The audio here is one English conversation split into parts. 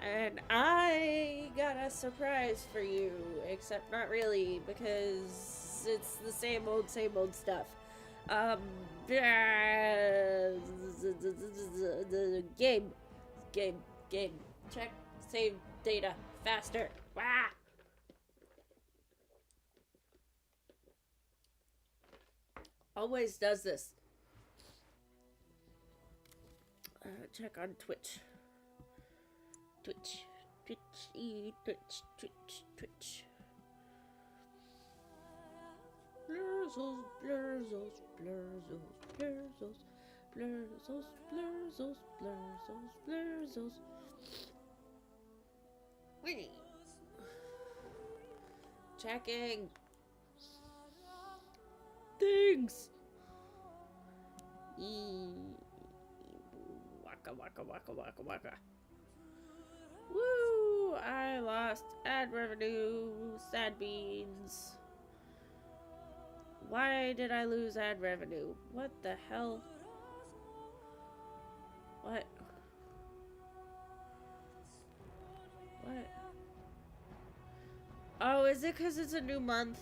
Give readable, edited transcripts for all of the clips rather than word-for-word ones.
And I got a surprise for you, except not really, because it's the same old stuff. Um, game, game, game. Check, save data, faster. Wah! Always does this. Check on Twitch. Twitch. Blurzos, blurzos, blurzos, blurzos, blurzos, blurzos, blurzos, blurzos. Wait. Checking. Things. Waka waka waka waka waka. Woo! I lost ad revenue. Sad beans. Why did I lose ad revenue? What the hell? What? What? Oh, is it because it's a new month?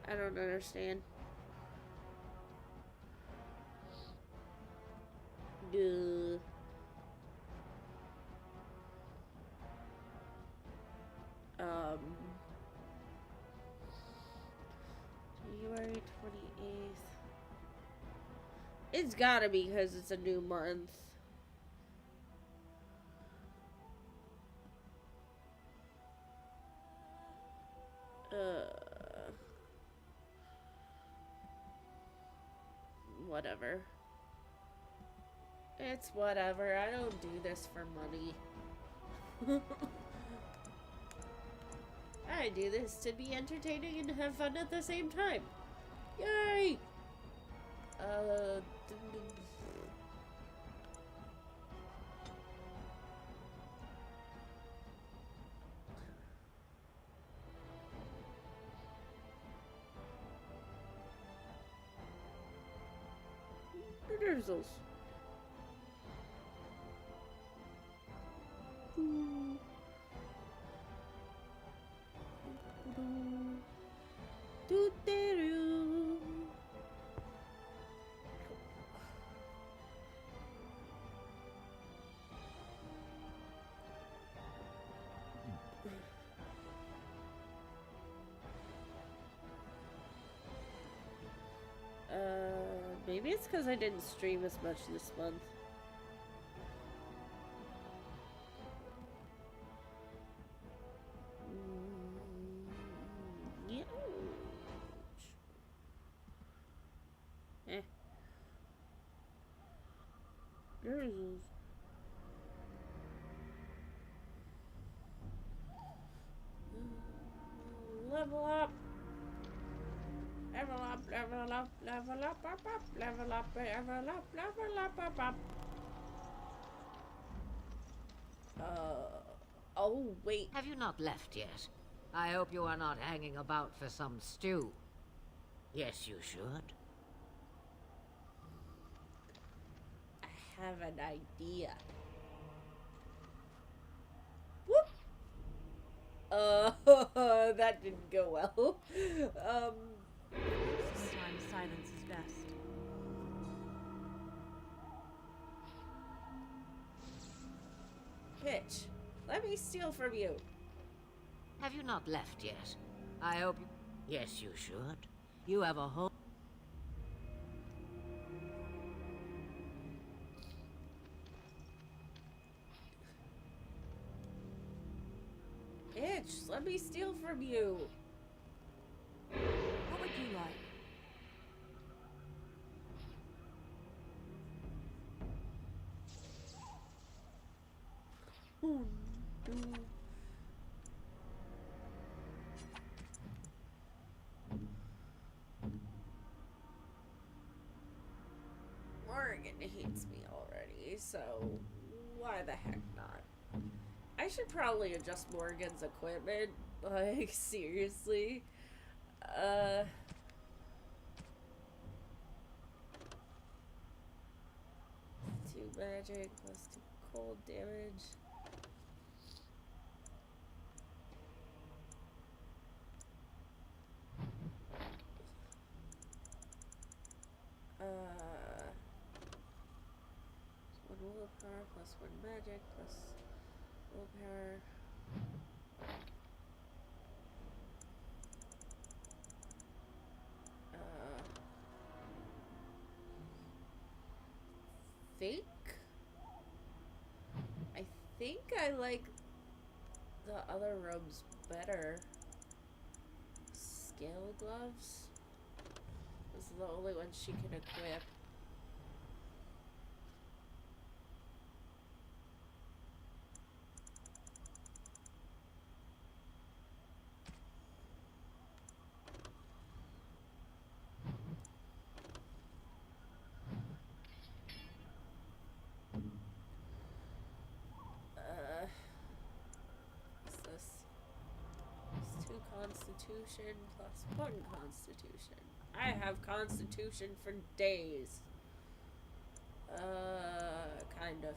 I don't understand. Duh. January 28th. It's gotta be because it's a new month. Whatever. It's whatever. I don't do this for money. I do this to be entertaining and have fun at the same time. Yay! Drizzles. Maybe it's because I didn't stream as much this month. Yeah. Eh. Drizzles. Level up. Level up, level up, level up, up, level up, level up, level up, up. Oh, wait. Have you not left yet? I hope you are not hanging about for some stew. Yes, you should. I have an idea. Whoop! That didn't go well. Sometimes silence is best. Bitch, let me steal from you. Have you not left yet? I hope you... Yes, you should. You have a home... Bitch, let me steal from you. What would you like? Oh, no. Morgan hates me already, so why the heck not? I should probably adjust Morgan's equipment, like, seriously. 2 magic plus 2 cold damage. One willpower plus one magic plus willpower. Think? I think I like the other robes better. Scale gloves? This is the only one she can equip. What's this? It's 2 constitution plus 1 constitution. I have constitution for days. Kind of.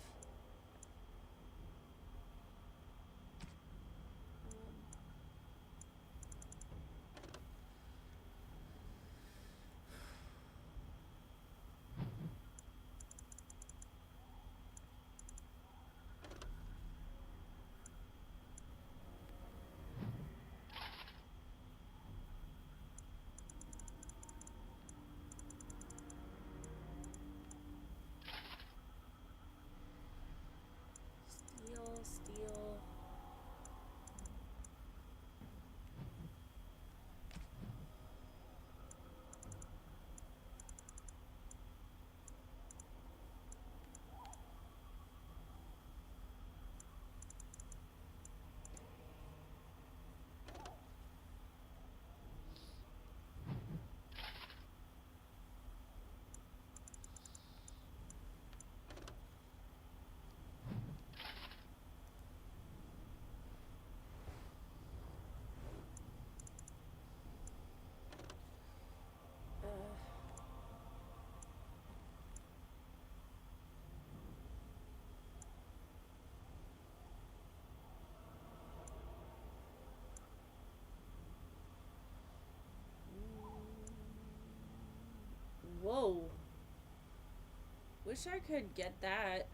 Steel. Whoa. Wish I could get that.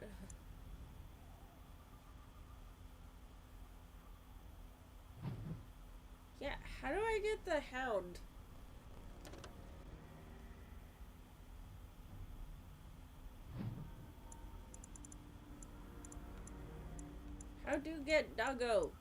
Yeah, how do I get the hound? How do you get doggo?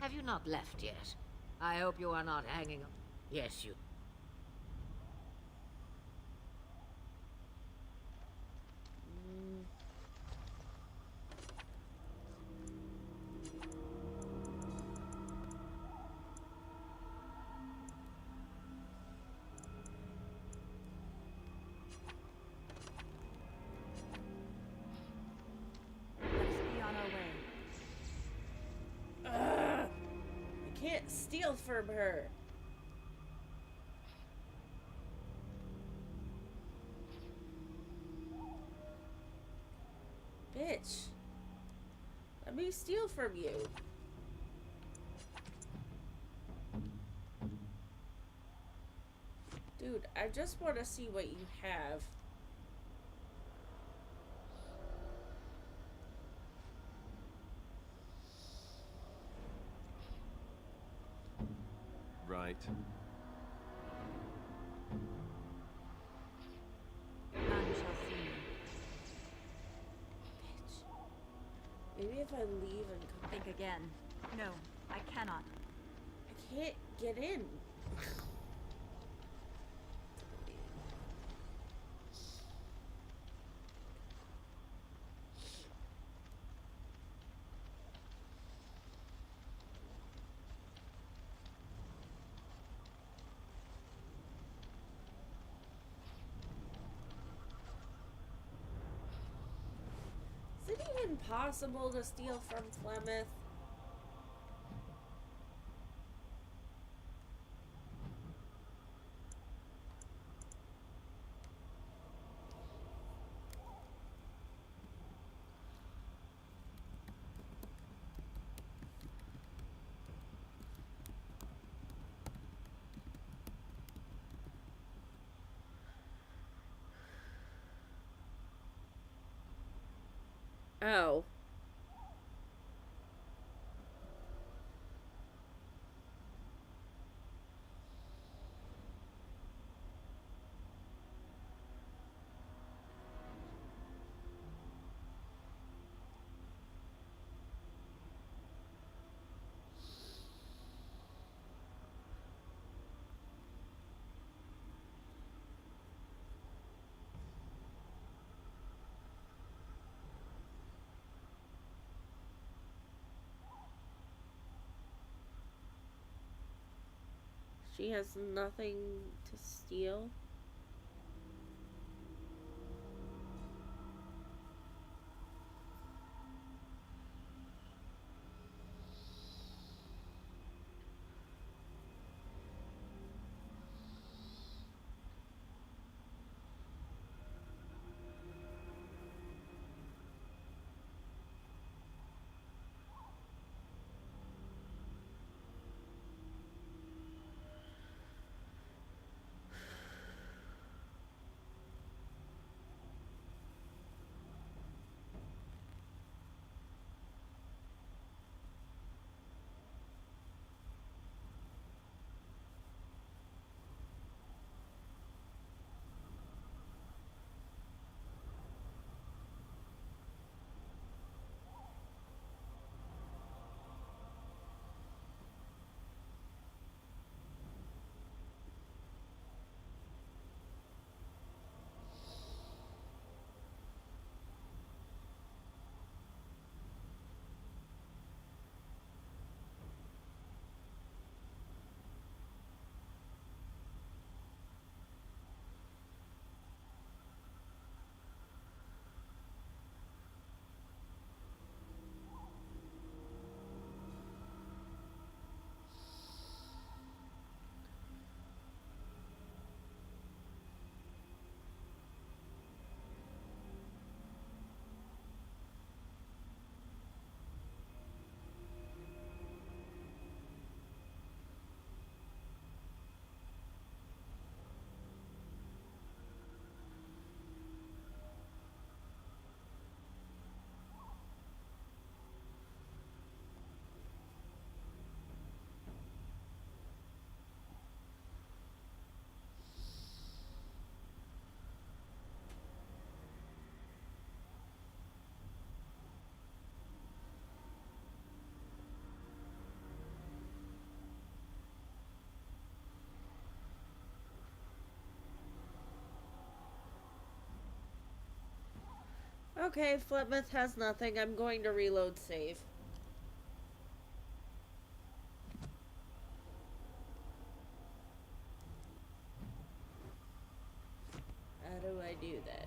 Have you not left yet? I hope you are not hanging up. Yes, you. Let us be on our way. Ugh. I can't steal from her. Bitch. Let me steal from you. Dude, I just want to see what you have. Right. None shall see me. Bitch. Maybe if I leave and come Think back. again. No, I cannot. I can't get in. Is it even possible to steal from Flemeth? Oh. She has nothing to steal. Okay, Fletmouth has nothing. I'm going to reload save. How do I do that?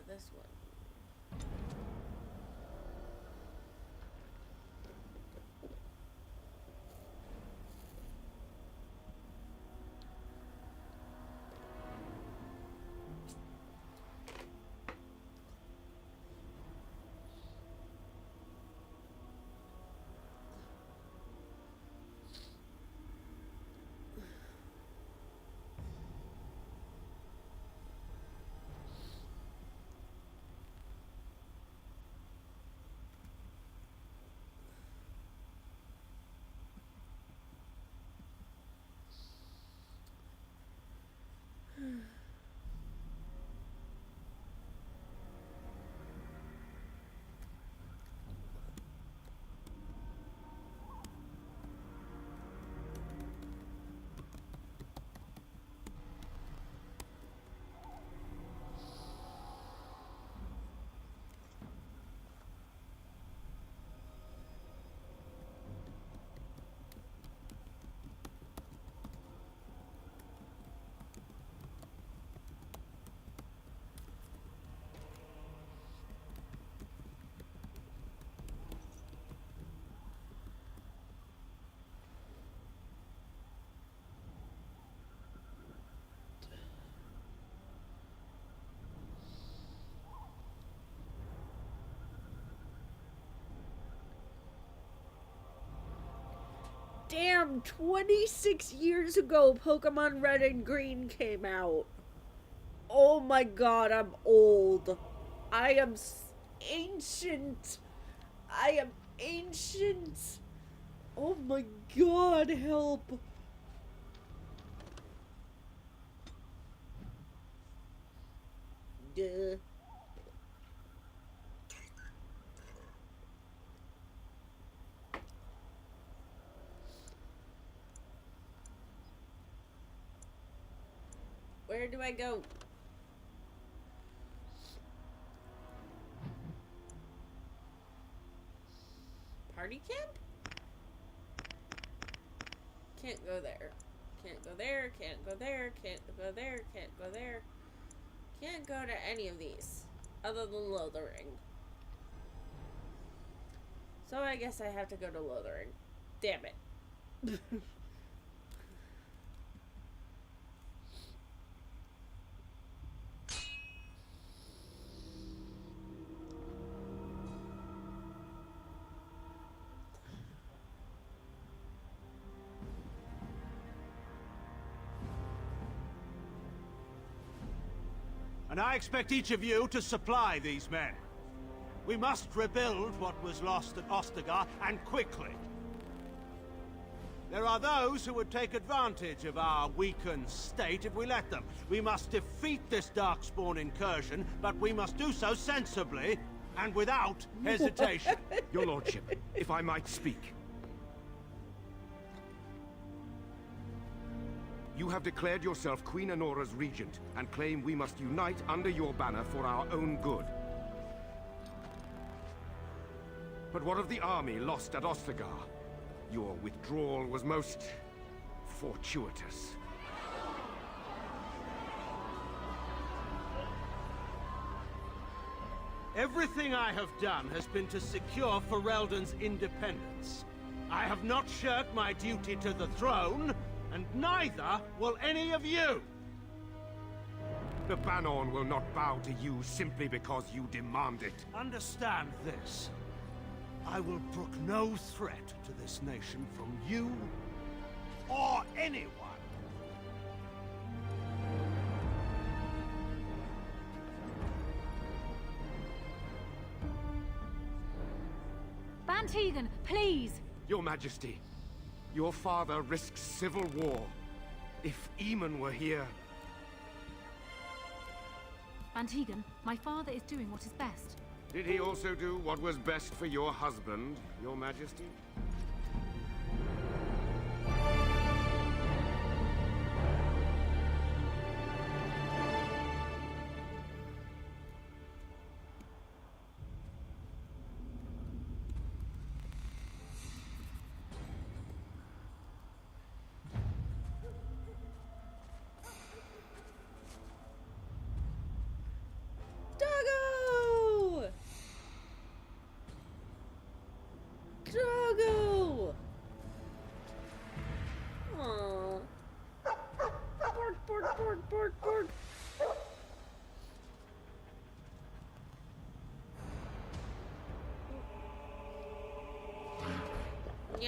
This one. Damn, 26 years ago Pokemon Red and Green came out. Oh my god, I'm old. I am ancient. I am ancient. Oh my god, help. Duh. Where do I go? Party camp? Can't go there. Can't go there, can't go there, can't go there, can't go there. Can't go to any of these. Other than Lothering. So I guess I have to go to Lothering. Damn it. And I expect each of you to supply these men. We must rebuild what was lost at Ostagar, and quickly. There are those who would take advantage of our weakened state if we let them. We must defeat this Darkspawn incursion, but we must do so sensibly and without hesitation. Your lordship, if I might speak. You have declared yourself Queen Anora's regent, and claim we must unite under your banner for our own good. But what of the army lost at Ostagar? Your withdrawal was most fortuitous. Everything I have done has been to secure Ferelden's independence. I have not shirked my duty to the throne, and neither will any of you! The Banon will not bow to you simply because you demand it. Understand this. I will brook no threat to this nation from you or anyone. Bantegan, please! Your Majesty, your father risks civil war. If Eamon were here... Bantegan, my father is doing what is best. Did he also do what was best for your husband, your Majesty?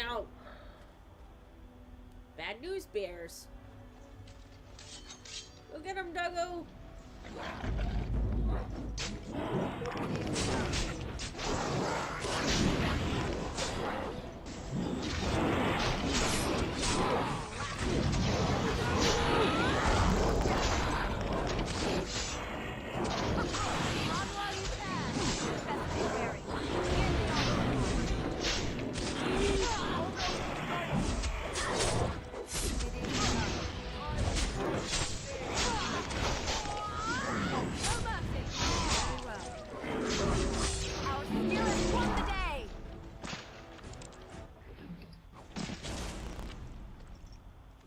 Meow. Bad news, bears. Go get him, Duggo.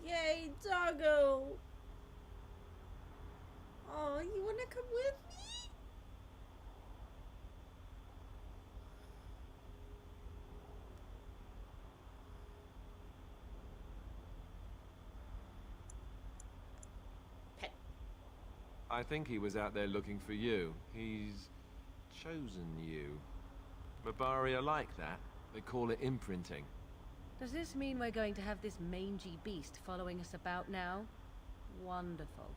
Yay, Doggo! Oh, you wanna come with me? Pet. I think he was out there looking for you. He's chosen you. Barbari are like that. They call it imprinting. Does this mean we're going to have this mangy beast following us about now? Wonderful.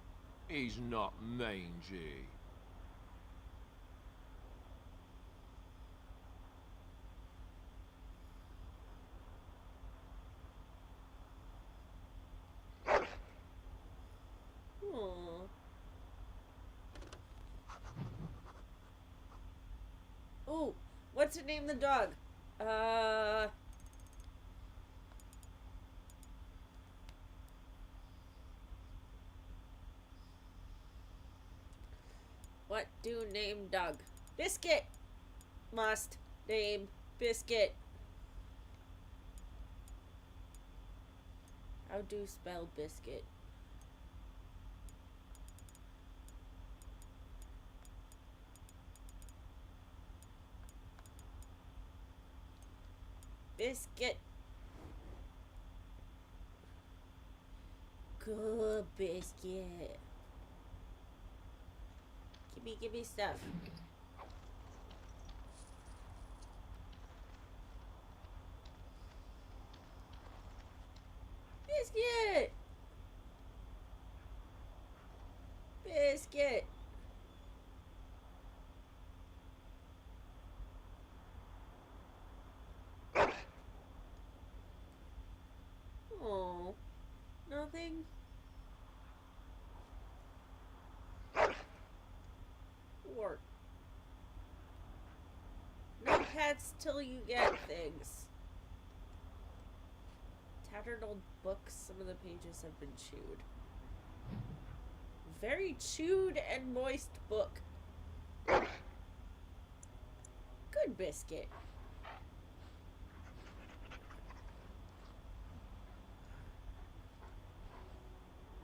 He's not mangy. Aww. Oh, what's to name the dog? What do name dog? Biscuit! Must name Biscuit. How do spell biscuit? Biscuit. Good biscuit. Give me stuff. Biscuit. Biscuit. Oh, nothing. Work. No pets till you get things. Tattered old books. Some of the pages have been chewed. Very chewed and moist book. Good biscuit.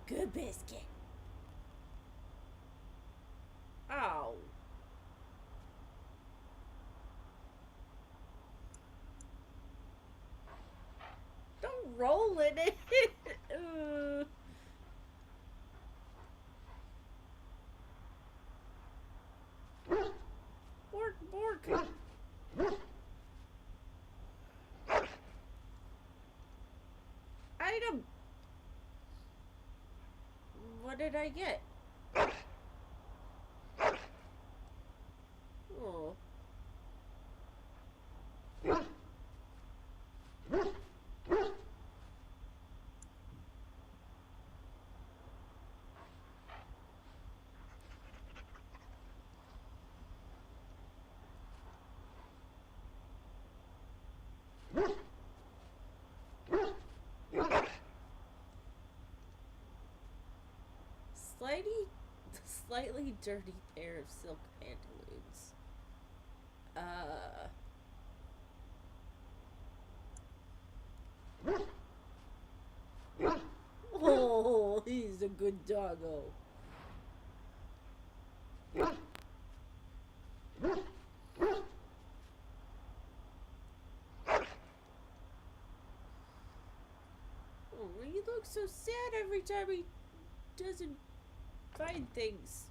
Good biscuit. Ow. Don't roll in it. Bork, bork. Item. What did I get? Oh. Slightly dirty pair of silk pantaloons. Oh, he's a good doggo. Oh, he looks so sad every time he doesn't find things.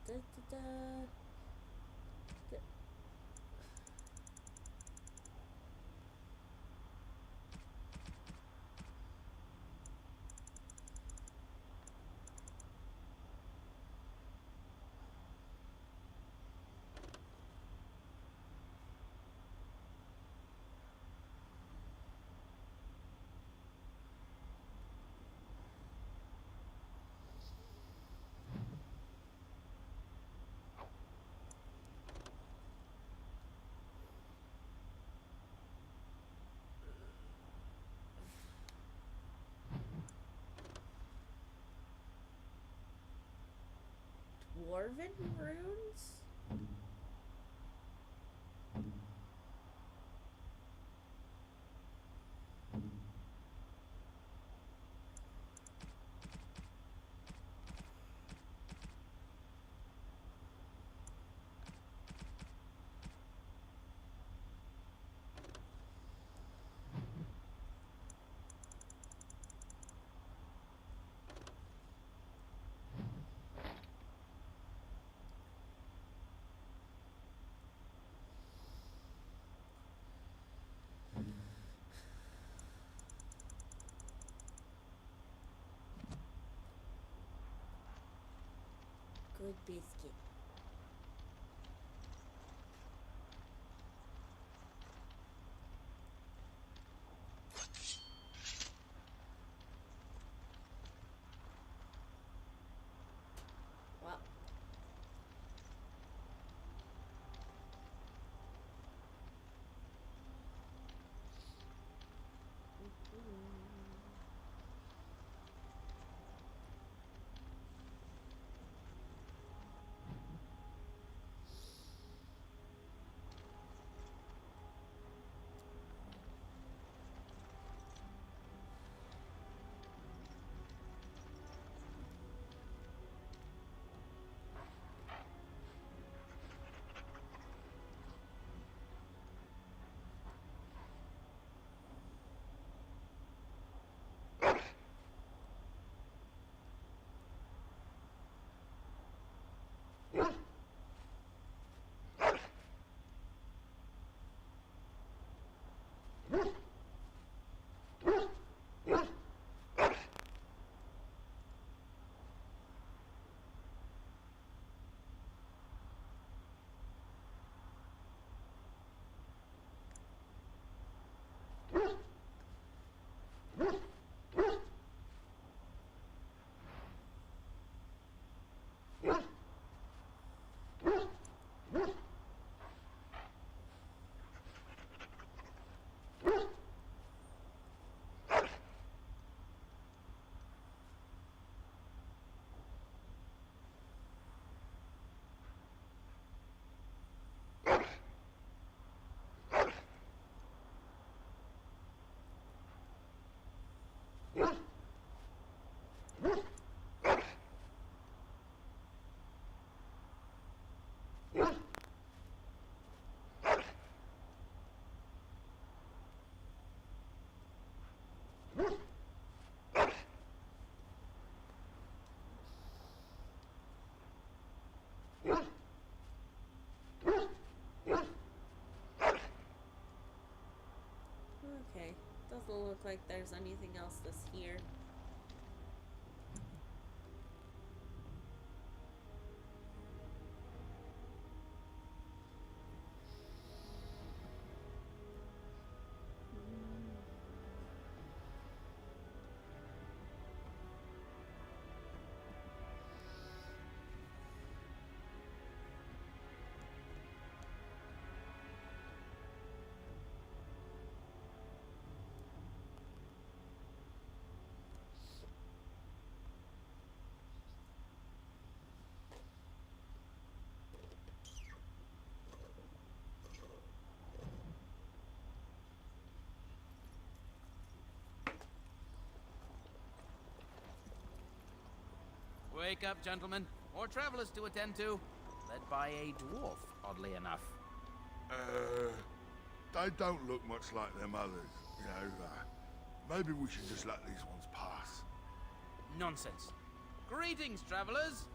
Da, da, da. dwarven runes? Good biscuit. Well. Okay, doesn't look like there's anything else this here. Wake up, gentlemen. More travelers to attend to. Led by a dwarf, oddly enough. They don't look much like them others, you know. Maybe we should just let these ones pass. Nonsense. Greetings, travelers.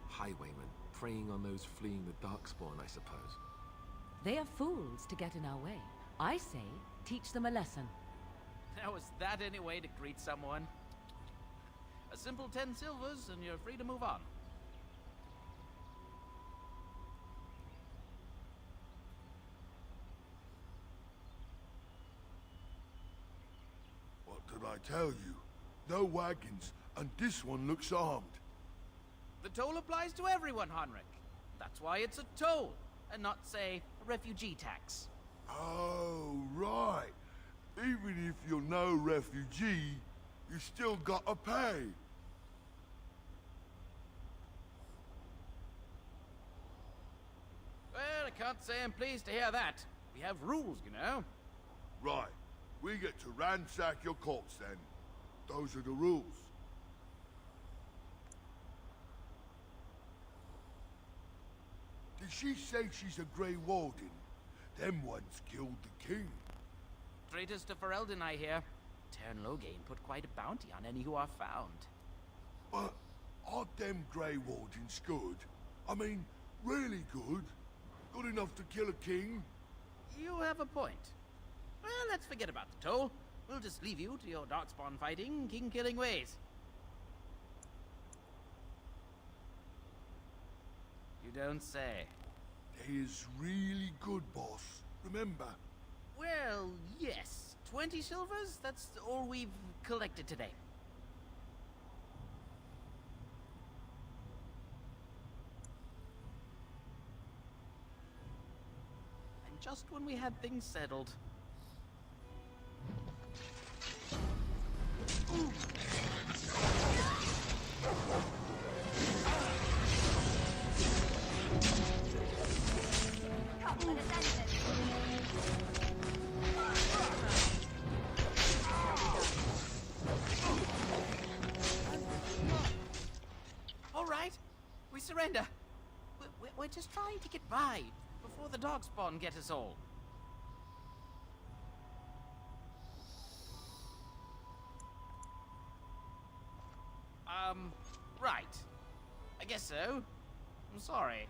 Highwaymen, preying on those fleeing the Darkspawn, I suppose. They are fools to get in our way. I say, teach them a lesson. Now, is that any way to greet someone? A simple 10 silvers, and you're free to move on. What did I tell you? No wagons, and this one looks armed. The toll applies to everyone, Heinrich. That's why it's a toll, and not, say, a refugee tax. Oh, right. Even if you're no refugee, you still gotta pay. can't say I'm pleased to hear that. We have rules, you know. Right. We get to ransack your corpse then. Those are the rules. Did she say she's a Grey Warden? Them ones killed the king. Traitors to Ferelden, I hear. Tern Loghain put quite a bounty on any who are found. But aren't them Grey Wardens good? I mean, really good? Good enough to kill a king? You have a point. Well, let's forget about the toll. We'll just leave you to your darkspawn fighting, king-killing ways. You don't say. They is really good, boss. Remember? Well, yes. 20 silvers? That's all we've collected today. And just when we had things settled. All right, we surrender. We're just trying to get by before the darkspawn get us all. Right. I guess so. I'm sorry.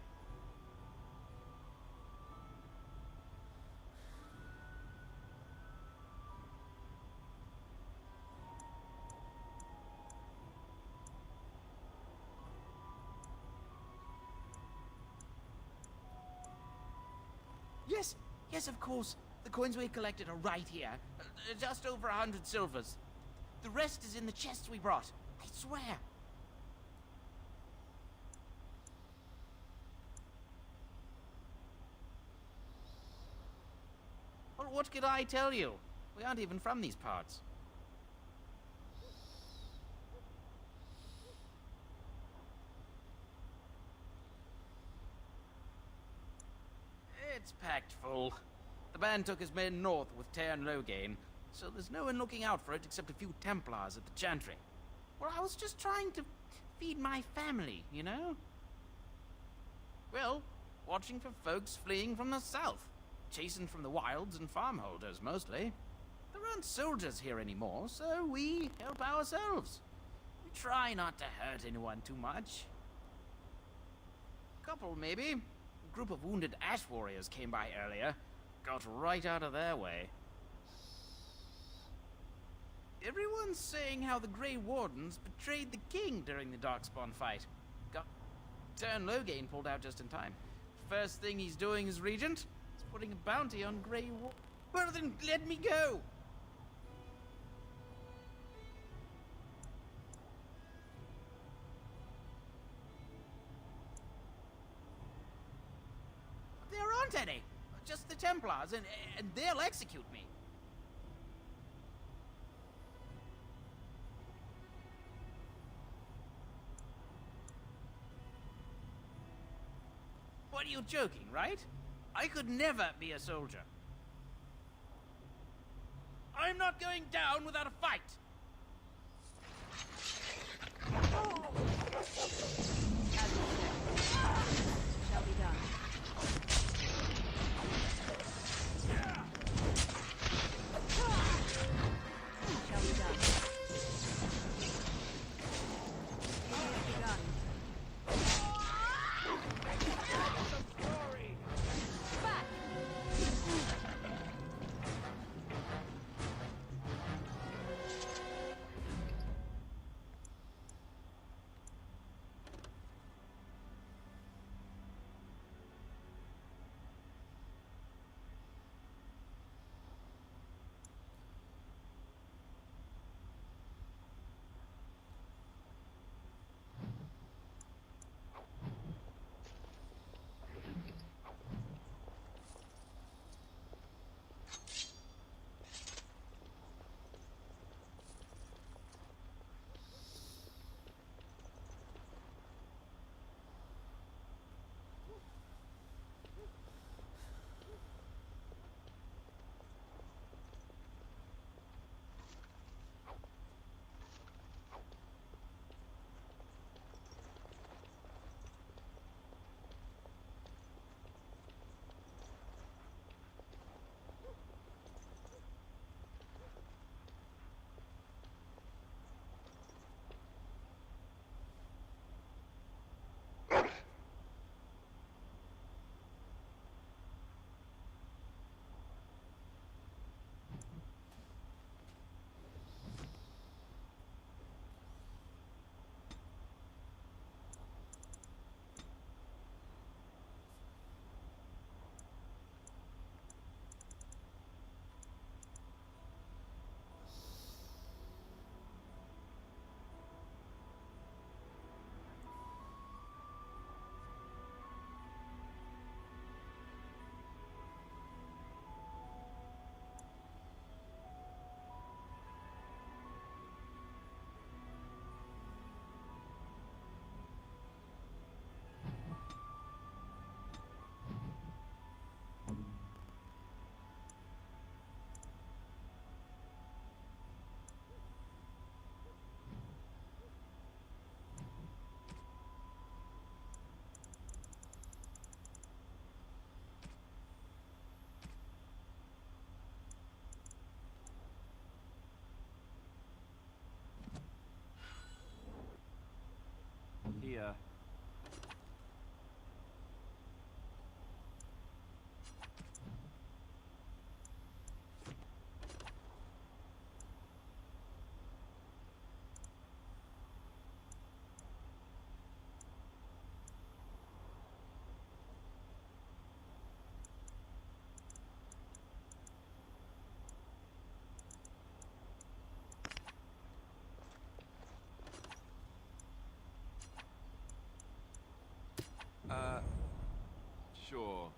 Yes, of course. The coins we collected are right here. Just over 100 silvers. The rest is in the chests we brought. I swear. Well, what could I tell you? We aren't even from these parts. It's packed full. The band took his men north with Tern Loghain, so there's no one looking out for it except a few Templars at the Chantry. Well, I was just trying to feed my family, you know? Well, watching for folks fleeing from the south, chasing from the wilds and farmholders mostly. There aren't soldiers here anymore, so we help ourselves. We try not to hurt anyone too much. Couple, maybe. A group of wounded ash warriors came by earlier. Got right out of their way. Everyone's saying how the Grey Wardens betrayed the king during the Darkspawn fight. Tern Loghain pulled out just in time. First thing he's doing as regent is putting a bounty on Grey Wardens. Well then, let me go! There aren't any! Just the Templars, and they'll execute me. What, are you joking, right? I could never be a soldier. I'm not going down without a fight! Shall be done. Shall be done. Duty has begun. Back! Here. Sure.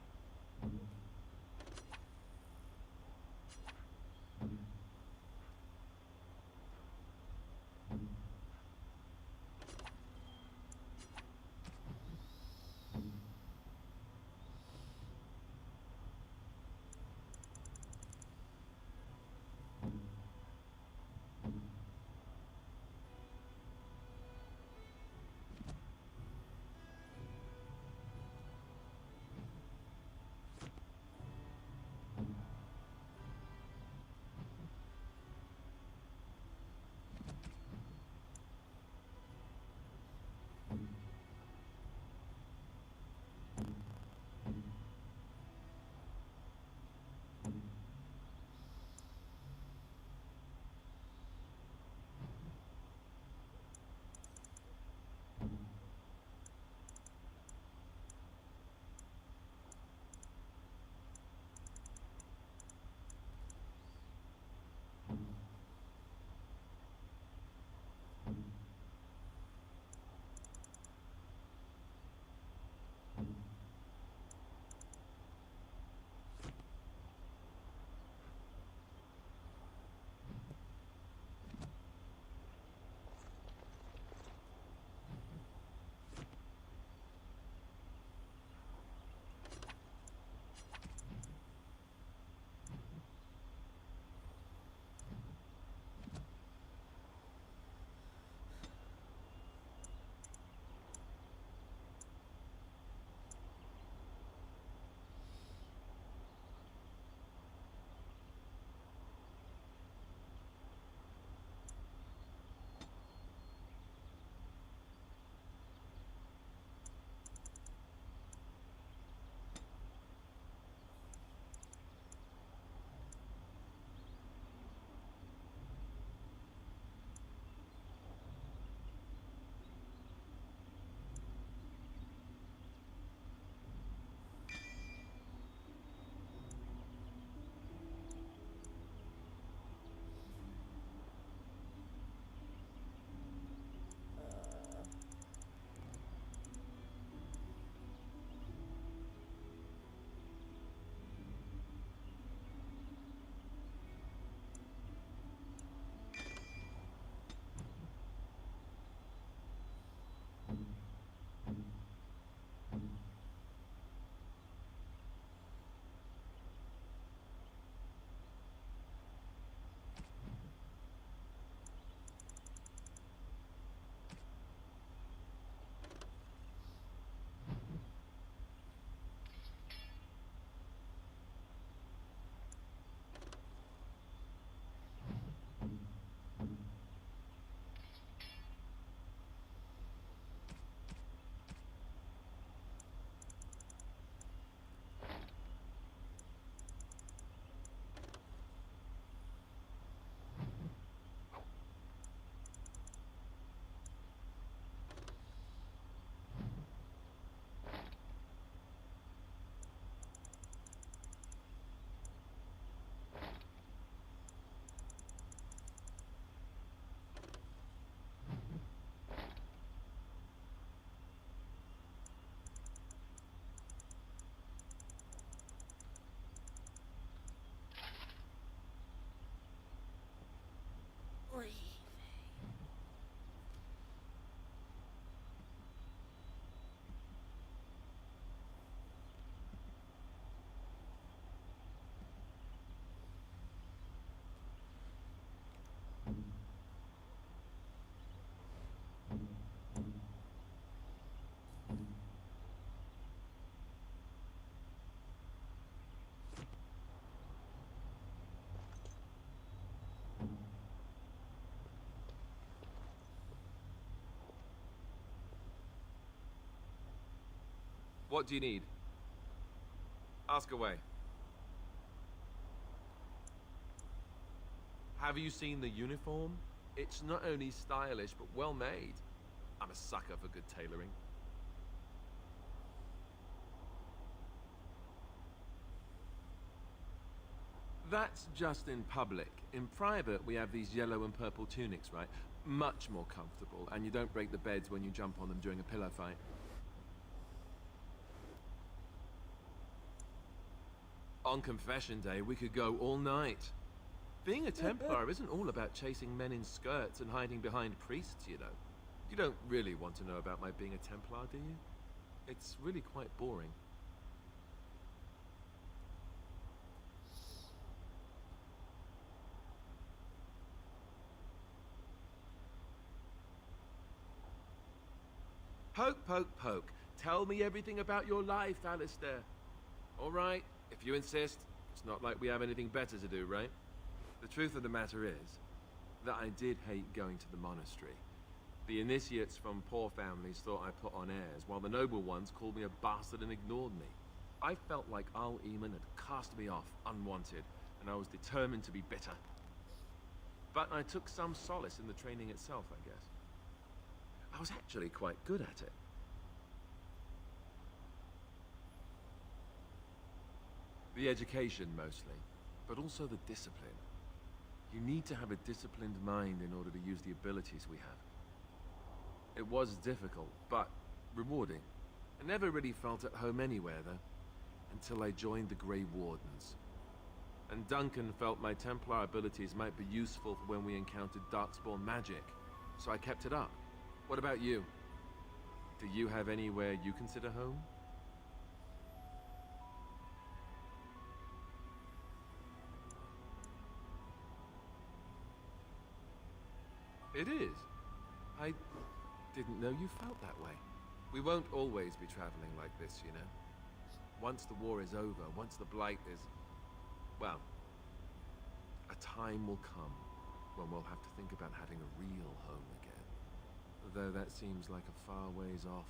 What do you need? Ask away. Have you seen the uniform? It's not only stylish, but well made. I'm a sucker for good tailoring. That's just in public. In private, we have these yellow and purple tunics, right? Much more comfortable, and you don't break the beds when you jump on them during a pillow fight. On confession day, we could go all night. Being a Templar isn't all about chasing men in skirts and hiding behind priests, you know. You don't really want to know about my being a Templar, do you? It's really quite boring. Poke, poke, poke. Tell me everything about your life, Alistair. All right, if you insist. It's not like we have anything better to do, right? The truth of the matter is that I did hate going to the monastery. The initiates from poor families thought I put on airs, while the noble ones called me a bastard and ignored me. I felt like Al Eamon had cast me off, unwanted, and I was determined to be bitter. But I took some solace in the training itself, I guess. I was actually quite good at it. The education, mostly, but also the discipline. You need to have a disciplined mind in order to use the abilities we have. It was difficult, but rewarding. I never really felt at home anywhere, though, until I joined the Grey Wardens. And Duncan felt my Templar abilities might be useful for when we encountered Darkspawn magic, so I kept it up. What about you? Do you have anywhere you consider home? It is. I didn't know you felt that way. We won't always be traveling like this, you know. Once the war is over, once the Blight is... well, a time will come when we'll have to think about having a real home again. Though that seems like a far ways off.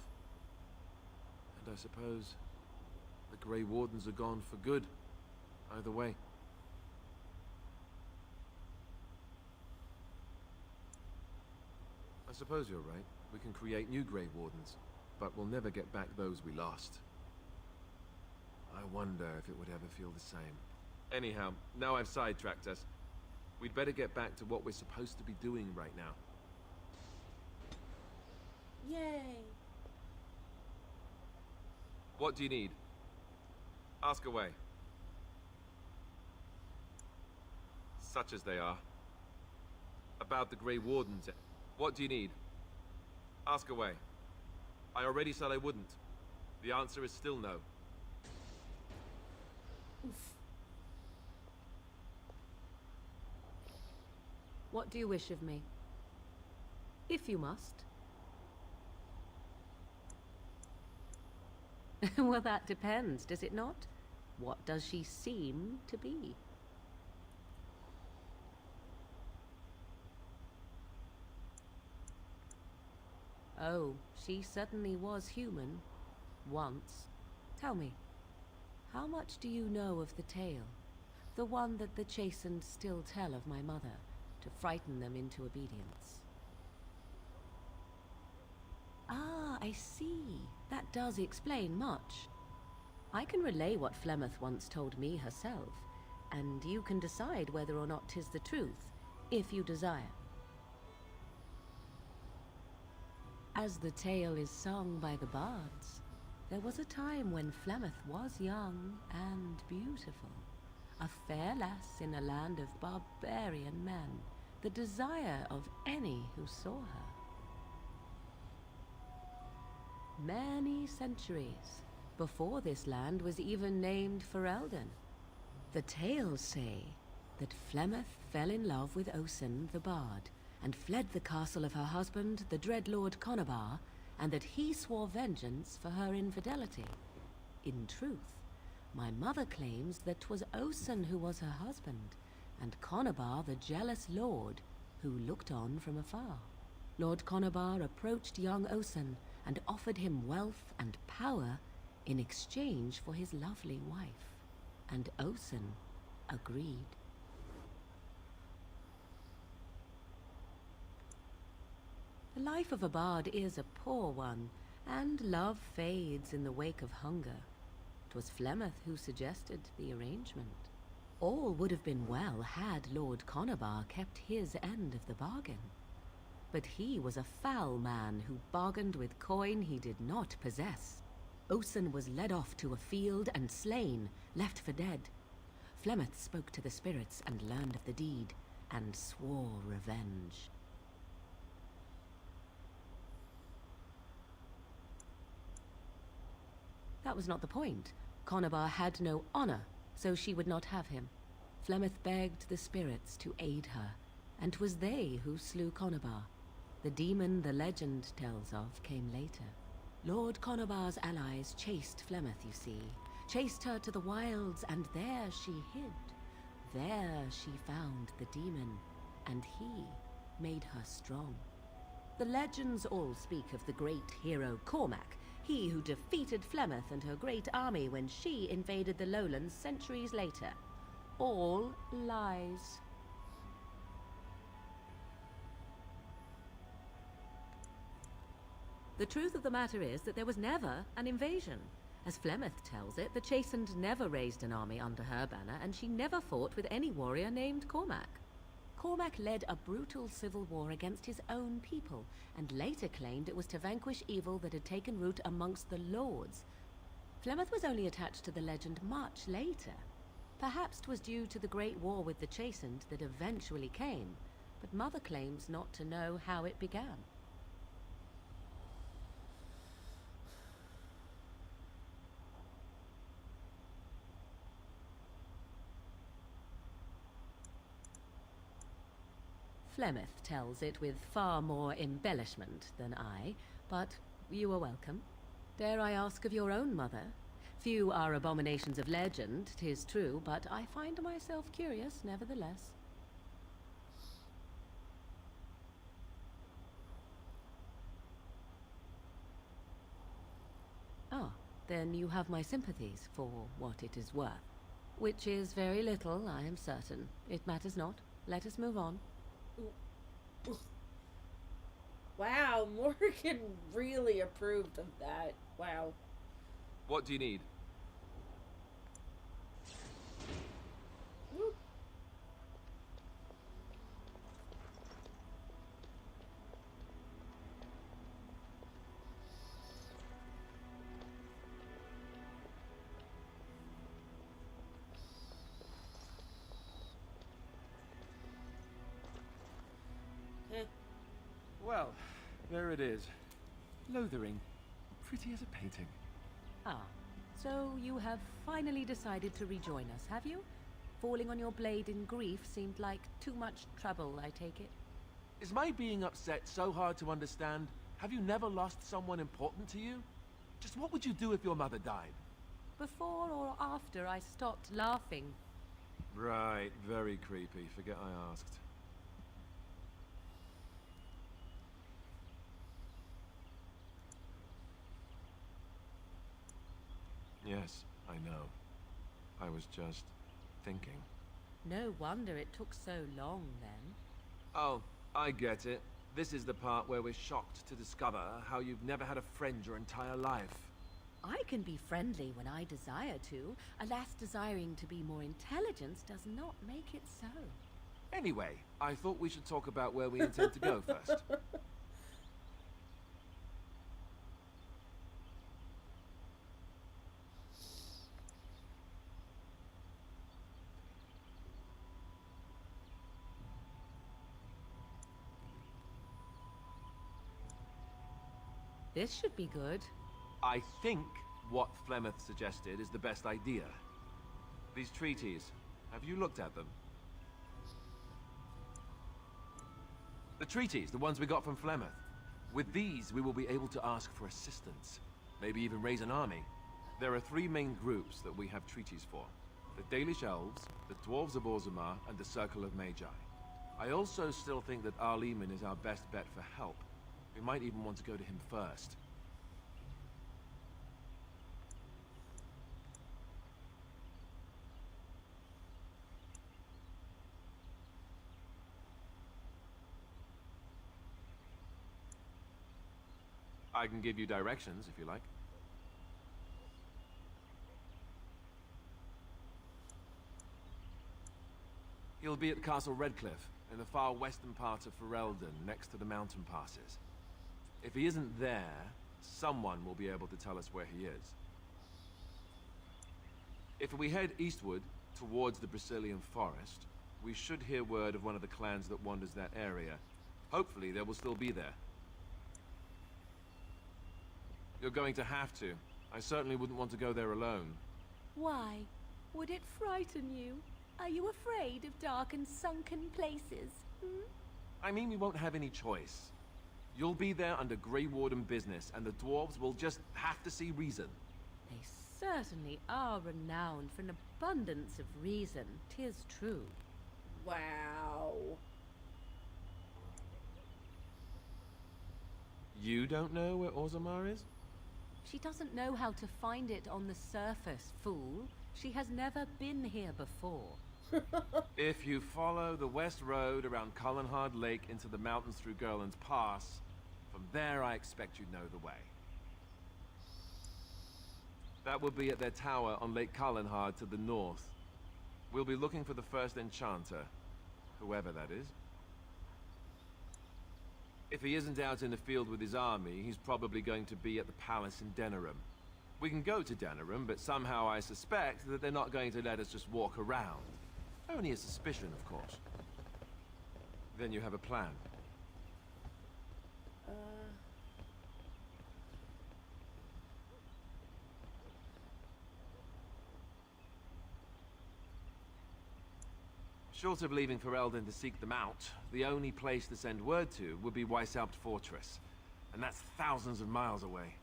And I suppose the Grey Wardens are gone for good, either way. I suppose you're right. We can create new Grey Wardens, but we'll never get back those we lost. I wonder if it would ever feel the same. Anyhow, now I've sidetracked us. We'd better get back to what we're supposed to be doing right now. Yay! What do you need? Ask away. Such as they are. About the Grey Wardens. What do you need? Ask away. I already said I wouldn't. The answer is still no. Oof. What do you wish of me? If you must. Well, that depends, does it not? What does she seem to be? Oh, she certainly was human. Once. Tell me, how much do you know of the tale? The one that the chastened still tell of my mother, to frighten them into obedience. Ah, I see. That does explain much. I can relay what Flemeth once told me herself, and you can decide whether or not 'tis the truth, if you desire. As the tale is sung by the bards, there was a time when Flemeth was young and beautiful, a fair lass in a land of barbarian men, the desire of any who saw her. Many centuries before this land was even named Ferelden. The tales say that Flemeth fell in love with Osen the Bard, and fled the castle of her husband, the dread Lord Conabar, and that he swore vengeance for her infidelity. In truth, my mother claims that 'twas Osen who was her husband, and Conabar the jealous lord who looked on from afar. Lord Conabar approached young Osen and offered him wealth and power in exchange for his lovely wife, and Osen agreed. The life of a bard is a poor one, and love fades in the wake of hunger. 'Twas Flemeth who suggested the arrangement. All would have been well had Lord Conobar kept his end of the bargain. But he was a foul man who bargained with coin he did not possess. Osen was led off to a field and slain, left for dead. Flemeth spoke to the spirits and learned of the deed, and swore revenge. That was not the point. Conobar had no honor, so she would not have him. Flemeth begged the spirits to aid her, and 'twas they who slew Conobar. The demon the legend tells of came later. Lord Conobar's allies chased Flemeth, you see. Chased her to the wilds, and there she hid. There she found the demon, and he made her strong. The legends all speak of the great hero Cormac, he who defeated Flemeth and her great army when she invaded the lowlands centuries later. All lies. The truth of the matter is that there was never an invasion. As Flemeth tells it, the Chastened never raised an army under her banner, and she never fought with any warrior named Cormac. Cormac led a brutal civil war against his own people, and later claimed it was to vanquish evil that had taken root amongst the lords. Flemeth was only attached to the legend much later. Perhaps 'twas due to the great war with the Chastened that eventually came, but Mother claims not to know how it began. Flemeth tells it with far more embellishment than I, but you are welcome. Dare I ask of your own mother? Few are abominations of legend, 'tis true, but I find myself curious nevertheless. Ah, then you have my sympathies for what it is worth. Which is very little, I am certain. It matters not. Let us move on. Wow, Morgan really approved of that. Wow. What do you need? Woo. Well, there it is. Lothering. Pretty as a painting. Ah, so you have finally decided to rejoin us, have you? Falling on your blade in grief seemed like too much trouble, I take it. Is my being upset so hard to understand? Have you never lost someone important to you? Just what would you do if your mother died? Before or after I stopped laughing. Right, very creepy. Forget I asked. Yes, I know. I was just thinking. No wonder it took so long, then. Oh, I get it. This is the part where we're shocked to discover how you've never had a friend your entire life. I can be friendly when I desire to. Alas, desiring to be more intelligent does not make it so. Anyway, I thought we should talk about where we intend to go first. This should be good. I think what Flemeth suggested is the best idea. These treaties, have you looked at them? The treaties, the ones we got from Flemeth. With these, we will be able to ask for assistance. Maybe even raise an army. There are three main groups that we have treaties for. The Dalish Elves, the Dwarves of Orzammar, and the Circle of Magi. I also still think that Arleman is our best bet for help. We might even want to go to him first. I can give you directions if you like. He'll be at Castle Redcliffe, in the far western part of Ferelden, next to the mountain passes. If he isn't there, someone will be able to tell us where he is. If we head eastward, towards the Brazilian forest, we should hear word of one of the clans that wanders that area. Hopefully, they will still be there. You're going to have to. I certainly wouldn't want to go there alone. Why? Would it frighten you? Are you afraid of dark and sunken places? Hmm? I mean, we won't have any choice. You'll be there under Grey Warden business, and the dwarves will just have to see reason. They certainly are renowned for an abundance of reason, 'tis true. Wow. You don't know where Orzammar is? She doesn't know how to find it on the surface, fool. She has never been here before. If you follow the west road around Cullenhard Lake into the mountains through Gerland's Pass, from there I expect you'd know the way. That will be at their tower on Lake Cullenhard to the north. We'll be looking for the first enchanter, whoever that is. If he isn't out in the field with his army, he's probably going to be at the palace in Denerim. We can go to Denerim, but somehow I suspect that they're not going to let us just walk around. Only a suspicion, of course. Then you have a plan. Short of leaving Ferelden to seek them out, the only place to send word to would be Weishaupt Fortress. And that's thousands of miles away.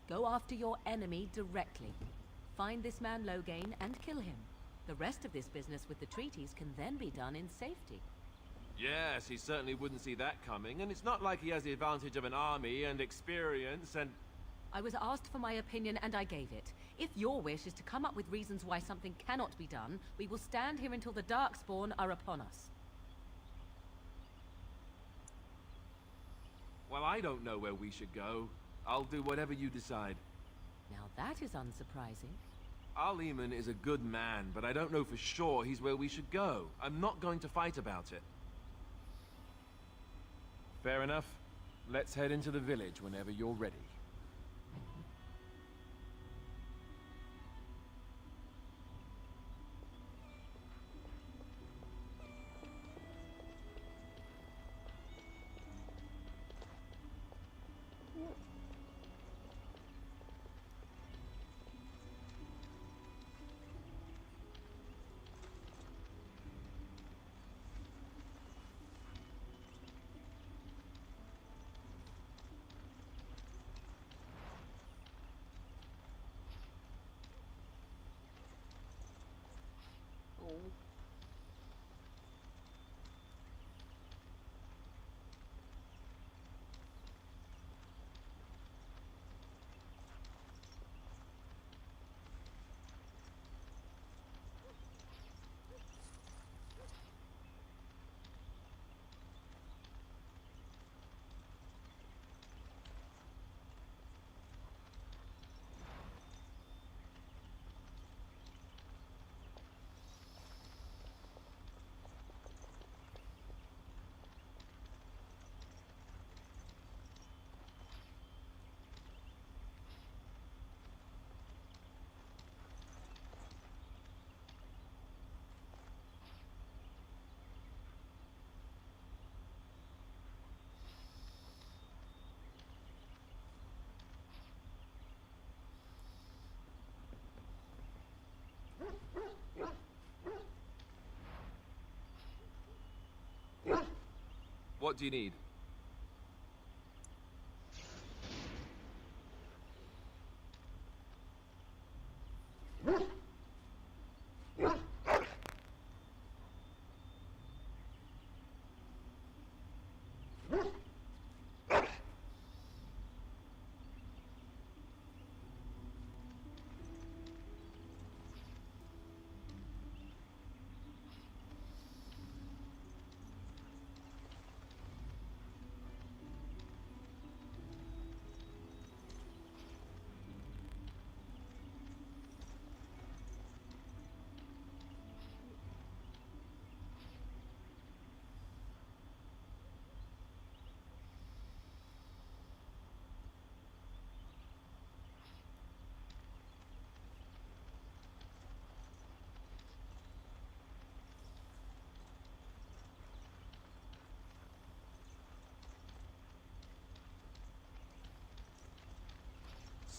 Go after your enemy directly. Find this man Loghain and kill him. The rest of this business with the treaties can then be done in safety. Yes, he certainly wouldn't see that coming, and it's not like he has the advantage of an army and experience and... I was asked for my opinion and I gave it. If your wish is to come up with reasons why something cannot be done, we will stand here until the Darkspawn are upon us. Well, I don't know where we should go. I'll do whatever you decide. Now that is unsurprising. Al-Eamon is a good man, but I don't know for sure he's where we should go. I'm not going to fight about it. Fair enough. Let's head into the village whenever you're ready. What do you need?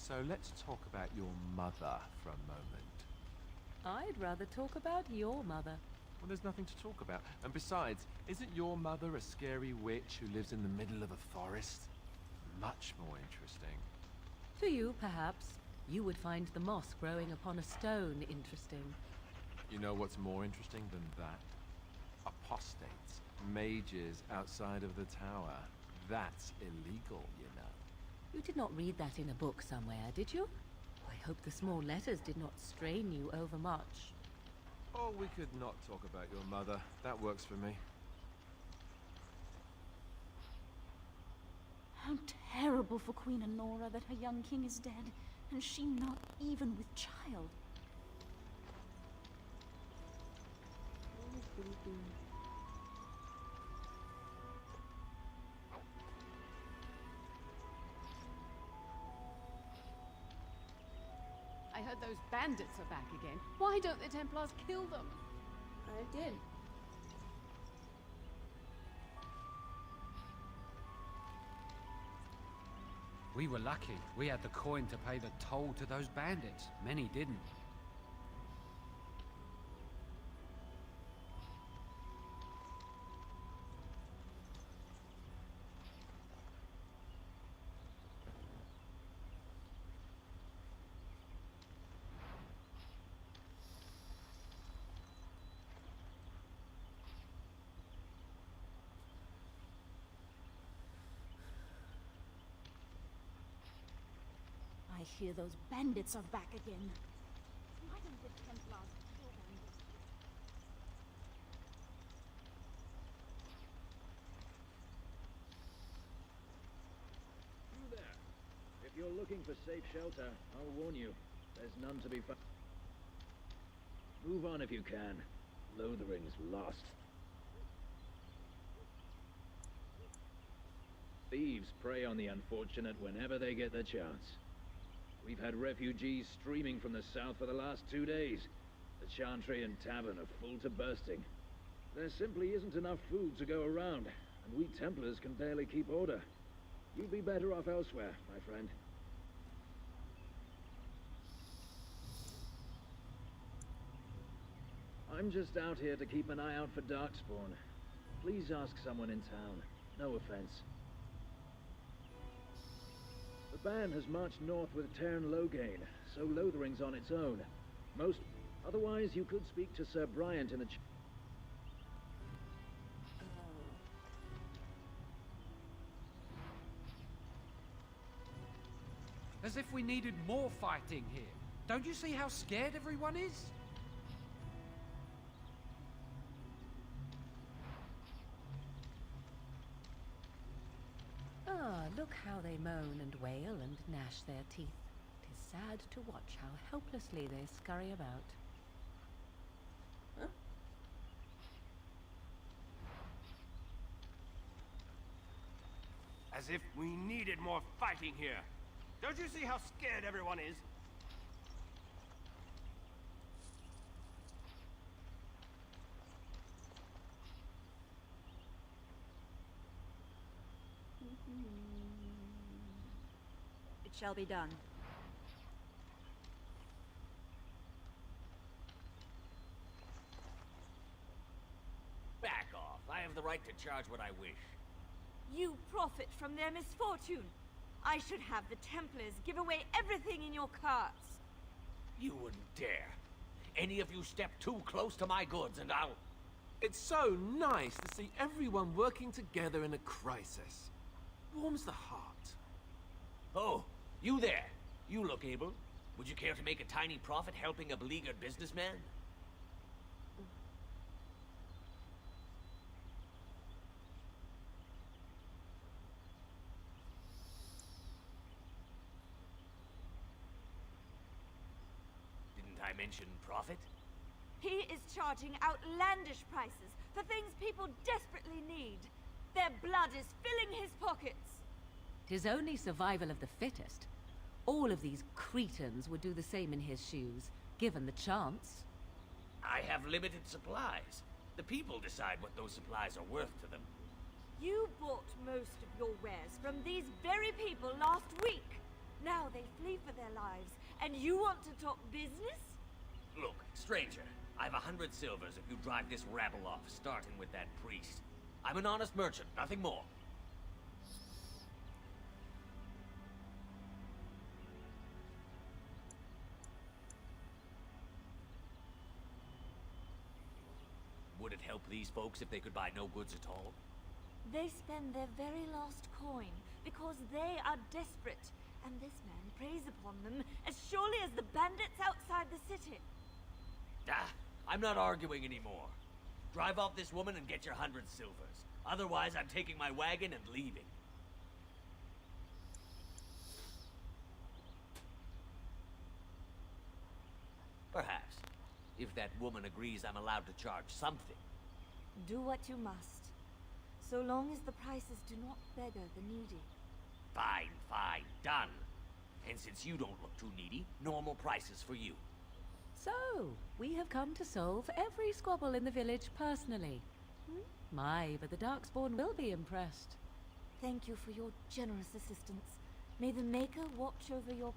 So let's talk about your mother for a moment. I'd rather talk about your mother. Well, there's nothing to talk about. And besides, isn't your mother a scary witch who lives in the middle of a forest? Much more interesting. To you, perhaps. You would find the moss growing upon a stone interesting. You know what's more interesting than that? Apostates, mages outside of the tower. That's illegal, you know. You did not read that in a book somewhere, did you? I hope the small letters did not strain you overmuch. Oh, we could not talk about your mother. That works for me. How terrible for Queen Honora that her young king is dead, and she not even with child. I heard those bandits are back again. Why don't the Templars kill them? I did. We were lucky. We had the coin to pay the toll to those bandits. Many didn't. I hear those bandits are back again. Why don't the Templars kill them? You there. If you're looking for safe shelter, I'll warn you. There's none to be found. Move on if you can. Lothering's lost. Thieves prey on the unfortunate whenever they get the chance. We've had refugees streaming from the south for the last 2 days. The Chantry and Tavern are full to bursting. There simply isn't enough food to go around, and we Templars can barely keep order. You'd be better off elsewhere, my friend. I'm just out here to keep an eye out for Darkspawn. Please ask someone in town. No offense. The band has marched north with Tairn Loghain, so Lothering's on its own. Otherwise, you could speak to Sir Bryant in the As if we needed more fighting here. Don't you see how scared everyone is? Ah, look how they moan and wail and gnash their teeth. 'Tis sad to watch how helplessly they scurry about. Huh? As if we needed more fighting here. Don't you see how scared everyone is? It shall be done. Back off. I have the right to charge what I wish. You profit from their misfortune. I should have the Templars give away everything in your carts. You wouldn't dare. Any of you step too close to my goods and I'll... It's so nice to see everyone working together in a crisis. Warms the heart. Oh, you there. You look able. Would you care to make a tiny profit helping a beleaguered businessman? Didn't I mention profit? He is charging outlandish prices for things people desperately need. Their blood is filling his pockets. 'Tis only survival of the fittest. All of these cretins would do the same in his shoes, given the chance. I have limited supplies. The people decide what those supplies are worth to them. You bought most of your wares from these very people last week. Now they flee for their lives, and you want to talk business? Look, stranger, I've 100 silvers if you drive this rabble off, starting with that priest. I'm an honest merchant, nothing more. Would it help these folks if they could buy no goods at all? They spend their very last coin because they are desperate, and this man preys upon them as surely as the bandits outside the city. Ah, I'm not arguing anymore. Drive off this woman and get your 100 silvers. Otherwise, I'm taking my wagon and leaving. Perhaps. If that woman agrees I'm allowed to charge something. Do what you must, so long as the prices do not beggar the needy. Fine, fine, done. And since you don't look too needy, normal prices for you. So, we have come to solve every squabble in the village personally. My, but the Darkspawn will be impressed. Thank you for your generous assistance. May the Maker watch over your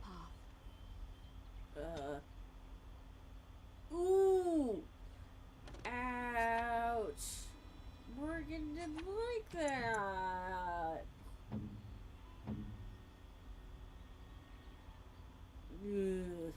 path. Ooh! Ouch! Morgan didn't like that! Ugh.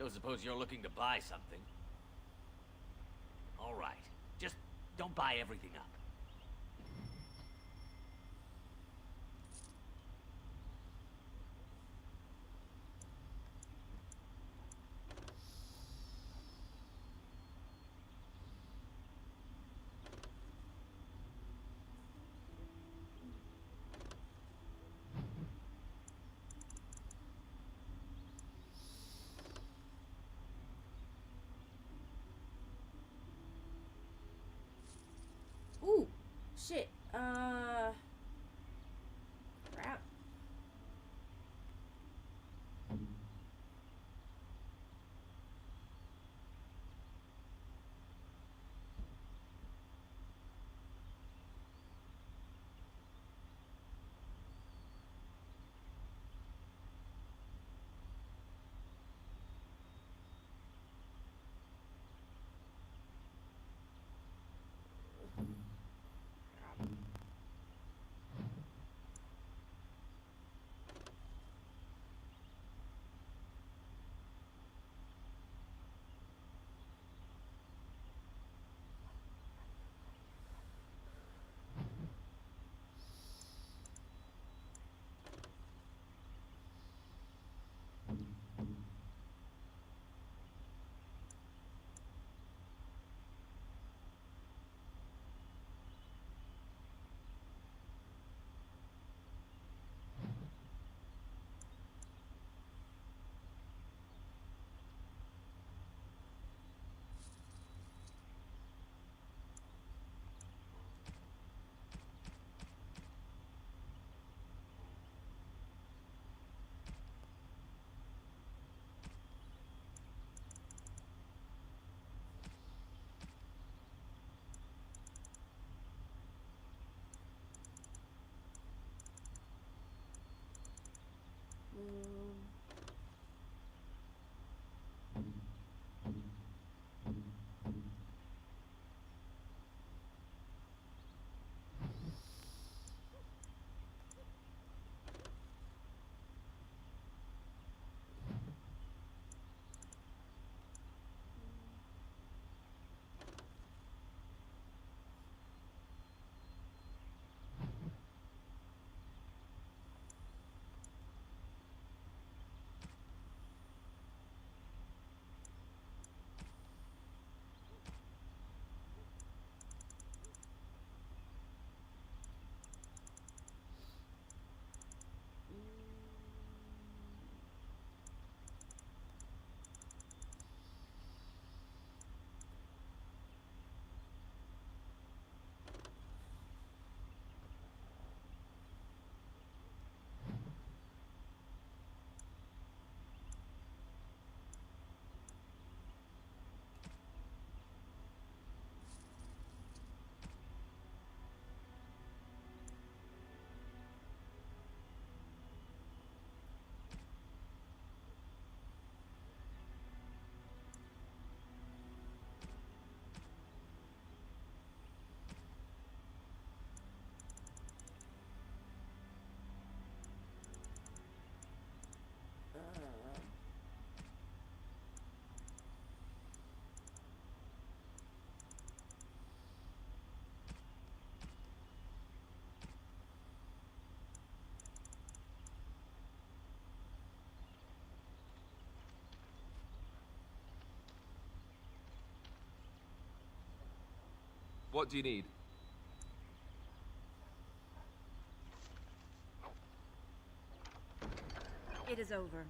Don't suppose you're looking to buy something? All right. Just don't buy everything up. Ooh, shit. Crap. What do you need? It is over.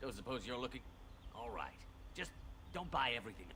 Don't suppose you're looking... All right. Just don't buy everything.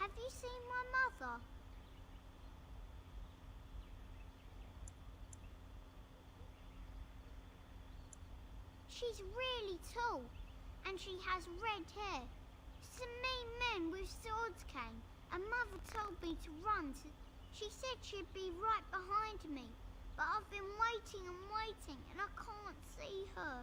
Have you seen my mother? She's really tall, and she has red hair. Some mean men with swords came, and Mother told me to run. She said she'd be right behind me, but I've been waiting and waiting, and I can't see her.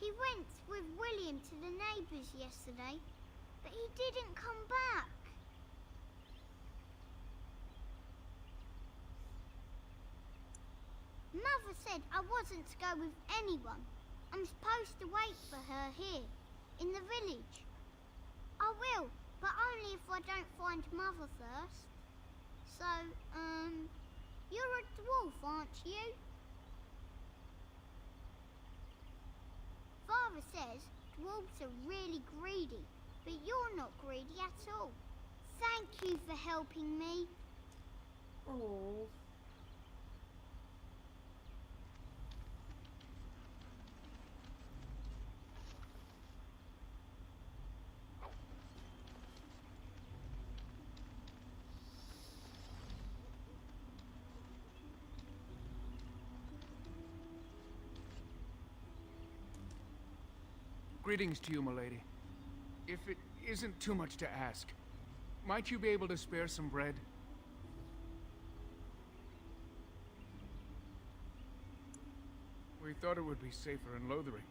He went with William to the neighbours yesterday, but he didn't come back. Mother said I wasn't to go with anyone. I'm supposed to wait for her here, in the village. I will, but only if I don't find Mother first. So, you're a dwarf, aren't you? Father says dwarves are really greedy, but you're not greedy at all. Thank you for helping me. Oh. Greetings to you, milady. If it isn't too much to ask, might you be able to spare some bread? We thought it would be safer in Lothering,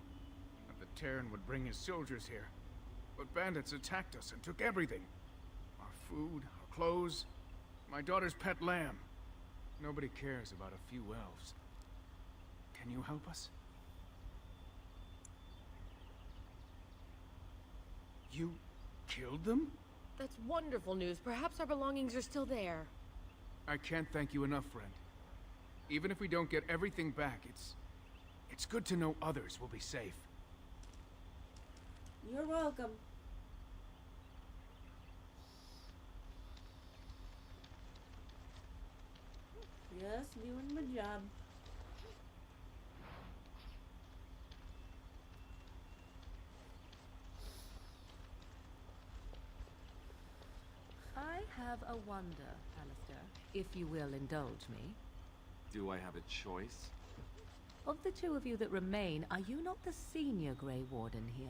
that the Terran would bring his soldiers here. But bandits attacked us and took everything. Our food, our clothes, my daughter's pet lamb. Nobody cares about a few elves. Can you help us? You killed them? That's wonderful news. Perhaps our belongings are still there. I can't thank you enough, friend. Even if we don't get everything back, it's good to know others will be safe. You're welcome. Just doing my job. I have a wonder, Alistair, if you will indulge me. Do I have a choice? Of the two of you that remain, are you not the senior Grey Warden here?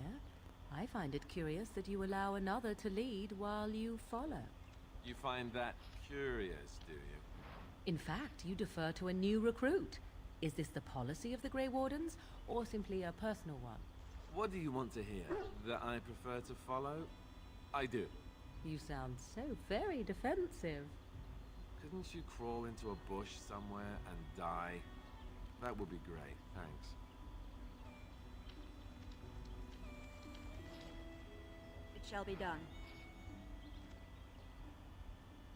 I find it curious that you allow another to lead while you follow. You find that curious, do you? In fact, you defer to a new recruit. Is this the policy of the Grey Wardens, or simply a personal one? What do you want to hear? That I prefer to follow? I do. You sound so very defensive. Couldn't you crawl into a bush somewhere and die? That would be great, thanks. It shall be done.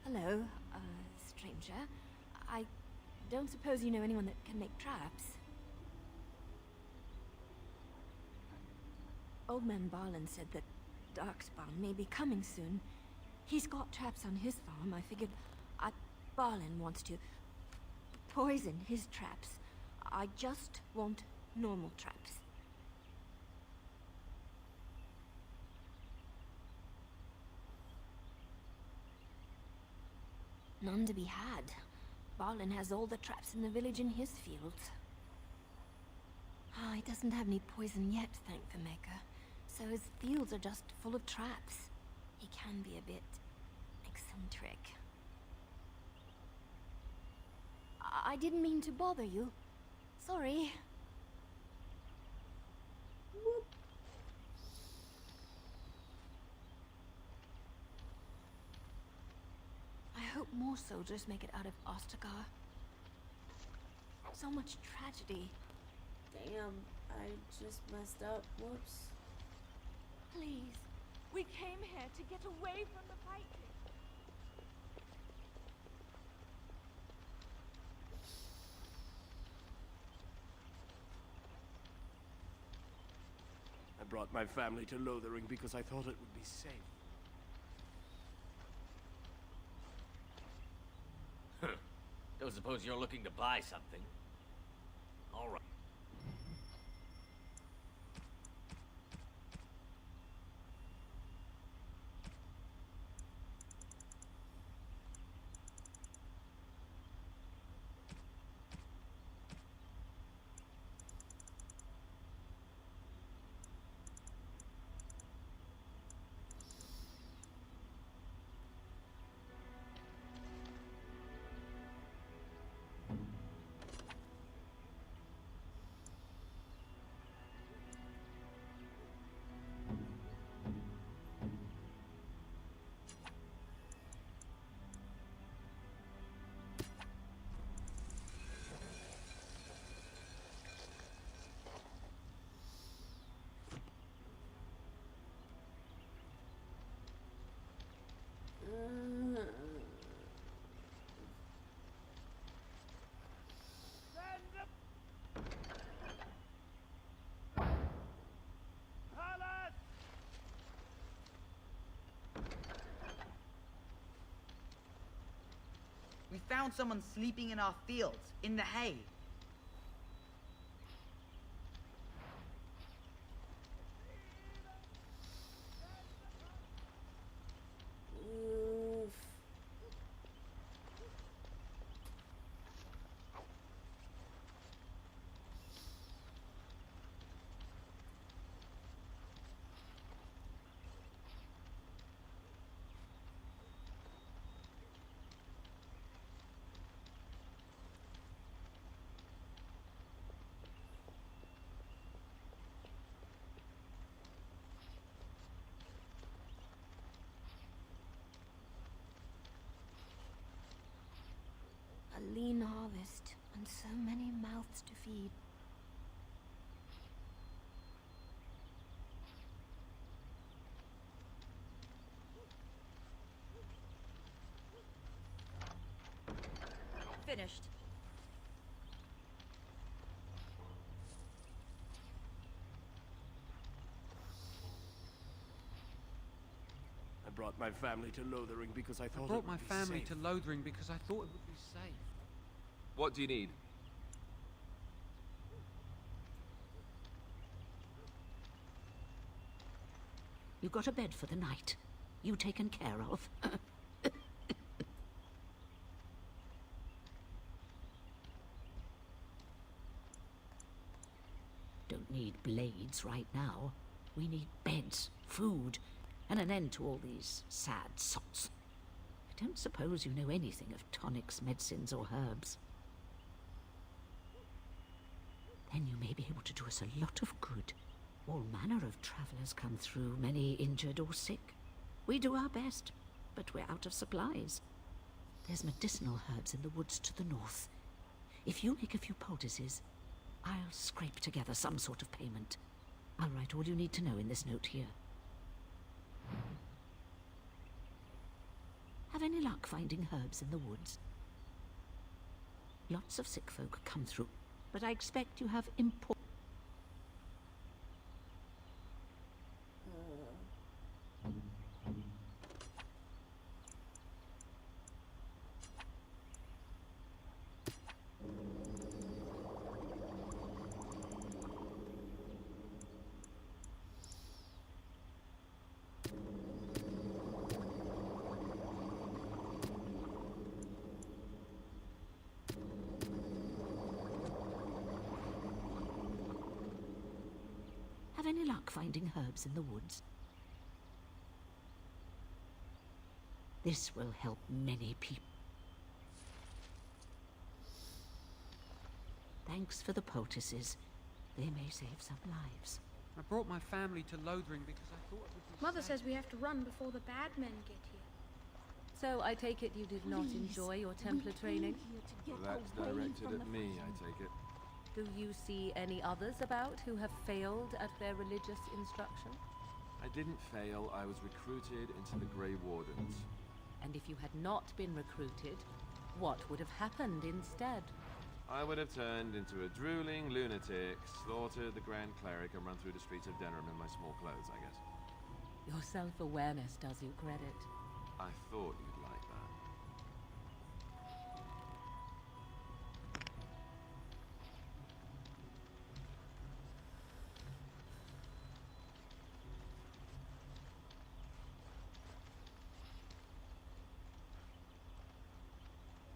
Hello, stranger. I don't suppose you know anyone that can make traps? Old man Barlin said that Darkspawn may be coming soon. He's got traps on his farm. I figured Barlin wants to poison his traps. I just want normal traps. None to be had. Barlin has all the traps in the village in his fields. He doesn't have any poison yet, thank the Maker. So his fields are just full of traps. He can be a bit eccentric. I didn't mean to bother you. Sorry. I hope more soldiers make it out of Ostagar. So much tragedy. Damn, I just messed up. Whoops. Please, we came here to get away from the fighting. I brought my family to Lothering because I thought it would be safe. Don't suppose you're looking to buy something? All right. We found someone sleeping in our fields, in the hay. Oof. A lean harvest, and so many mouths to feed. Finished. I brought my family to Lothering because I thought I brought it would my be family safe. to Lothering because I thought it would be safe. What do you need? You got a bed for the night. You taken care of. Don't need blades right now. We need beds, food, and an end to all these sad sots. I don't suppose you know anything of tonics, medicines, or herbs. Then you may be able to do us a lot of good. All manner of travellers come through, many injured or sick. We do our best, but we're out of supplies. There's medicinal herbs in the woods to the north. If you make a few poultices, I'll scrape together some sort of payment. I'll write all you need to know in this note here. Have any luck finding herbs in the woods? Lots of sick folk come through, but I expect you have important... Have any luck finding herbs in the woods? This will help many people. Thanks for the poultices. They may save some lives. I brought my family to Lothering because I thought it would be Mother safe. says we have to run before the bad men get here. So I take it you did not enjoy your Templar training? Well, that's directed at me, I take it. Do you see any others about who have failed at their religious instruction? I didn't fail, I was recruited into the Grey Wardens. And if you had not been recruited, what would have happened instead? I would have turned into a drooling lunatic, slaughtered the Grand Cleric, and run through the streets of Denerim in my small clothes, I guess. Your self-awareness does you credit. I thought you'd like that.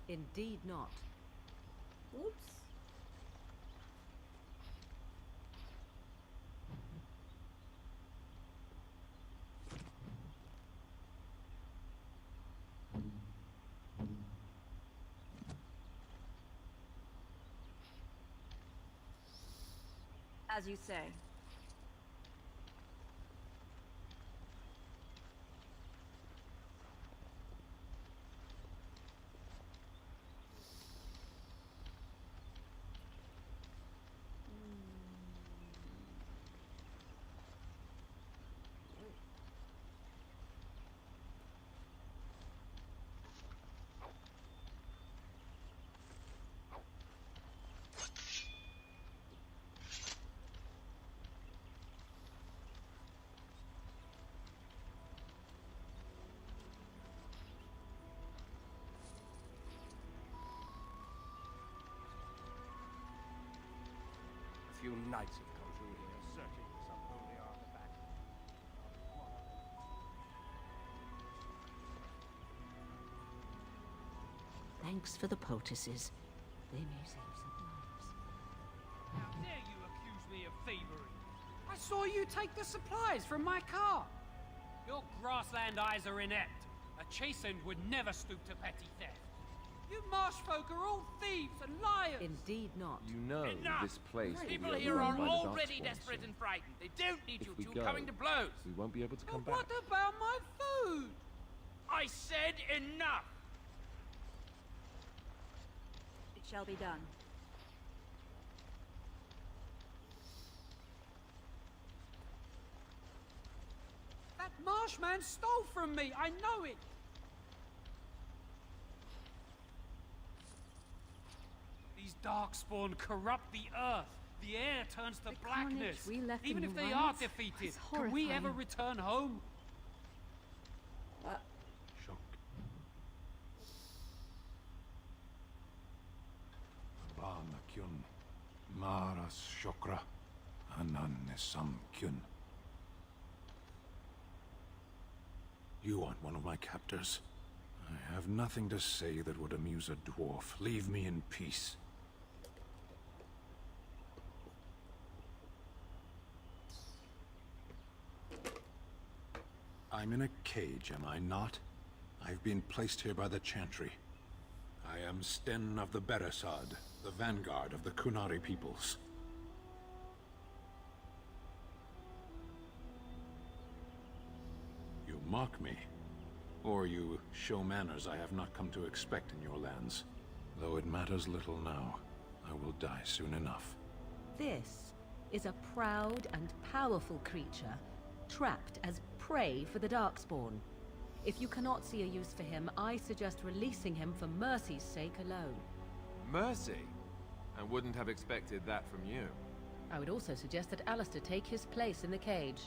Indeed not. Whoops. As you say. A few knights have come through here, searching for some holy artifact. Thanks for the poultices. They may save some lives. How dare you accuse me of thievery? I saw you take the supplies from my car. Your grassland eyes are inept. A chastened would never stoop to petty theft. You marsh folk are all thieves and liars. Indeed not. You know Enough! this place will People be here overrun are by the already Darkspawn desperate soon. and frightened. They don't need If you we two go, coming to blows. we won't be able to come But what back. about my food? I said enough! It shall be done. That marshman stole from me. I know it. These darkspawn corrupt the earth. The air turns to blackness. carnage we left Even in if the they wilds are defeated, was can we ever horrifying. return home? Banakyun, Maras Shokra, Anannesamkyun. You aren't one of my captors. I have nothing to say that would amuse a dwarf. Leave me in peace. I'm in a cage, am I not? I've been placed here by the Chantry. I am Sten of the Beresad, the vanguard of the Kunari peoples. You mock me. Or you show manners I have not come to expect in your lands. Though it matters little now. I will die soon enough. This is a proud and powerful creature, trapped as prey for the Darkspawn. If you cannot see a use for him, I suggest releasing him for mercy's sake alone. Mercy? I wouldn't have expected that from you. I would also suggest that Alistair take his place in the cage.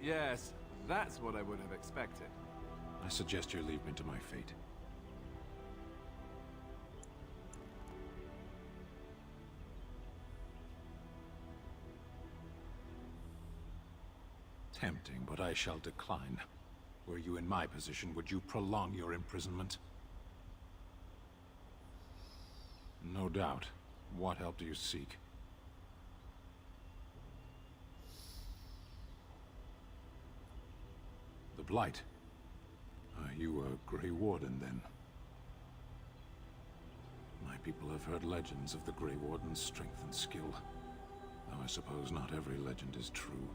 Yes, that's what I would have expected. I suggest you leave me to my fate. Tempting, but I shall decline. Were you in my position, would you prolong your imprisonment? No doubt. What help do you seek? The Blight. Are you a Grey Warden, then? My people have heard legends of the Grey Warden's strength and skill. Though I suppose not every legend is true.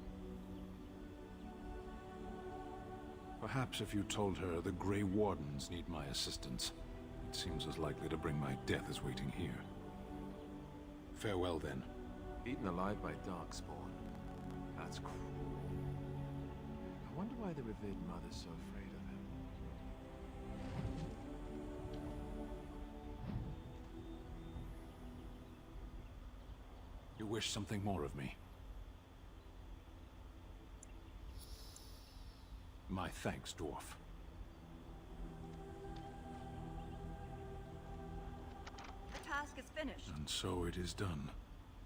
Perhaps if you told her the Grey Wardens need my assistance, it seems as likely to bring my death as waiting here. Farewell, then. Eaten alive by Darkspawn. That's cruel. I wonder why the revered mother's so afraid of him. You wish something more of me? My thanks, dwarf. The task is finished. And so it is done.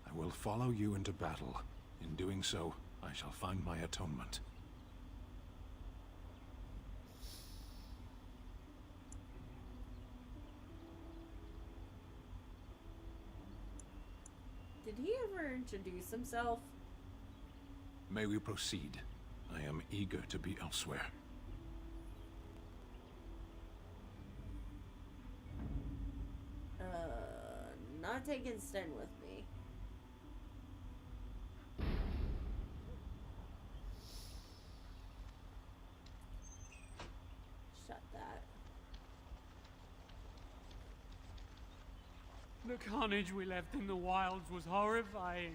I will follow you into battle. In doing so, I shall find my atonement. Did he ever introduce himself? May we proceed? I am eager to be elsewhere. Not taking Sten with me. Shut that. The carnage we left in the wilds was horrifying.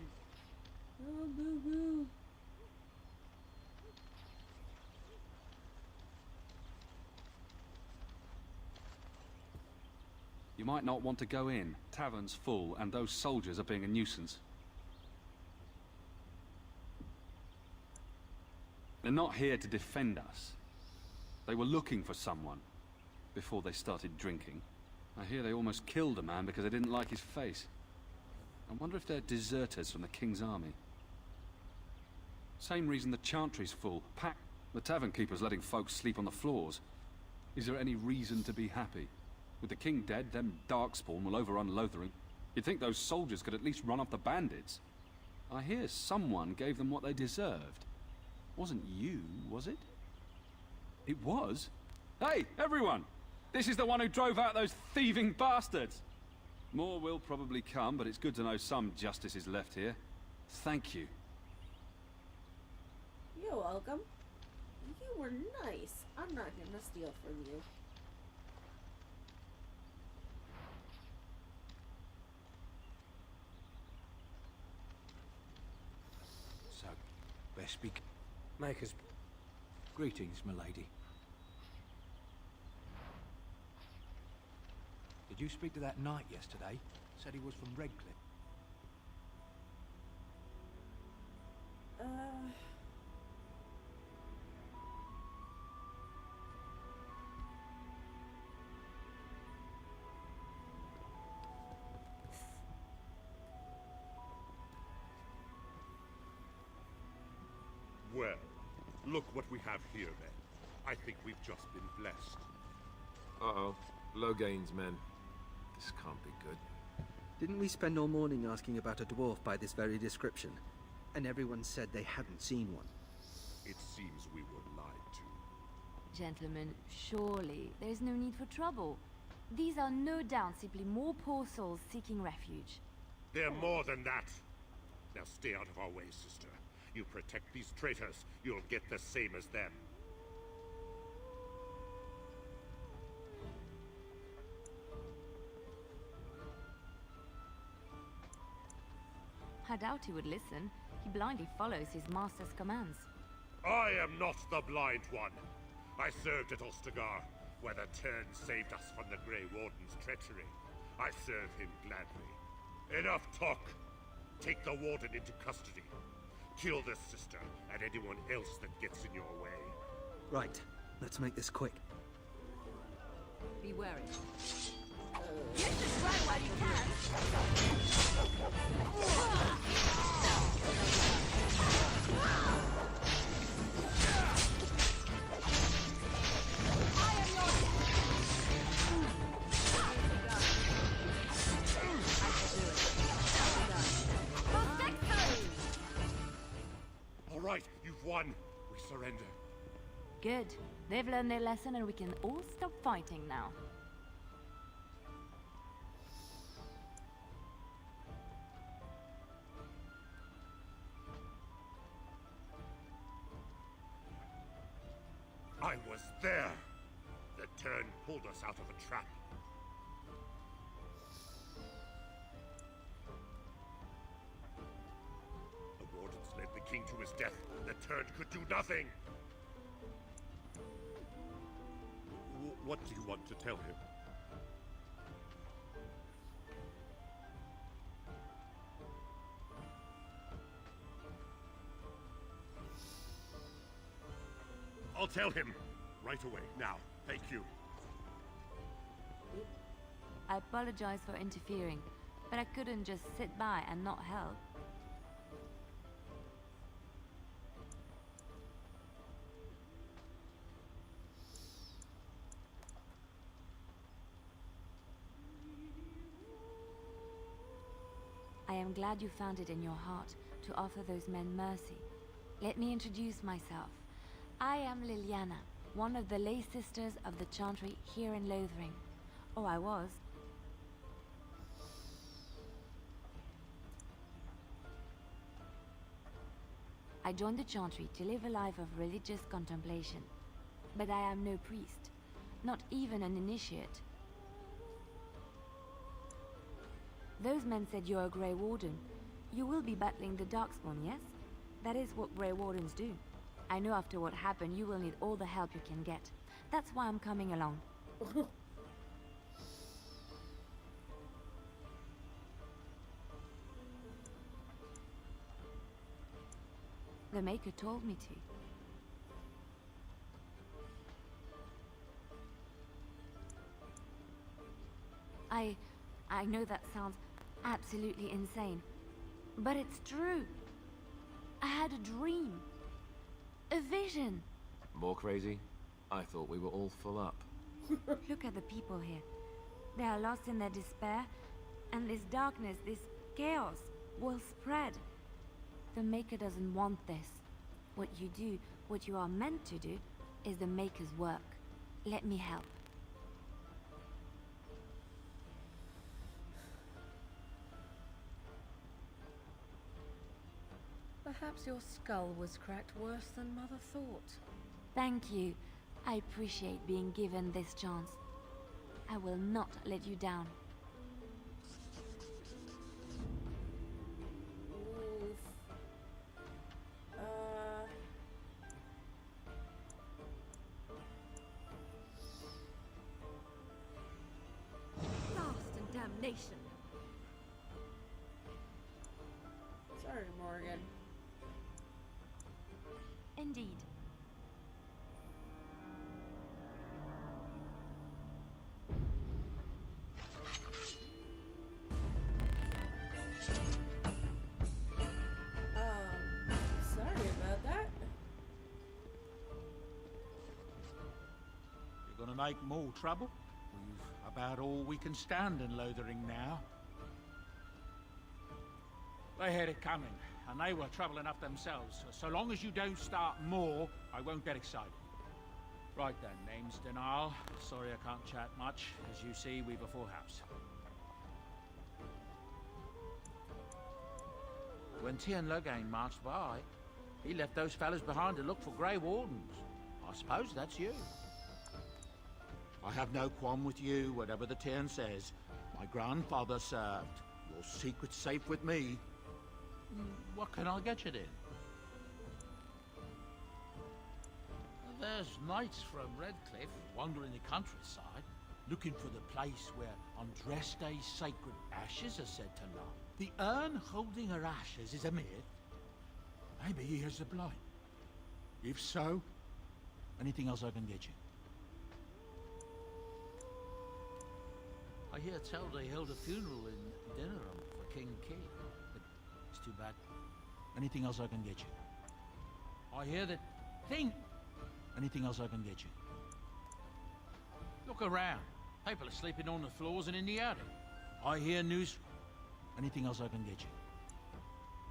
Oh, boo boo. You might not want to go in. Tavern's full, and those soldiers are being a nuisance. They're not here to defend us. They were looking for someone before they started drinking. I hear they almost killed a man because they didn't like his face. I wonder if they're deserters from the King's army. Same reason the Chantry's full. Packed. The tavern keeper's letting folks sleep on the floors. Is there any reason to be happy? With the king dead, them Darkspawn will overrun Lothering. You'd think those soldiers could at least run off the bandits. I hear someone gave them what they deserved. Wasn't you, was it? It was? Hey, everyone! This is the one who drove out those thieving bastards! More will probably come, but it's good to know some justice is left here. Thank you. You're welcome. You were nice. I'm not gonna steal from you. So, best speak. Makers. Greetings, milady. Did you speak to that knight yesterday? Said he was from Redcliffe. Well, look what we have here, then. I think we've just been blessed. Uh-oh. Logain's men. This can't be good. Didn't we spend all morning asking about a dwarf by this very description? And everyone said they hadn't seen one. It seems we were lied to. Gentlemen, surely there's no need for trouble. These are no doubt simply more poor souls seeking refuge. They're more than that. Now stay out of our way, sister. You protect these traitors, you'll get the same as them. I doubt he would listen. He blindly follows his master's commands. I am not the blind one. I served at Ostagar, where the Tern saved us from the Grey Warden's treachery. I serve him gladly. Enough talk. Take the Warden into custody. Kill this sister and anyone else that gets in your way. Right. Let's make this quick. Be wary. You should try while you can. I am your Most excellent! All right, you've won. We surrender. Good. They've learned their lesson and we can all stop fighting now. I was there. The Tern pulled us out of a trap. The Wardens led the king to his death. The Tern could do nothing. What do you want to tell him? I'll tell him. Right away, now. Thank you. I apologize for interfering, but I couldn't just sit by and not help. I am glad you found it in your heart to offer those men mercy. Let me introduce myself. I am Liliana, one of the lay sisters of the Chantry here in Lothering. Oh, I was. I joined the Chantry to live a life of religious contemplation. But I am no priest, not even an initiate. Those men said you're a Grey Warden. You will be battling the Darkspawn, yes? That is what Grey Wardens do. I know after what happened, you will need all the help you can get. That's why I'm coming along. The Maker told me to. I know that sounds absolutely insane, but it's true. I had a dream. A vision. More crazy? I thought we were all full up. Look at the people here. They are lost in their despair, and this darkness, this chaos, will spread. The Maker doesn't want this. What you do, what you are meant to do, is the Maker's work. Let me help. Perhaps your skull was cracked worse than Mother thought. Thank you. I appreciate being given this chance. I will not let you down. Oof. Blast and damnation. Sorry, Morgan. Indeed. Sorry about that. You're gonna make more trouble? We've about all we can stand in Lothering now. They had it coming, and they were trouble enough themselves. So long as you don't start more, I won't get excited. Right then, name's Denial. Sorry I can't chat much. As you see, we've a full house. When Tien Logain marched by, he left those fellas behind to look for Grey Wardens. I suppose that's you. I have no qualm with you, whatever the Tien says. My grandfather served. Your secret's safe with me. What can I get you then? There's knights from Redcliffe wandering the countryside, looking for the place where on dress day sacred ashes are said to lie. The urn holding her ashes is a myth. Maybe he has the blight. If so, anything else I can get you? I hear tell they held a funeral in Dinnerham for King Kay, but it's too bad. Anything else I can get you? I hear that thing. Anything else I can get you? Look around. People are sleeping on the floors and in the attic. I hear news. Anything else I can get you?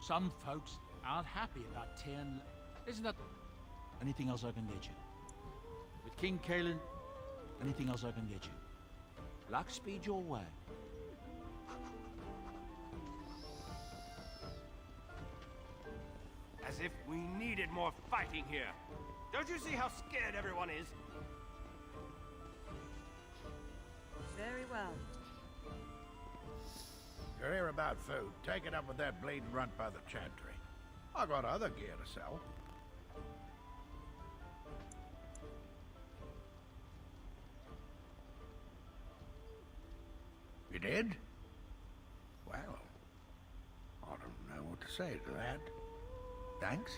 Some folks aren't happy about tearing. Isn't that? Anything else I can get you? With King Caelan, anything else I can get you? Luck speed your way. As if we needed more fighting here. Don't you see how scared everyone is? Very well. You're here about food. Take it up with that bleeding runt by the chantry. I got other gear to sell. You did? Well, I don't know what to say to that. Thanks.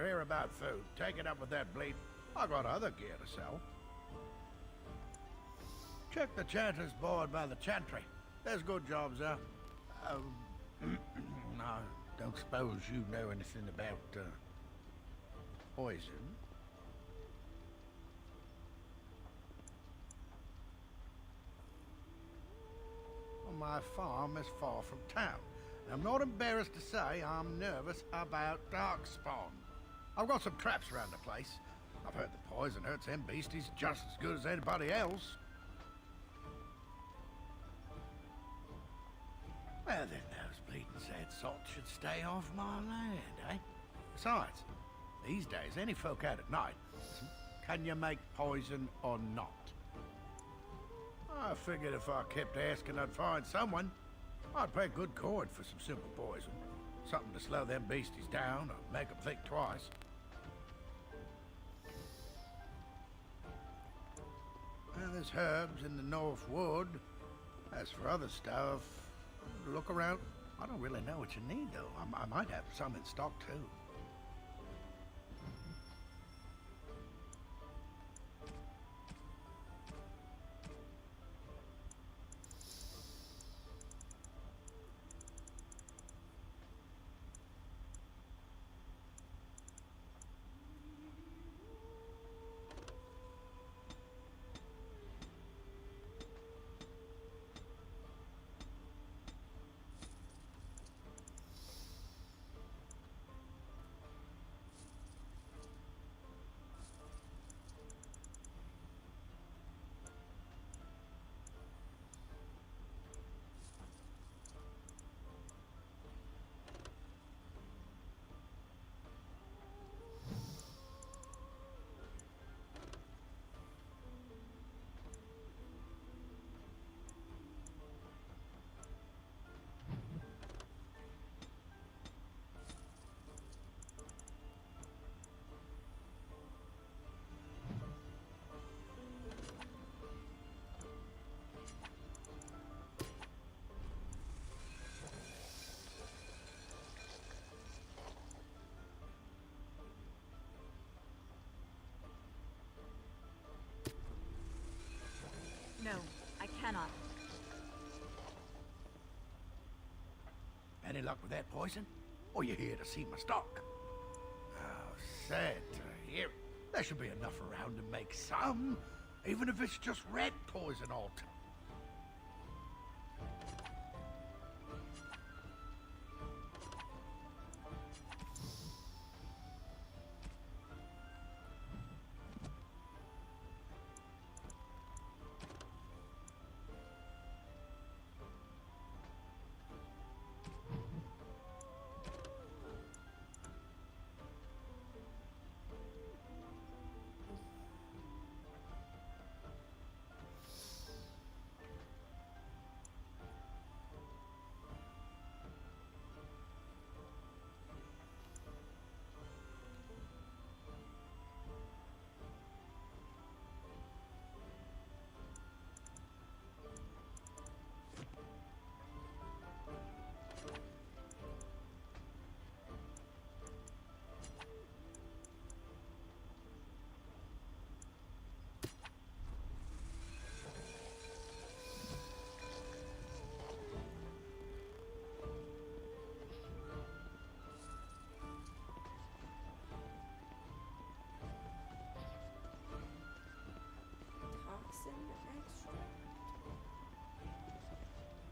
we're here about food. Take it up with that bleat. I got other gear to sell. Check the Chantry's board by the Chantry. There's good jobs there. I don't suppose you know anything about, poison? Well, my farm is far from town. I'm not embarrassed to say I'm nervous about darkspawn. I've got some traps around the place. I've heard the poison hurts them beasties just as good as anybody else. Well, then those bleeding sad sots should stay off my land, eh? Besides, these days, any folk out at night, can you make poison or not? I figured if I kept asking, I'd find someone. I'd pay good coin for some simple poison. Something to slow them beasties down or make them think twice. Well, there's herbs in the North Wood. As for other stuff, look around. I don't really know what you need, though. I might have some in stock, too. No, I cannot. Any luck with that poison? Or you here to see my stock? Oh, sad to hear it. There should be enough around to make some, even if it's just rat poison all time.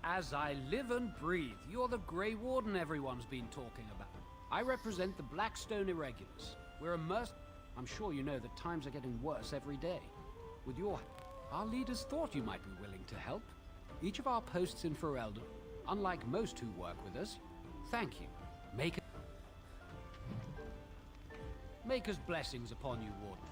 As I live and breathe, you're the Grey Warden everyone's been talking about. I represent the Blackstone Irregulars. We're immersed. I'm sure you know that times are getting worse every day. With your... Our leaders thought you might be willing to help. Each of our posts in Ferelden, unlike most who work with us, thank you. Maker's blessings upon you, Warden.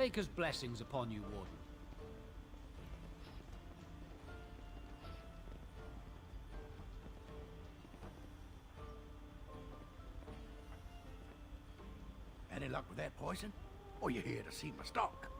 Maker's blessings upon you, Warden. Any luck with that poison? Or you here to see my stock?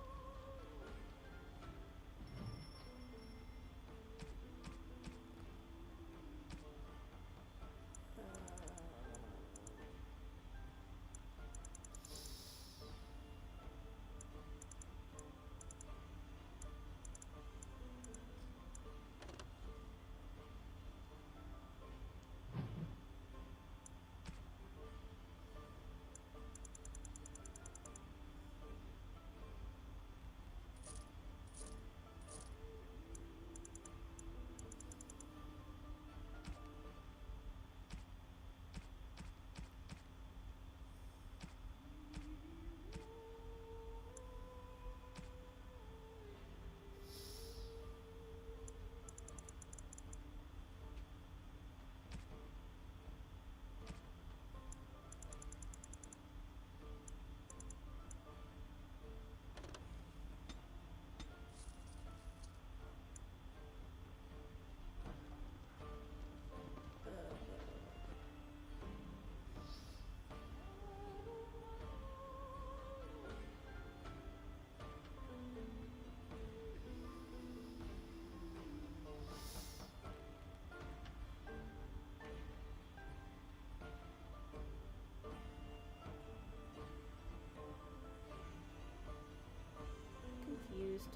Confused.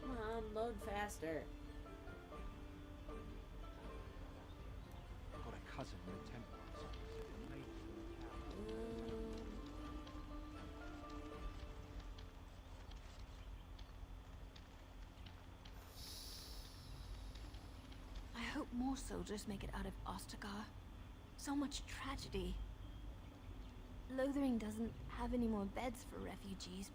Come on, load faster. I've got a cousin in the Templars. A lady from the town. I hope more soldiers make it out of Ostagar. So much tragedy. Lothering doesn't have any more beds for refugees.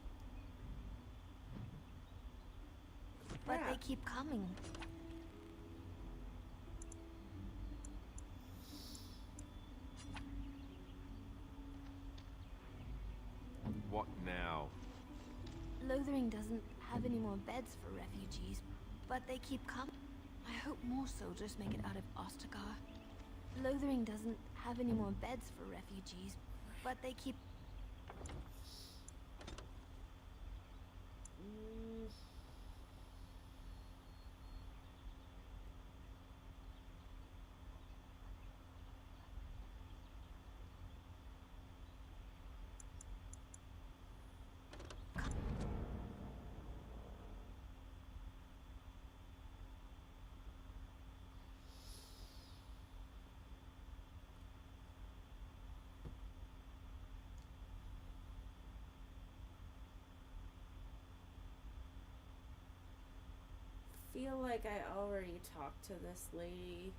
But they keep coming. What now? Lothering doesn't have any more beds for refugees, but they keep coming. I hope more soldiers make it out of Ostagar. Lothering doesn't have any more beds for refugees, but they keep... Feel like I already talked to this lady.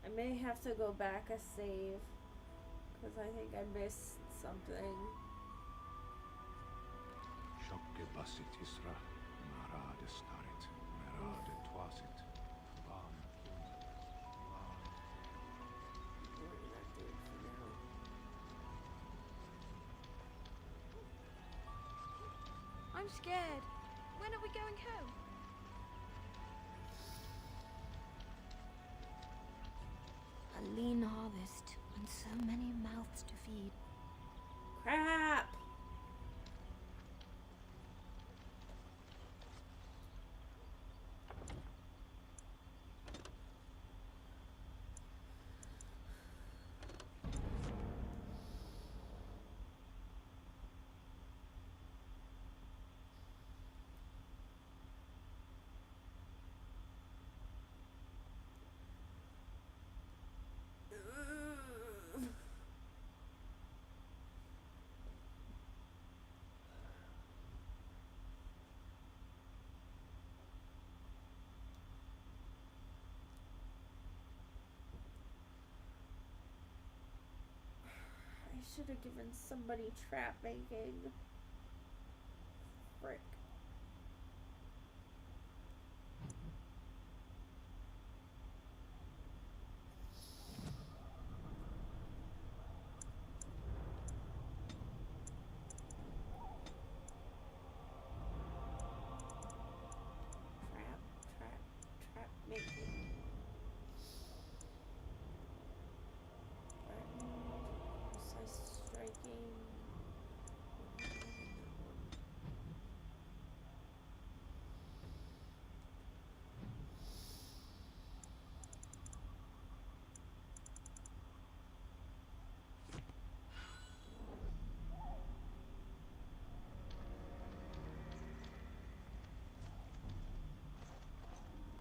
I may have to go back a save because I think I missed something. Shokke basit isra, marad starit, merad twasit, van. We're gonna do it for now. I'm scared. When are we going home? A lean harvest and so many mouths to feed. Crap! should have given somebody trap making. Frick. Trap making. Precise striking.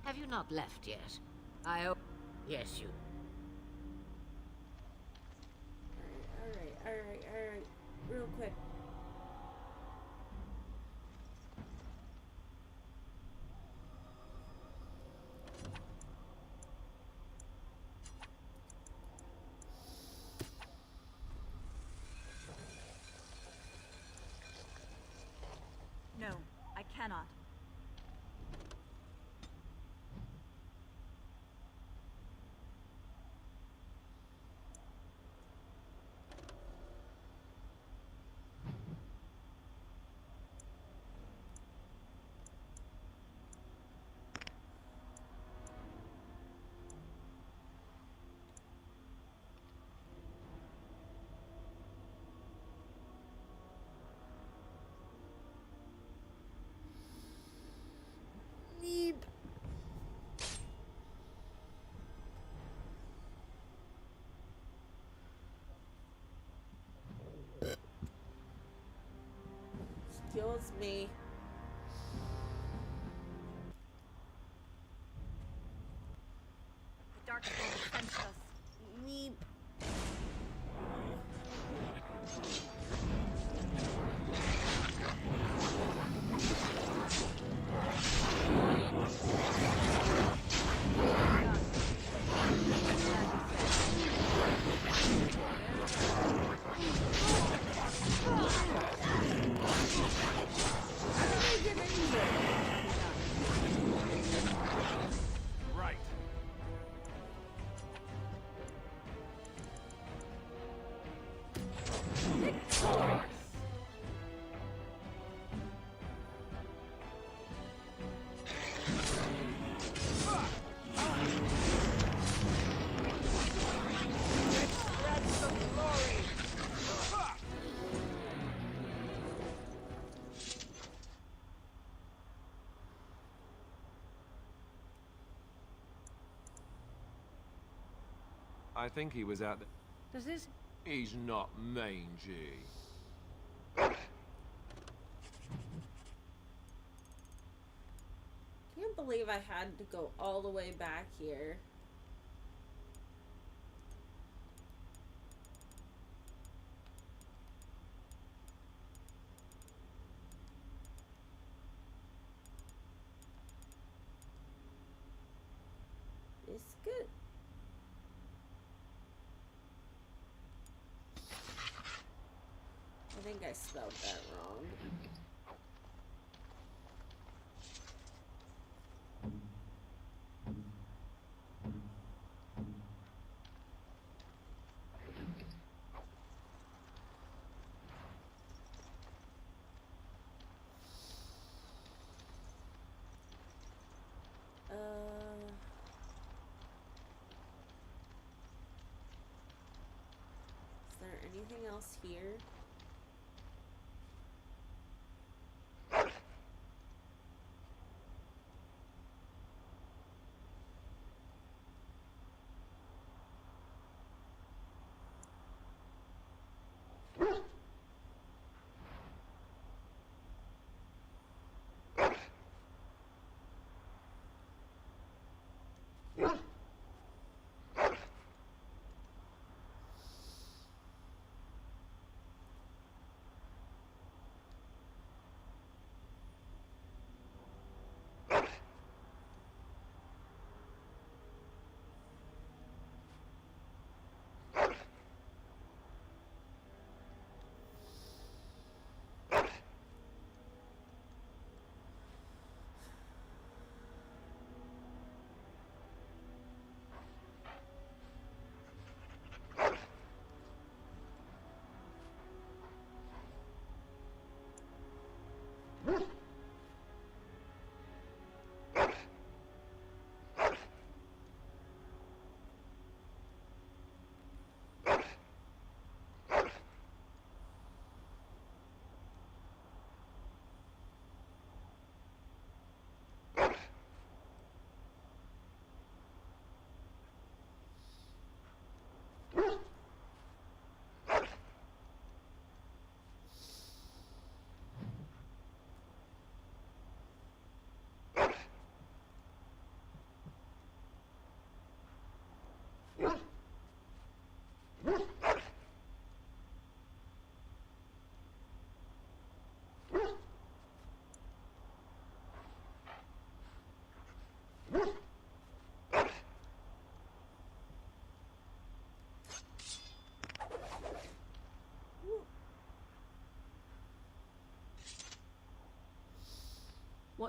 Have you not left yet? I hope... Yes, you... Alright. Real quick. No, I cannot. Neep. Excuse me. The Darkspawn sensed us. Neep. Right. I think he was out there. Does this... He's not mangy. Can't believe I had to go all the way back here. Biscuit. I think I spelled that wrong. Is there anything else here?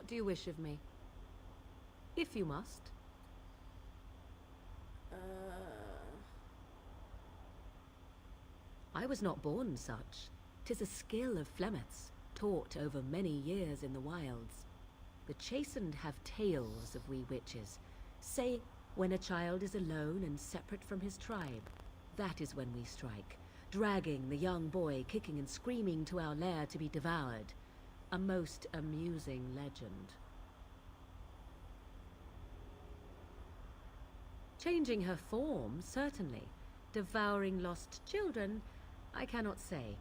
What do you wish of me? If you must. I was not born such. 'Tis a skill of Flemeth's, taught over many years in the wilds. The chastened have tales of we witches. Say, when a child is alone and separate from his tribe, that is when we strike, dragging the young boy kicking and screaming to our lair to be devoured. A most amusing legend. Changing her form, certainly. Devouring lost children, I cannot say.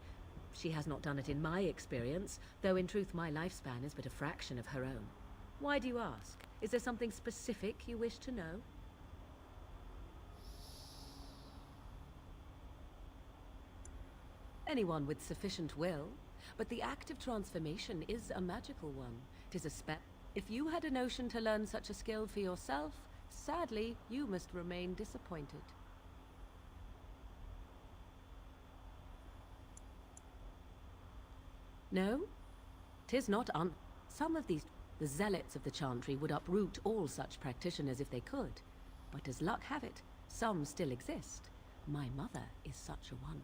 She has not done it in my experience, though in truth my lifespan is but a fraction of her own. Why do you ask? Is there something specific you wish to know? Anyone with sufficient will, but the act of transformation is a magical one. 'Tis a spell. If you had a notion to learn such a skill for yourself, sadly, you must remain disappointed. No, 'tis not some of the zealots of the Chantry would uproot all such practitioners if they could. But as luck have it, some still exist. My mother is such a one.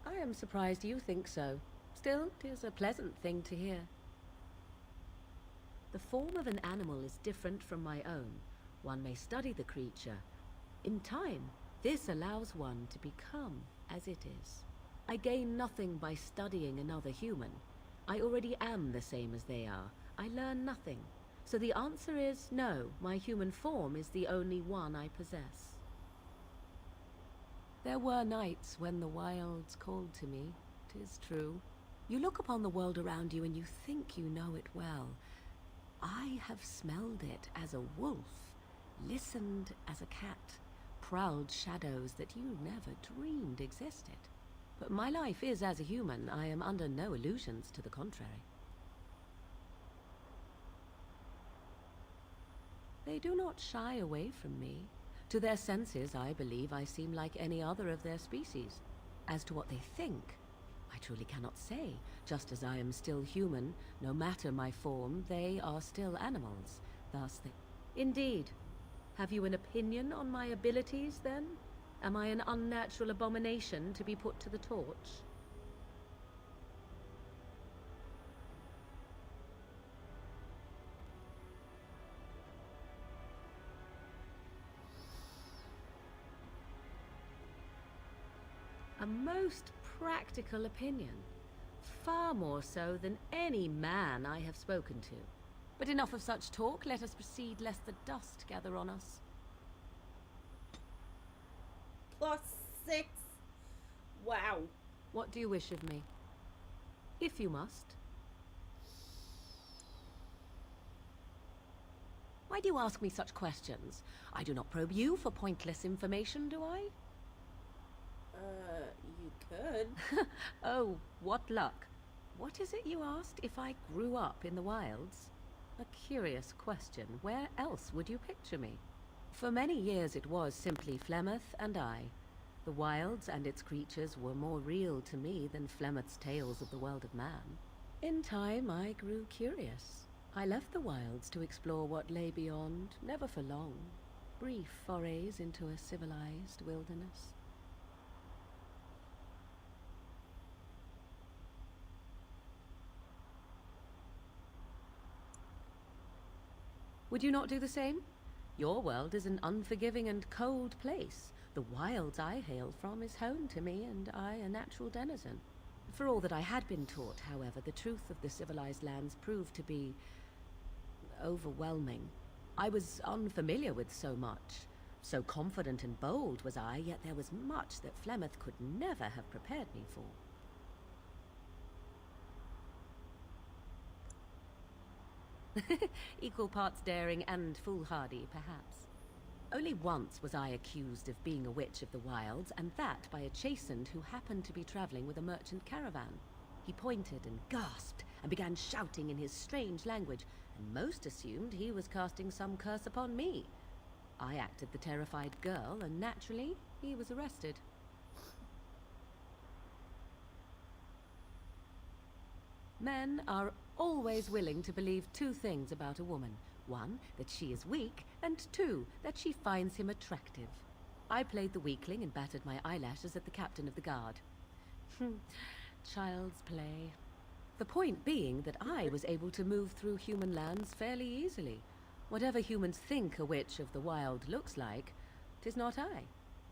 I am surprised you think so. Still, 'tis a pleasant thing to hear. The form of an animal is different from my own. One may study the creature. In time, this allows one to become as it is. I gain nothing by studying another human. I already am the same as they are. I learn nothing. So the answer is no, my human form is the only one I possess. There were nights when the wilds called to me, 'tis true. You look upon the world around you and you think you know it well. I have smelled it as a wolf, listened as a cat, prowled shadows that you never dreamed existed. But my life is as a human. I am under no illusions to the contrary. They do not shy away from me. To their senses, I believe I seem like any other of their species. As to what they think, I truly cannot say. Just as I am still human, no matter my form, they are still animals. Thus they... Indeed. Have you an opinion on my abilities, then? Am I an unnatural abomination to be put to the torch? A most practical opinion. Far more so than any man I have spoken to. But enough of such talk. Let us proceed, lest the dust gather on us. +6. Wow. What do you wish of me? If you must. Why do you ask me such questions? I do not probe you for pointless information, do I? You could. Oh, what luck. What is it you asked? If I grew up in the wilds? A curious question. Where else would you picture me? For many years it was simply Flemeth and I. The wilds and its creatures were more real to me than Flemeth's tales of the world of man. In time I grew curious. I left the wilds to explore what lay beyond, never for long. Brief forays into a civilized wilderness. Would you not do the same? Your world is an unforgiving and cold place. The wilds I hail from is home to me, and I a natural denizen. For all that I had been taught, however, the truth of the civilized lands proved to be overwhelming. I was unfamiliar with so much. So confident and bold was I, yet there was much that Flemeth could never have prepared me for. Equal parts daring and foolhardy, perhaps. Only once was I accused of being a witch of the wilds, and that by a chastened who happened to be traveling with a merchant caravan. He pointed and gasped, and began shouting in his strange language, and most assumed he was casting some curse upon me. I acted the terrified girl, and naturally, he was arrested. Men are always willing to believe two things about a woman. One, that she is weak, and two, that she finds him attractive. I played the weakling and battered my eyelashes at the captain of the guard. Child's play. The point being that I was able to move through human lands fairly easily. Whatever humans think a witch of the wild looks like, 'tis not I.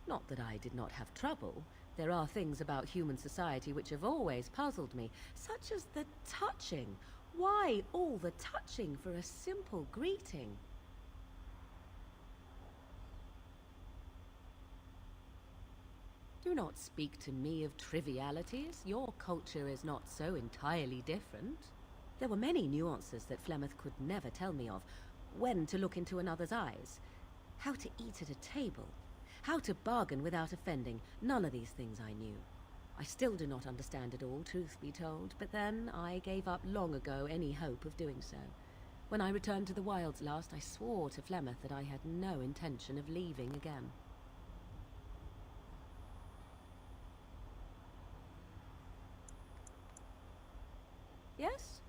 Not that I did not have trouble. There are things about human society which have always puzzled me, such as the touching. Why all the touching for a simple greeting? Do not speak to me of trivialities. Your culture is not so entirely different. There were many nuances that Flemeth could never tell me of. When to look into another's eyes, how to eat at a table, how to bargain without offending. None of these things I knew. I still do not understand it all, truth be told, but then I gave up long ago any hope of doing so. When I returned to the wilds last, I swore to Flemeth that I had no intention of leaving again. Yes?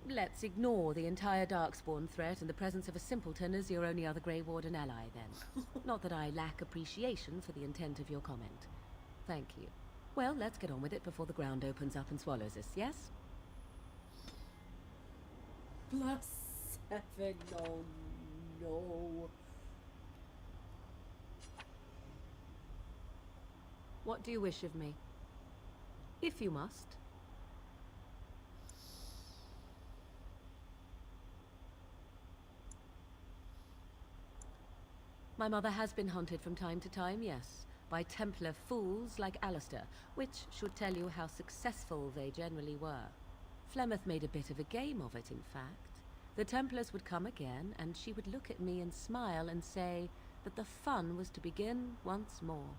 Let's ignore the entire Darkspawn threat and the presence of a simpleton as your only other Grey Warden ally, then. Not that I lack appreciation for the intent of your comment. Thank you. Well, let's get on with it before the ground opens up and swallows us, yes? +7, oh no. What do you wish of me? If you must. My mother has been hunted from time to time, yes, by Templar fools like Alistair, which should tell you how successful they generally were. Flemeth made a bit of a game of it, in fact. The Templars would come again, and she would look at me and smile and say that the fun was to begin once more.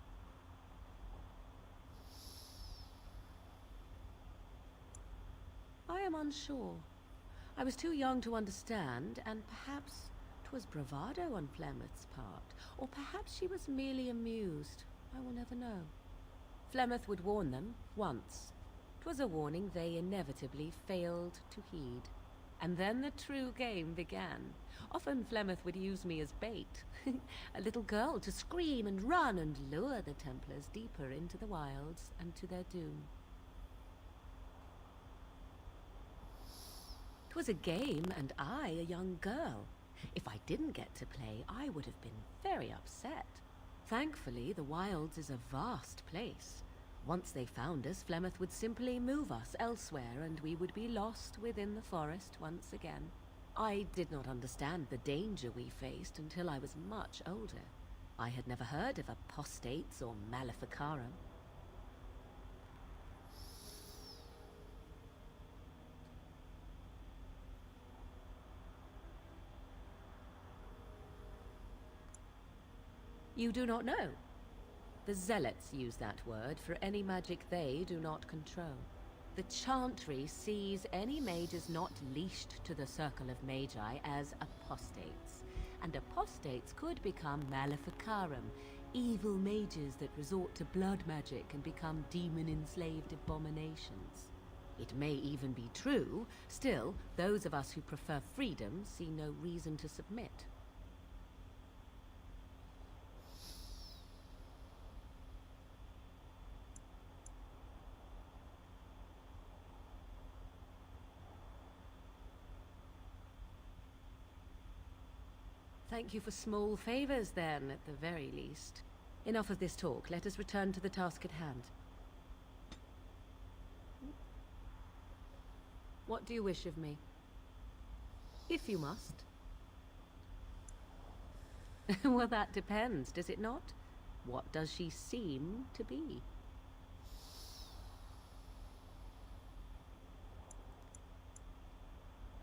I am unsure. I was too young to understand, and perhaps 'twas bravado on Flemeth's part, or perhaps she was merely amused. I will never know. Flemeth would warn them, once. 'Twas a warning they inevitably failed to heed. And then the true game began. Often Flemeth would use me as bait. A little girl to scream and run and lure the Templars deeper into the wilds and to their doom. 'Twas a game, and I a young girl. If I didn't get to play, I would have been very upset. Thankfully, the wilds is a vast place. Once they found us, Flemeth would simply move us elsewhere, and we would be lost within the forest once again. I did not understand the danger we faced until I was much older. I had never heard of apostates or maleficarum. You do not know? The Zealots use that word for any magic they do not control. The Chantry sees any mages not leashed to the Circle of Magi as apostates. And apostates could become maleficarum, evil mages that resort to blood magic and become demon-enslaved abominations. It may even be true. Still, those of us who prefer freedom see no reason to submit. Thank you for small favors, then, at the very least. Enough of this talk. Let us return to the task at hand. What do you wish of me? If you must. Well, that depends, does it not? What does she seem to be?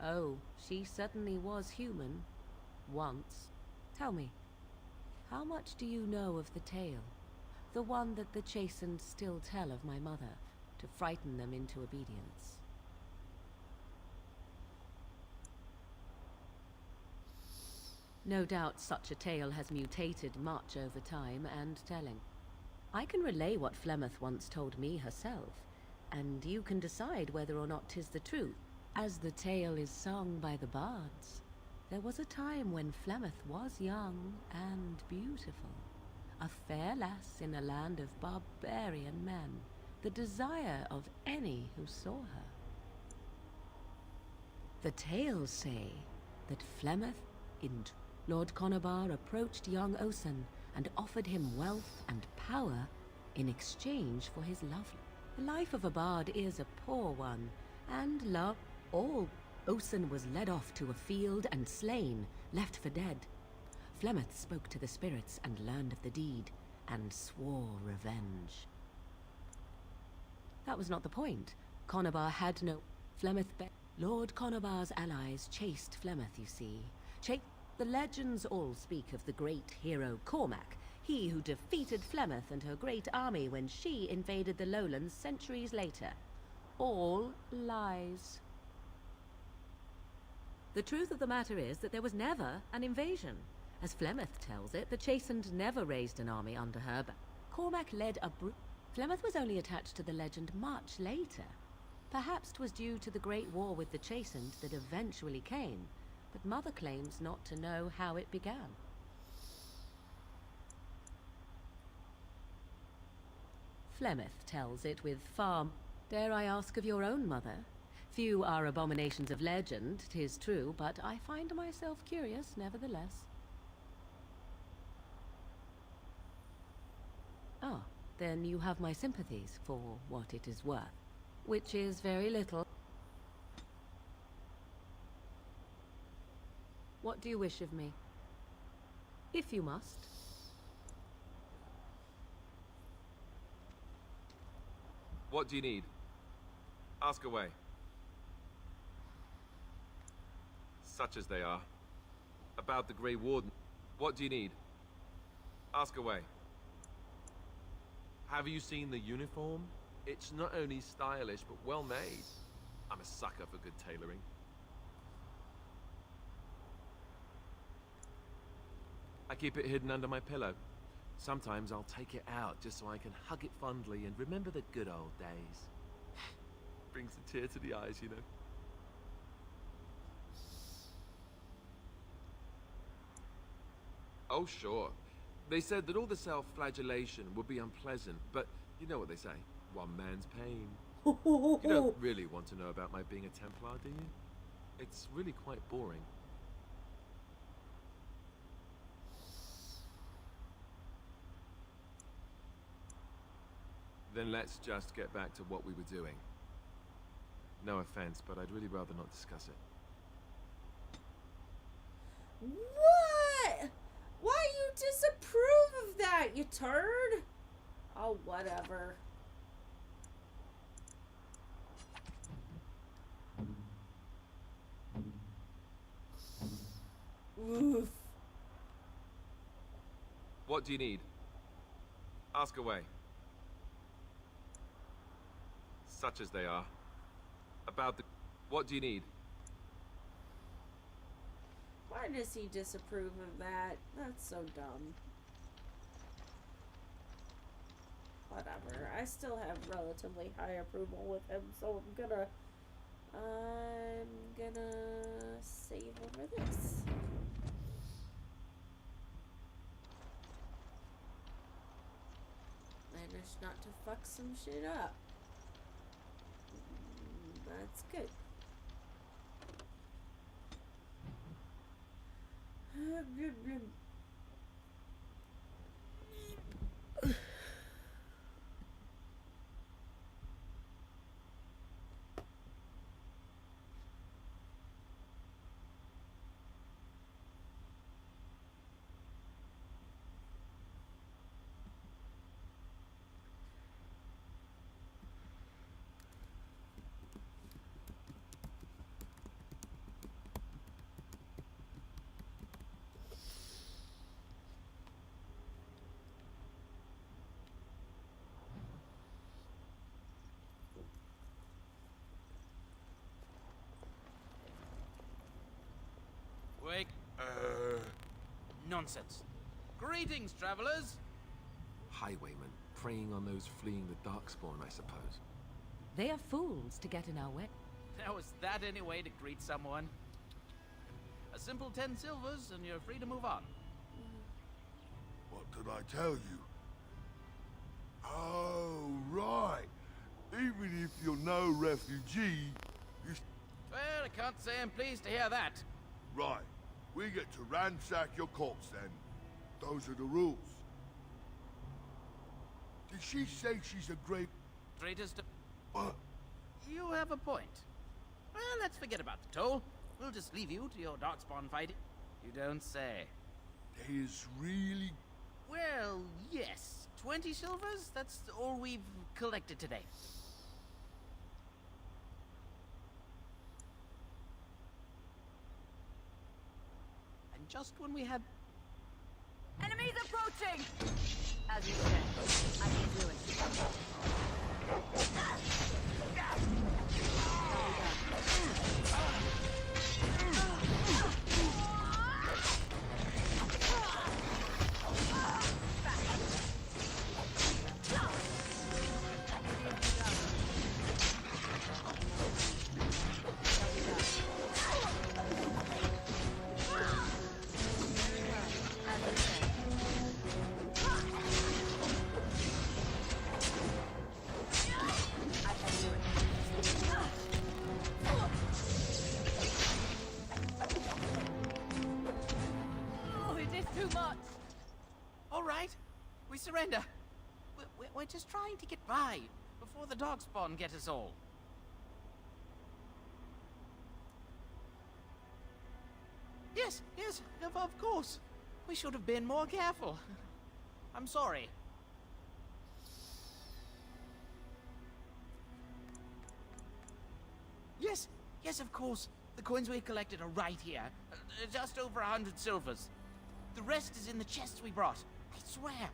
Oh, she certainly was human. Once. Tell me, how much do you know of the tale? The one that the chastened still tell of my mother, to frighten them into obedience. No doubt such a tale has mutated much over time and telling. I can relay what Flemeth once told me herself. and you can decide whether or not 'tis the truth. As the tale is sung by the bards, there was a time when Flemeth was young and beautiful, a fair lass in a land of barbarian men, the desire of any who saw her. The tales say that Flemeth Lord Conobar approached young Osen and offered him wealth and power in exchange for his love. The life of a bard is a poor one, and Osen was led off to a field and slain, left for dead. Flemeth spoke to the spirits and learned of the deed, and swore revenge. That was not the point. Conobar had no... Lord Conobar's allies chased Flemeth, you see. The legends all speak of the great hero Cormac, he who defeated Flemeth and her great army when she invaded the lowlands centuries later. All lies. The truth of the matter is that there was never an invasion. As Flemeth tells it, the Chastened never raised an army under her, but Cormac led a Flemeth was only attached to the legend much later. Perhaps 'twas due to the Great War with the Chastened that eventually came, but Mother claims not to know how it began. Flemeth tells it with far... Dare I ask of your own mother? Few are abominations of legend, 'tis true, but I find myself curious nevertheless. Ah, then you have my sympathies for what it is worth, which is very little. What do you wish of me? If you must. What do you need? Ask away. Such as they are. About the Grey Warden. What do you need? Ask away. Have you seen the uniform? It's not only stylish, but well made. I'm a sucker for good tailoring. I keep it hidden under my pillow. Sometimes I'll take it out just so I can hug it fondly and remember the good old days. Brings a tear to the eyes, you know. Oh, sure. They said that all the self-flagellation would be unpleasant, but you know what they say. One man's pain. You don't really want to know about my being a Templar, do you? It's really quite boring. Then let's just get back to what we were doing. No offense, but I'd really rather not discuss it. What? Why you disapprove of that, you turd? Oh, whatever. Oof. What do you need? Ask away. Such as they are. About the... What do you need? Why does he disapprove of that? That's so dumb. Whatever. I still have relatively high approval with him, so I'm gonna save over this. Managed not to fuck some shit up. That's good. Wake. Nonsense. Greetings, travelers. Highwaymen, preying on those fleeing the Darkspawn, I suppose. They are fools to get in our way. Now, is that any way to greet someone? A simple 10 silvers, and you're free to move on. What did I tell you? Oh, right. Even if you're no refugee, you... Well, I can't say I'm pleased to hear that. Right. We get to ransack your corpse, then. Those are the rules. Did she say she's a great... Greatest... What? You have a point. Well, let's forget about the toll. We'll just leave you to your darkspawn fighting. You don't say. There's really... Well, yes. 20 silvers? That's all we've collected today. And just when we had... Enemies approaching! As you said, I can do it. Oh, it is too much! All right, we surrender. We're just trying to get by before the darkspawn get us all. Yes, of course. We should have been more careful. I'm sorry. Yes, of course. The coins we collected are right here. Just over 100 silvers. The rest is in the chests we brought. I swear.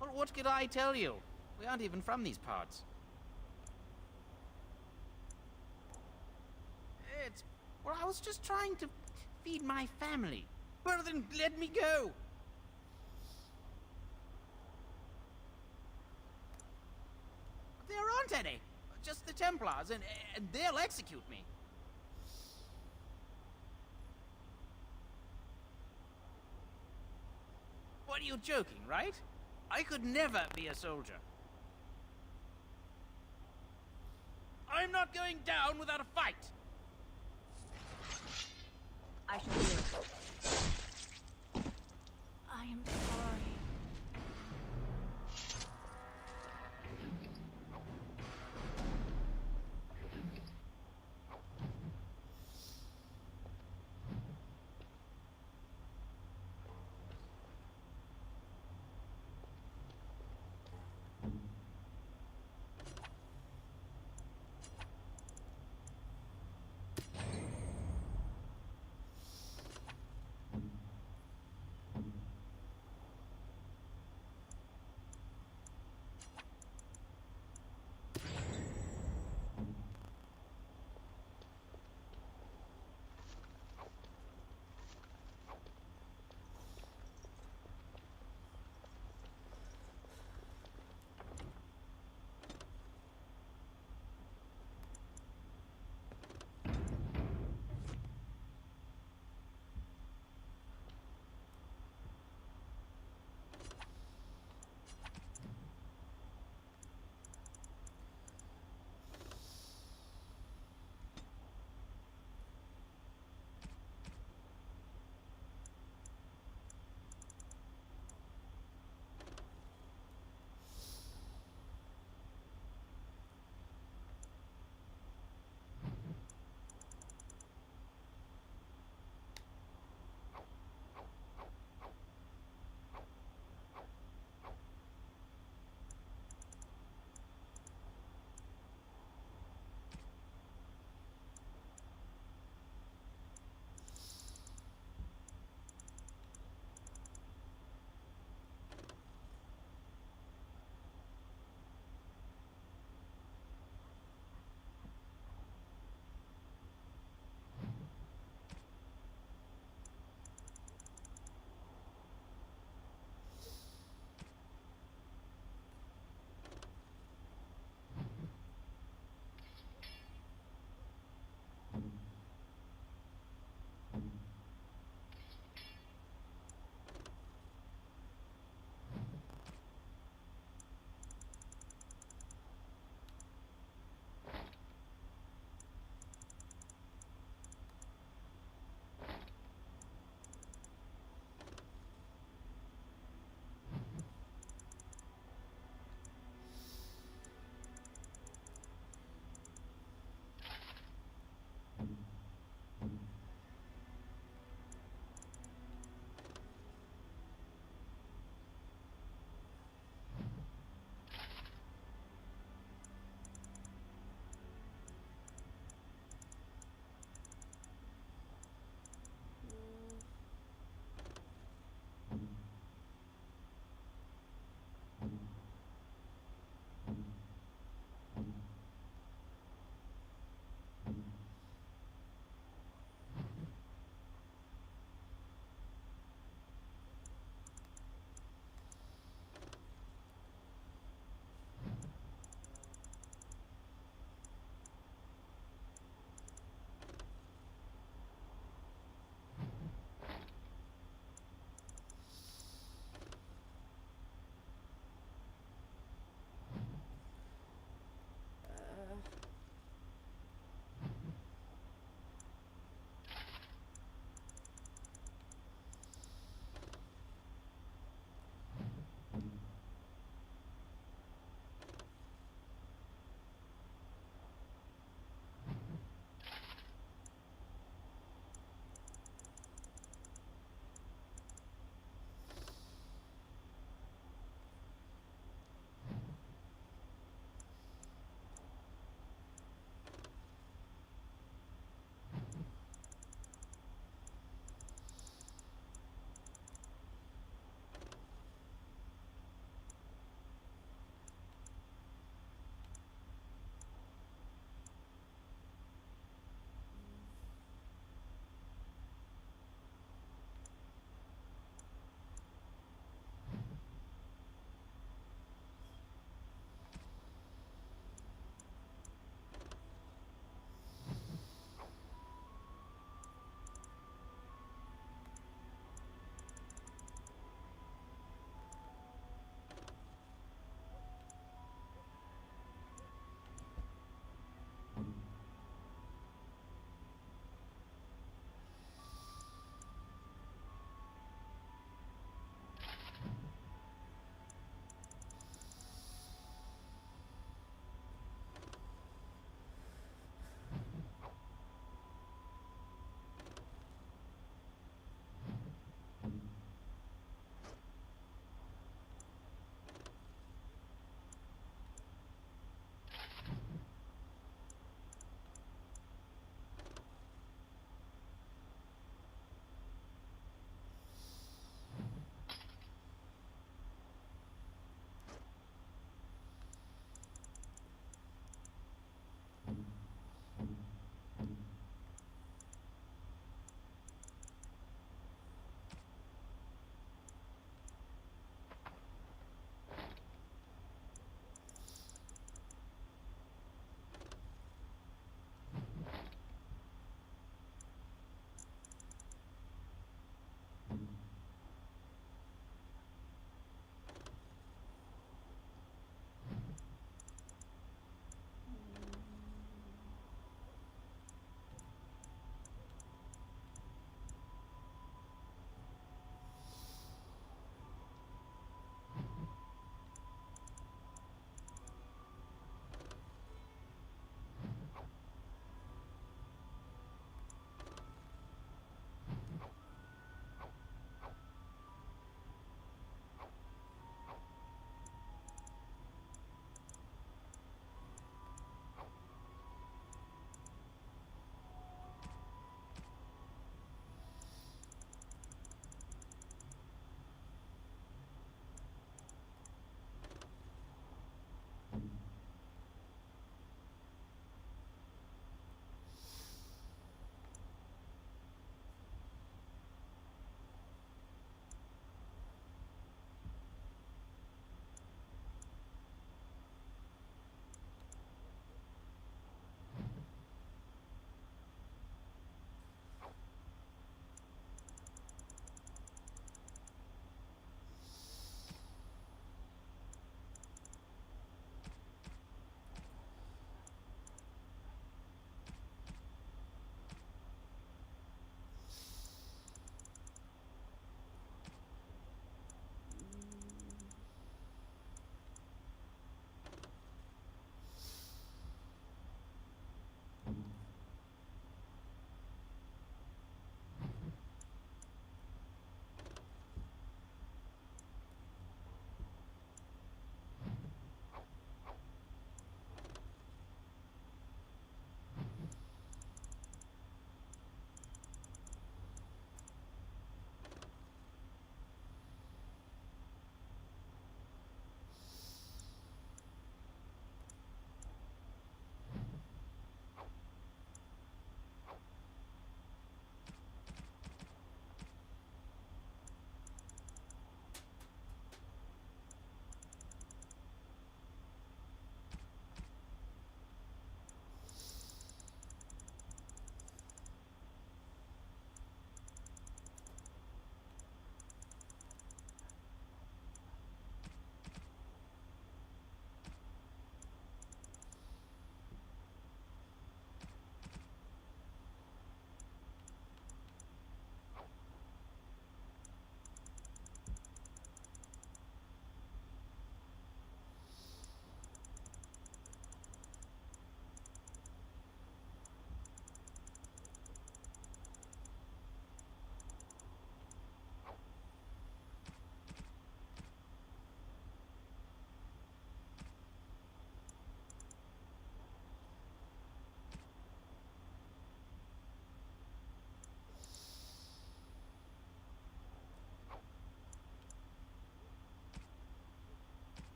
Well, what could I tell you? We aren't even from these parts. Well, I was just trying to feed my family. Well, then let me go. There aren't any. Just the Templars, and they'll execute me. What, are you joking, right? I could never be a soldier. I'm not going down without a fight. I shall do it. I am sorry.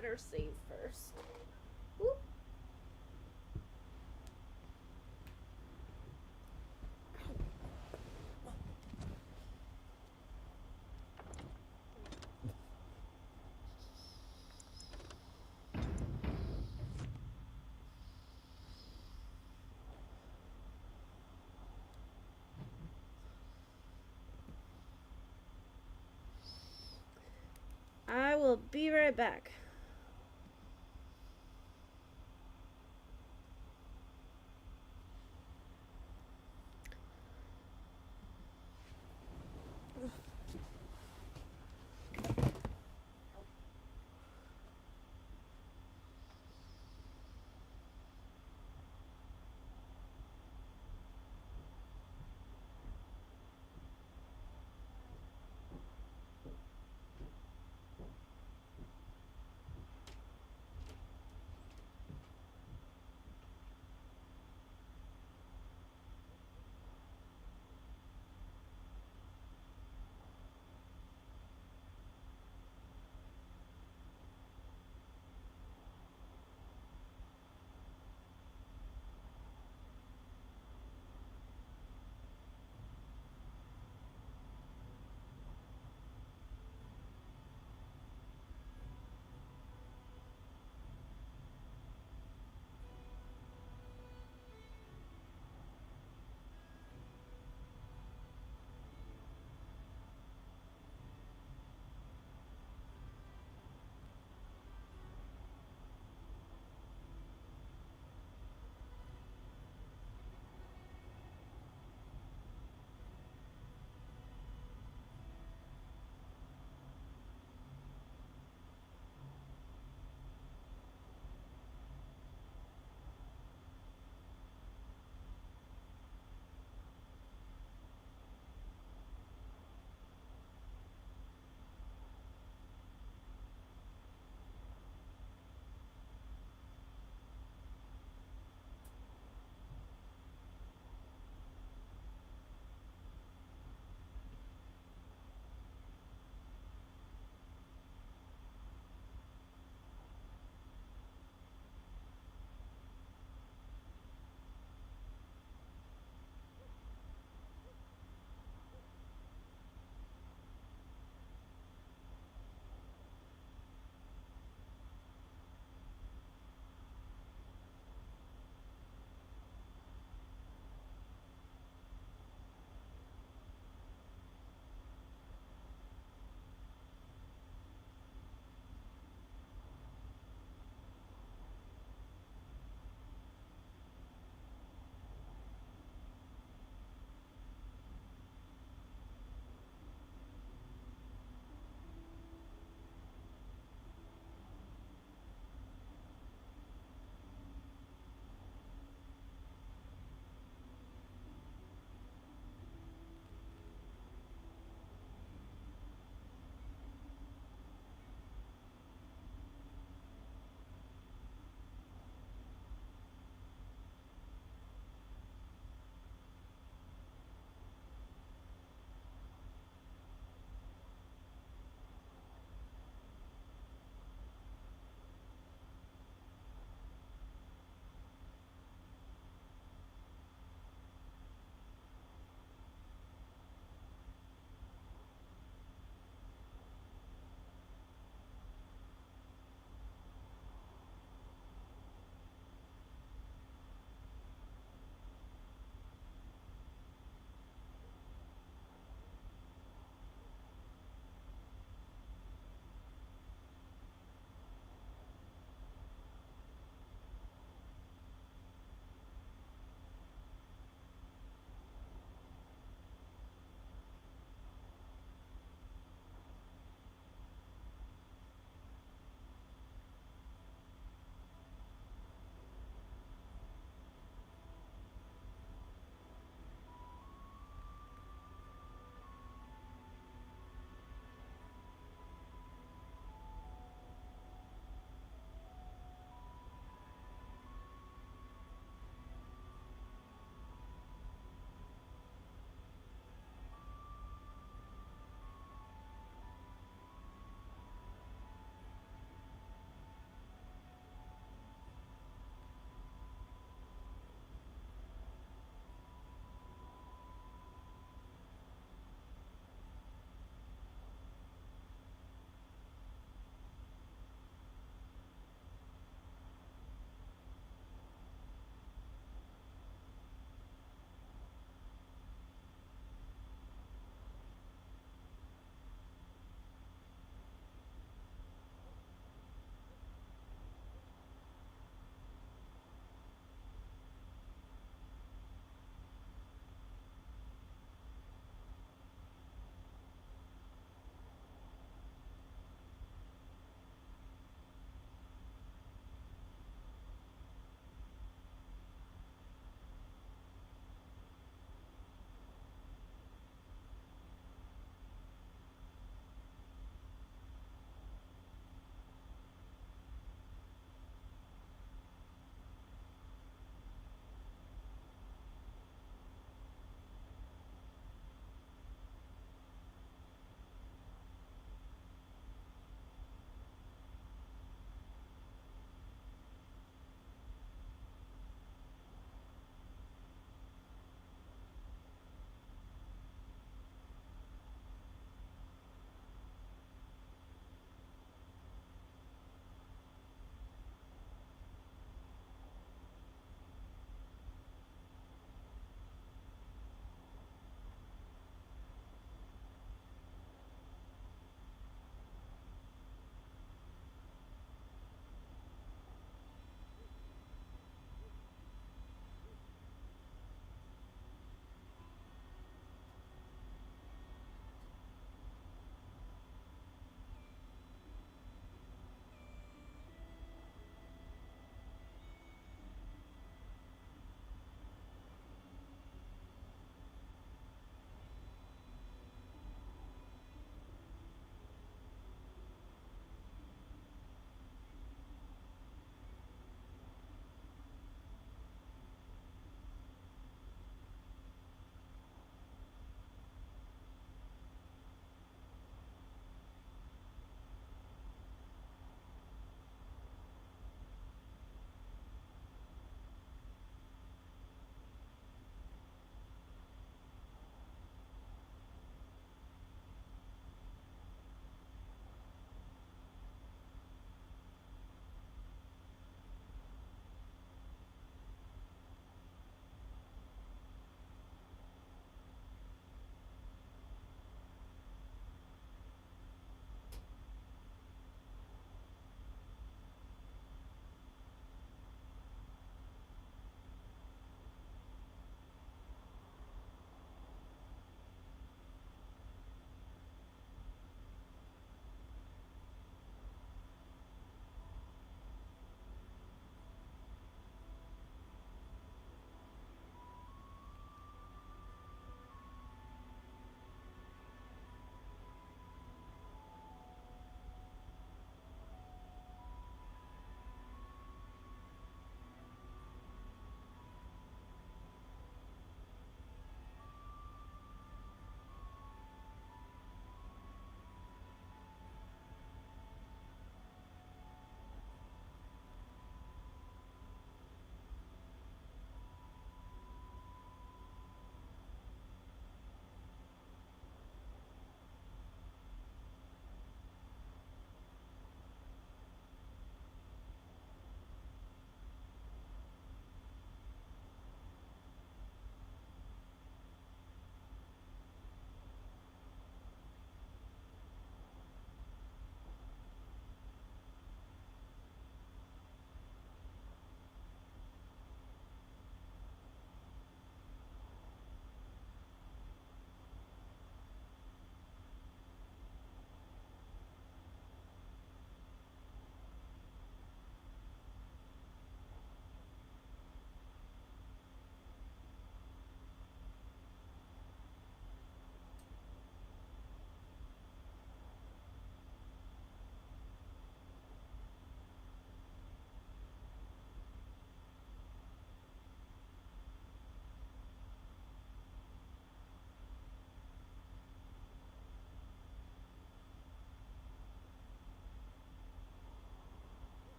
better save first. Whoop. I will be right back.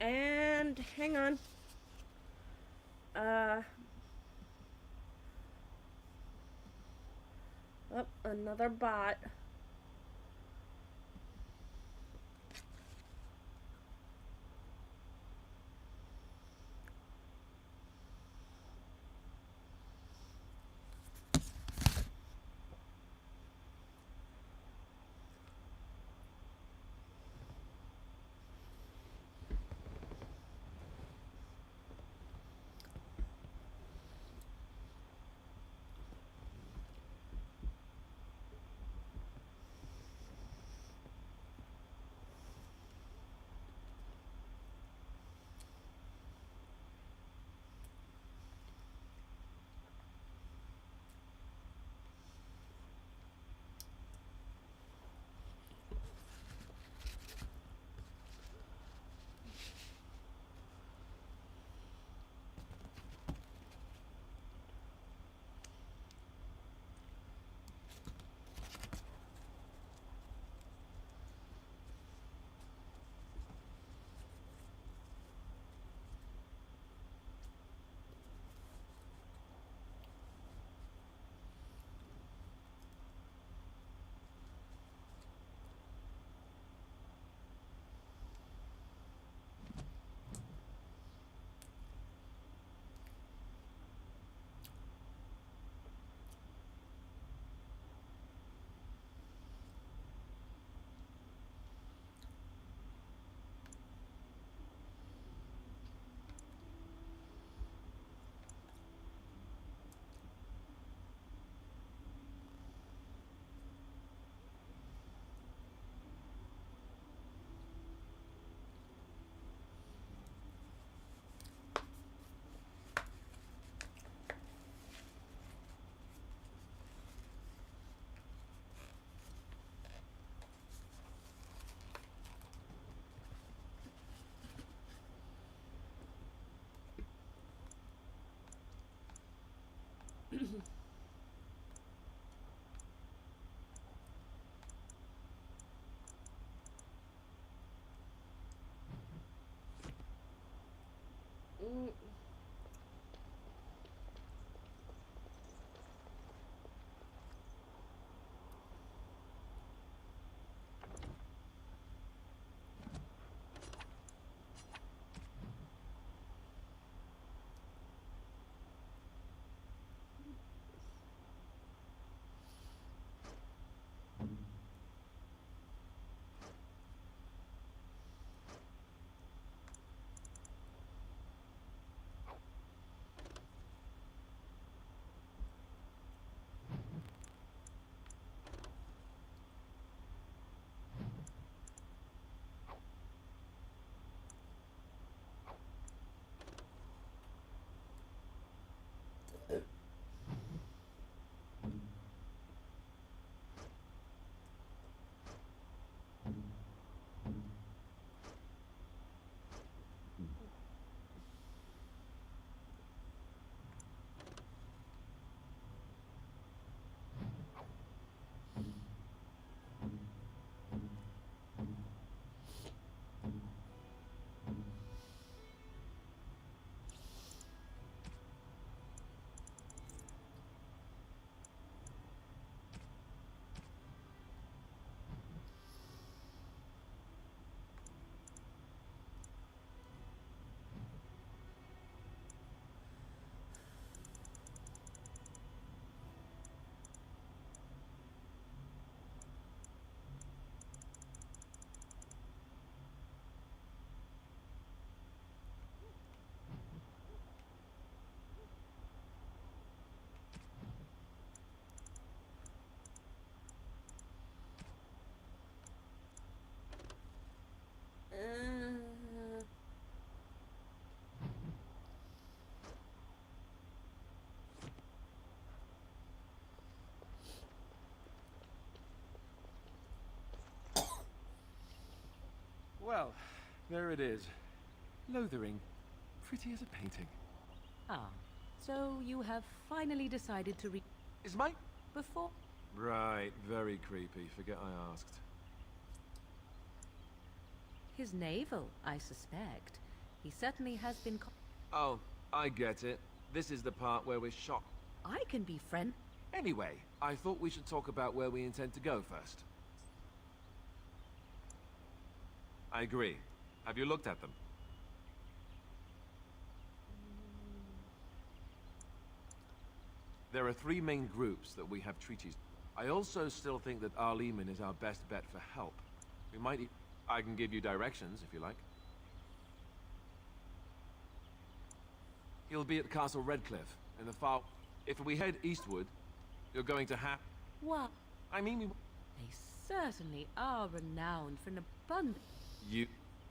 And hang on. Oh, another bot. Well, there it is. Lothering. Pretty as a painting. Ah, so you have finally decided to Is my... before? Right, very creepy. Forget I asked. His navel, I suspect. He certainly has been Oh, I get it. This is the part where we're shocked. I can be friend. Anyway, I thought we should talk about where we intend to go first. I agree. Have you looked at them? There are 3 main groups that we have treaties. I also still think that Arleman is our best bet for help. We might I can give you directions, if you like. He'll be at Castle Redcliffe, in the far... If we head eastward, you're going to have... What? I mean, we... They certainly are renowned for an abundance. You...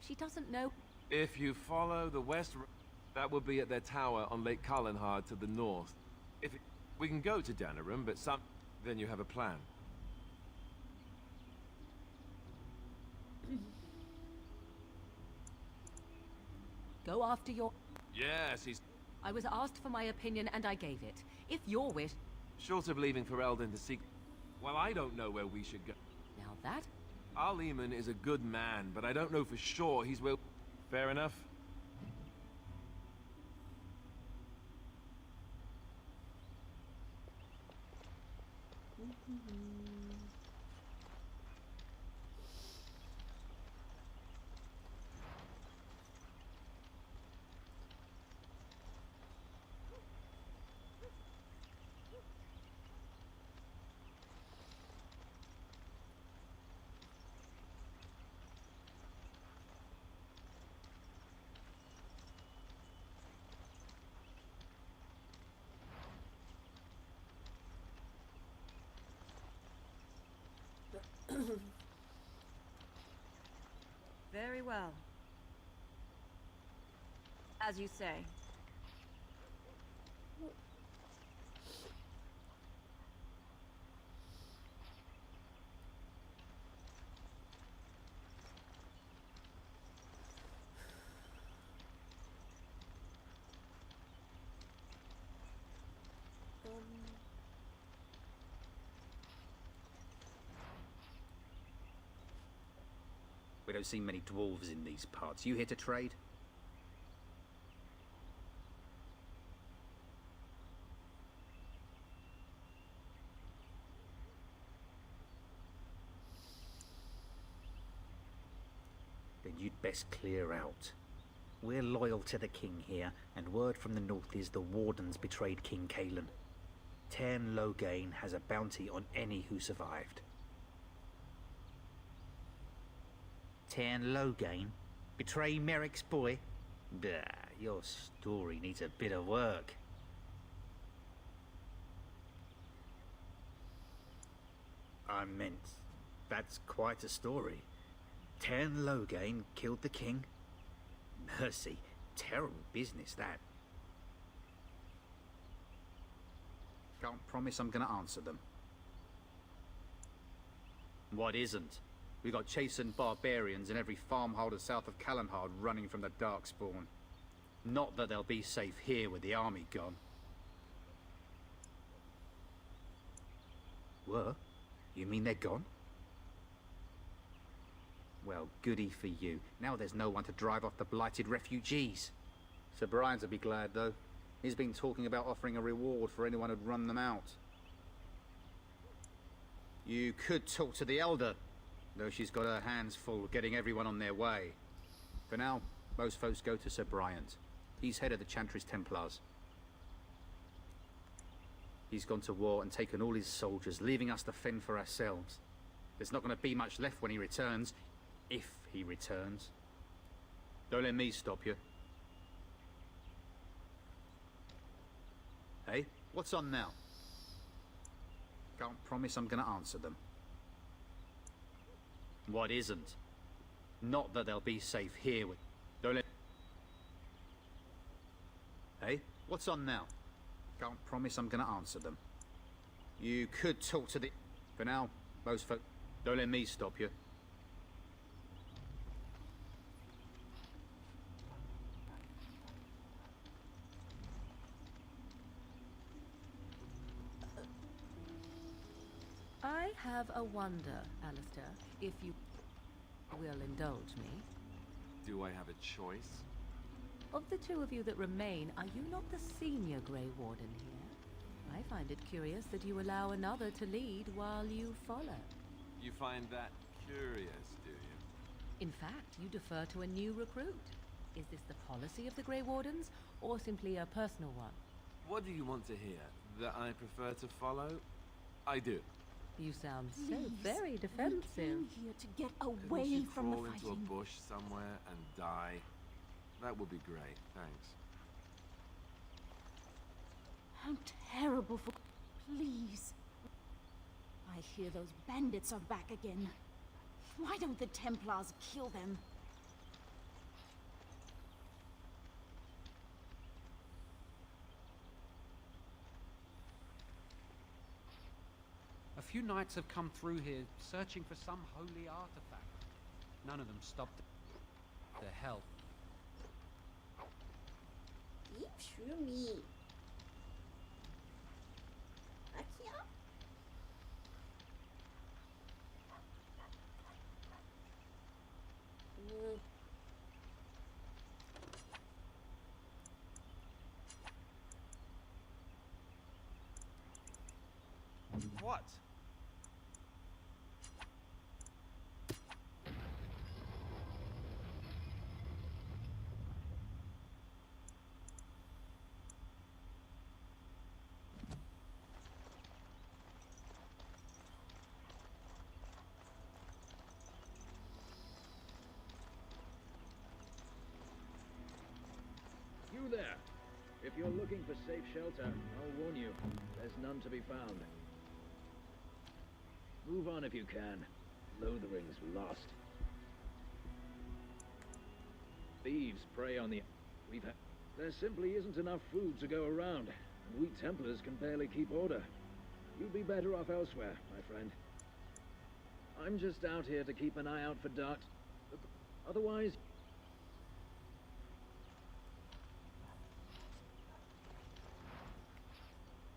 She doesn't know. If you follow the west... That would be at their tower on Lake Carlinhard to the north. We can go to Danarum, but then you have a plan. Go after your... Yes, he's... I was asked for my opinion and I gave it. If your wish... Short of leaving Ferelden to seek... Well, I don't know where we should go. Now that... Arleman is a good man, but I don't know for sure he's where... Fair enough? Very well. As you say. We don't see many dwarves in these parts. You here to trade? Then you'd best clear out. We're loyal to the king here, and word from the north is the wardens betrayed King Cailan. Tairn Loghain has a bounty on any who survived. Tairn Loghain? Betray Merrick's boy? Bah, your story needs a bit of work. I meant, that's quite a story. Tairn Loghain killed the king? Mercy, terrible business, that. Can't promise I'm gonna answer them. What isn't? We got chastened barbarians in every farmholder south of Callanhard running from the Darkspawn. Not that they'll be safe here with the army gone. Were? You mean they're gone? Well, goody for you. Now there's no one to drive off the blighted refugees. Sir Brian'll be glad, though. He's been talking about offering a reward for anyone who'd run them out. You could talk to the Elder, though she's got her hands full getting everyone on their way. For now, most folks go to Sir Bryant. He's head of the Chantry's Templars. He's gone to war and taken all his soldiers, leaving us to fend for ourselves. There's not going to be much left when he returns, if he returns. Don't let me stop you. Hey, what's on now? Can't promise I'm going to answer them. What isn't? Not that they'll be safe here with... Don't let... Hey, what's on now? Can't promise I'm going to answer them. You could talk to the... For now, most folk... Don't let me stop you. I have a wonder, Alistair, if you will indulge me. Do I have a choice? Of the two of you that remain, are you not the senior Grey Warden here? I find it curious that you allow another to lead while you follow. You find that curious, do you? In fact, you defer to a new recruit. Is this the policy of the Grey Wardens, or simply a personal one? What do you want to hear? That I prefer to follow? I do. You sound so Please, very defensive. We came here to get Couldn't away you from the crawl into a fighting. bush somewhere and die? That would be great, thanks. How terrible for... Please. I hear those bandits are back again. Why don't the Templars kill them? A few knights have come through here searching for some holy artifact. None of them stopped to help. Deep shroomy. Akia? What? You there! If you're looking for safe shelter, I'll warn you, there's none to be found. Move on if you can. Lothering's lost. Thieves prey on the... There simply isn't enough food to go around, and we Templars can barely keep order. You'd be better off elsewhere, my friend. I'm just out here to keep an eye out for dark... Otherwise...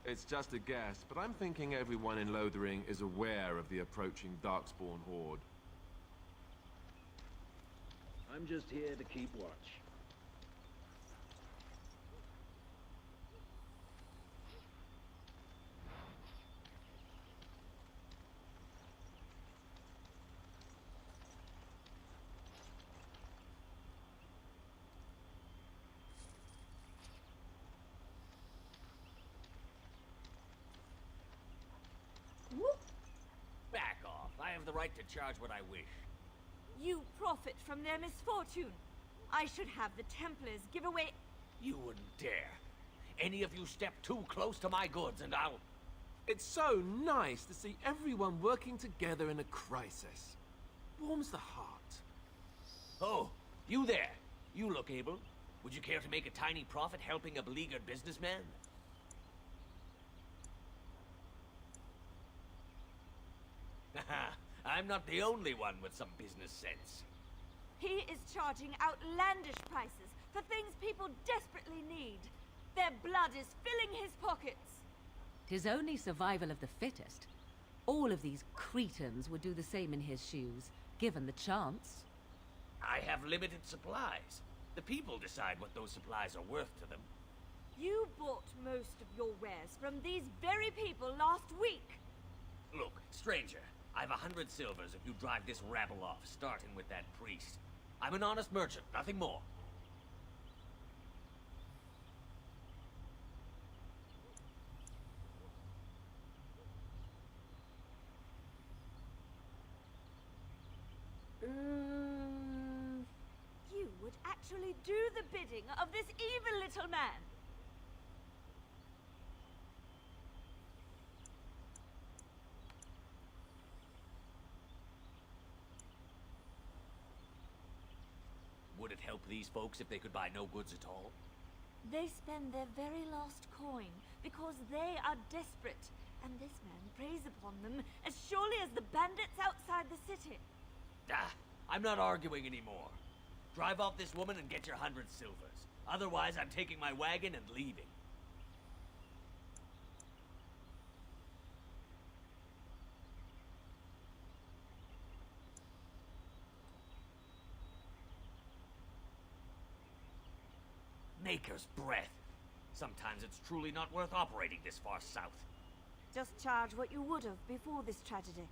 It's just a guess, but I'm thinking everyone in Lothering is aware of the approaching Darkspawn horde. I'm just here to keep watch. Back off. I have the right to charge what I wish. You profit from their misfortune. I should have the Templars give away... You wouldn't dare. Any of you step too close to my goods and I'll... It's so nice to see everyone working together in a crisis. Warms the heart. Oh, you there. You look able. Would you care to make a tiny profit helping a beleaguered businessman? I'm not the only one with some business sense. He is charging outlandish prices for things people desperately need. Their blood is filling his pockets. 'Tis only survival of the fittest. All of these cretins would do the same in his shoes, given the chance. I have limited supplies. The people decide what those supplies are worth to them. You bought most of your wares from these very people last week. Look, stranger, I've 100 silvers if you drive this rabble off, starting with that priest. I'm an honest merchant, nothing more. You would actually do the bidding of this evil little man. Would it help these folks if they could buy no goods at all? They spend their very last coin because they are desperate, and this man preys upon them as surely as the bandits outside the city. Ah, I'm not arguing anymore. Drive off this woman and get your 100 silvers. Otherwise, I'm taking my wagon and leaving. Maker's breath. Sometimes it's truly not worth operating this far south. Just charge what you would have before this tragedy.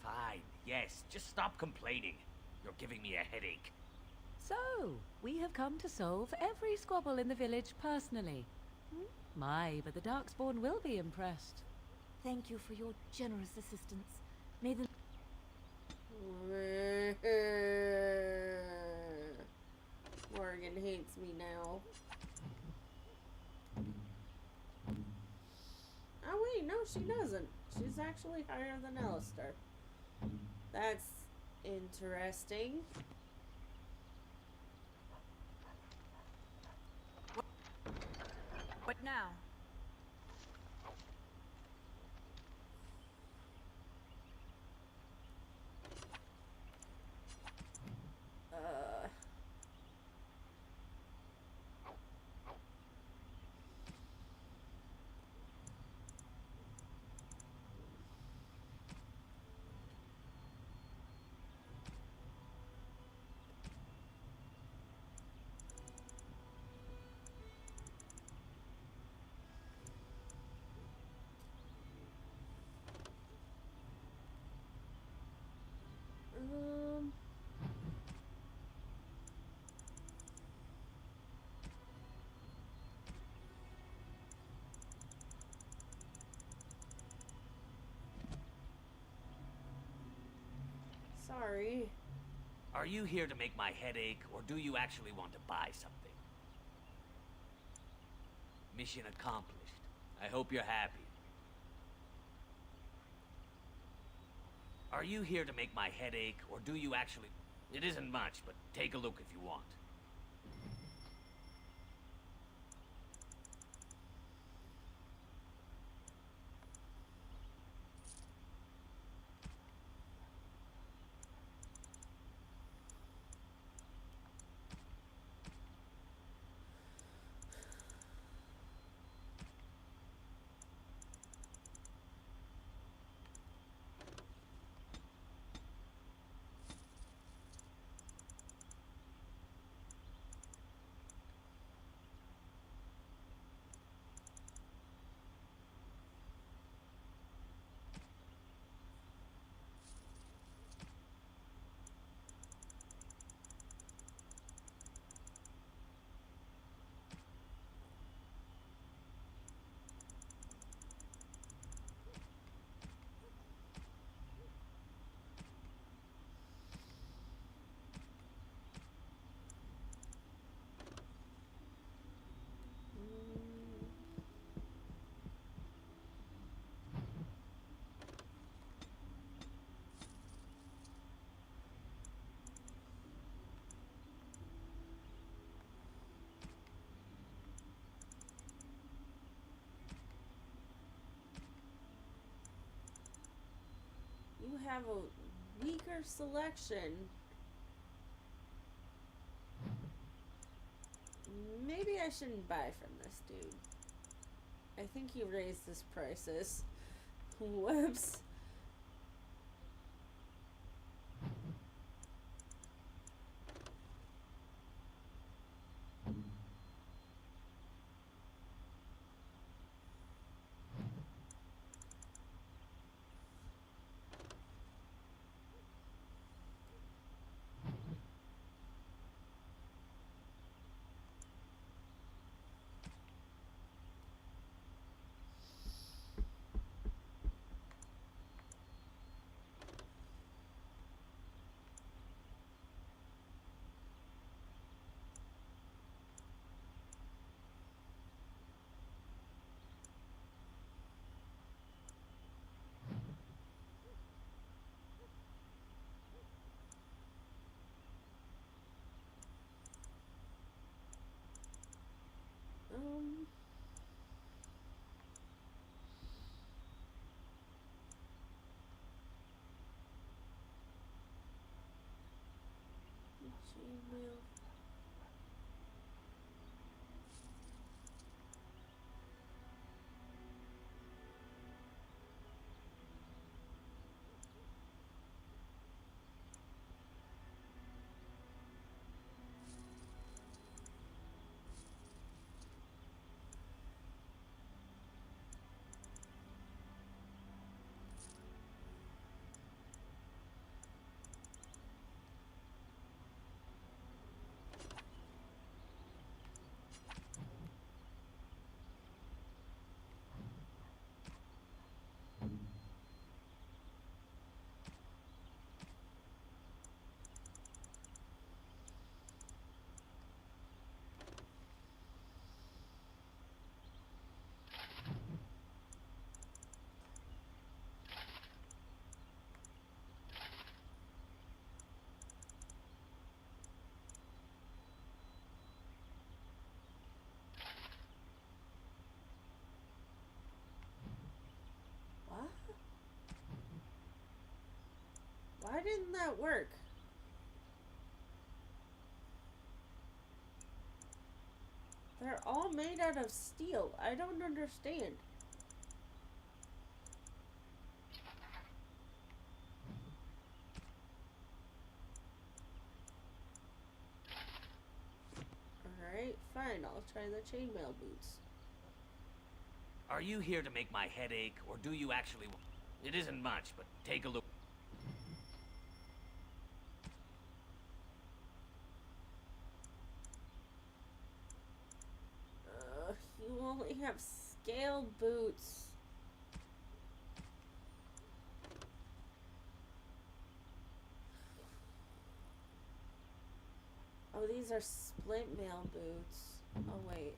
Fine, yes, just stop complaining. You're giving me a headache. So, we have come to solve every squabble in the village personally. My, but the Darkspawn will be impressed. Thank you for your generous assistance. May the... Morgan hates me now. Oh wait, no she doesn't. She's actually higher than Alistair. That's interesting. What now? Sorry. Are you here to make my head ache, or do you actually want to buy something? Mission accomplished. I hope you're happy. Are you here to make my head ache, or do you actually... It isn't much, but take a look if you want. You have a weaker selection. Maybe I shouldn't buy from this dude. I think he raised his prices. Whoops. Gmail. Why didn't that work? They're all made out of steel. I don't understand. Alright, fine. I'll try the chainmail boots. Are you here to make my head ache, or do you actually... It isn't much, but take a look. You only have scale boots. Oh, these are splint mail boots. Oh, wait.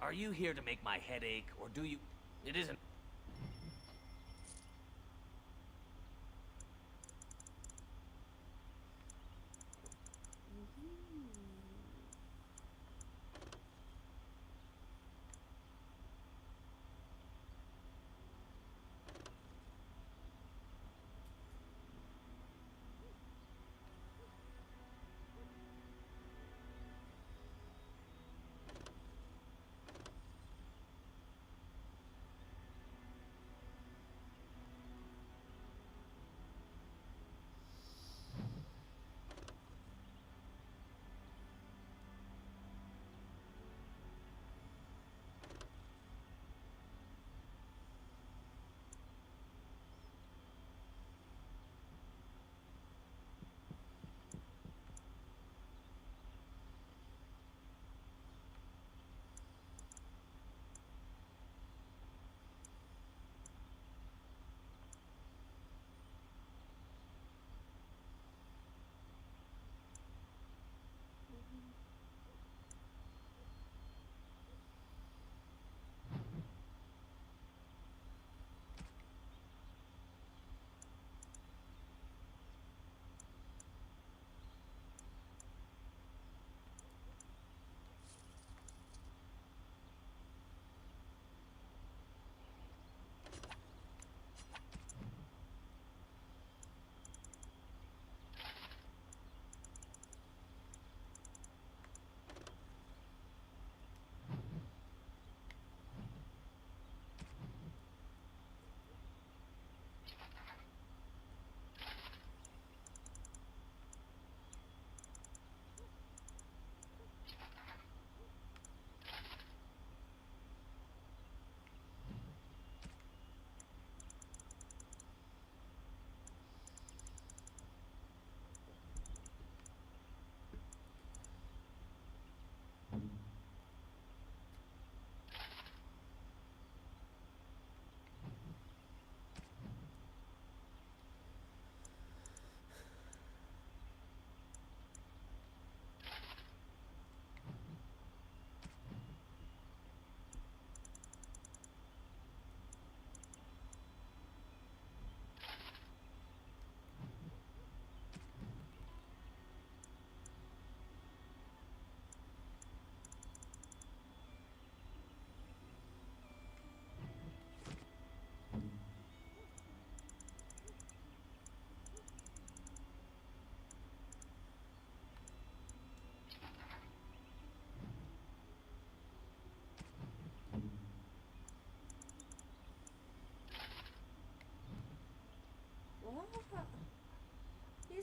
Are you here to make my head ache, or do you... It isn't...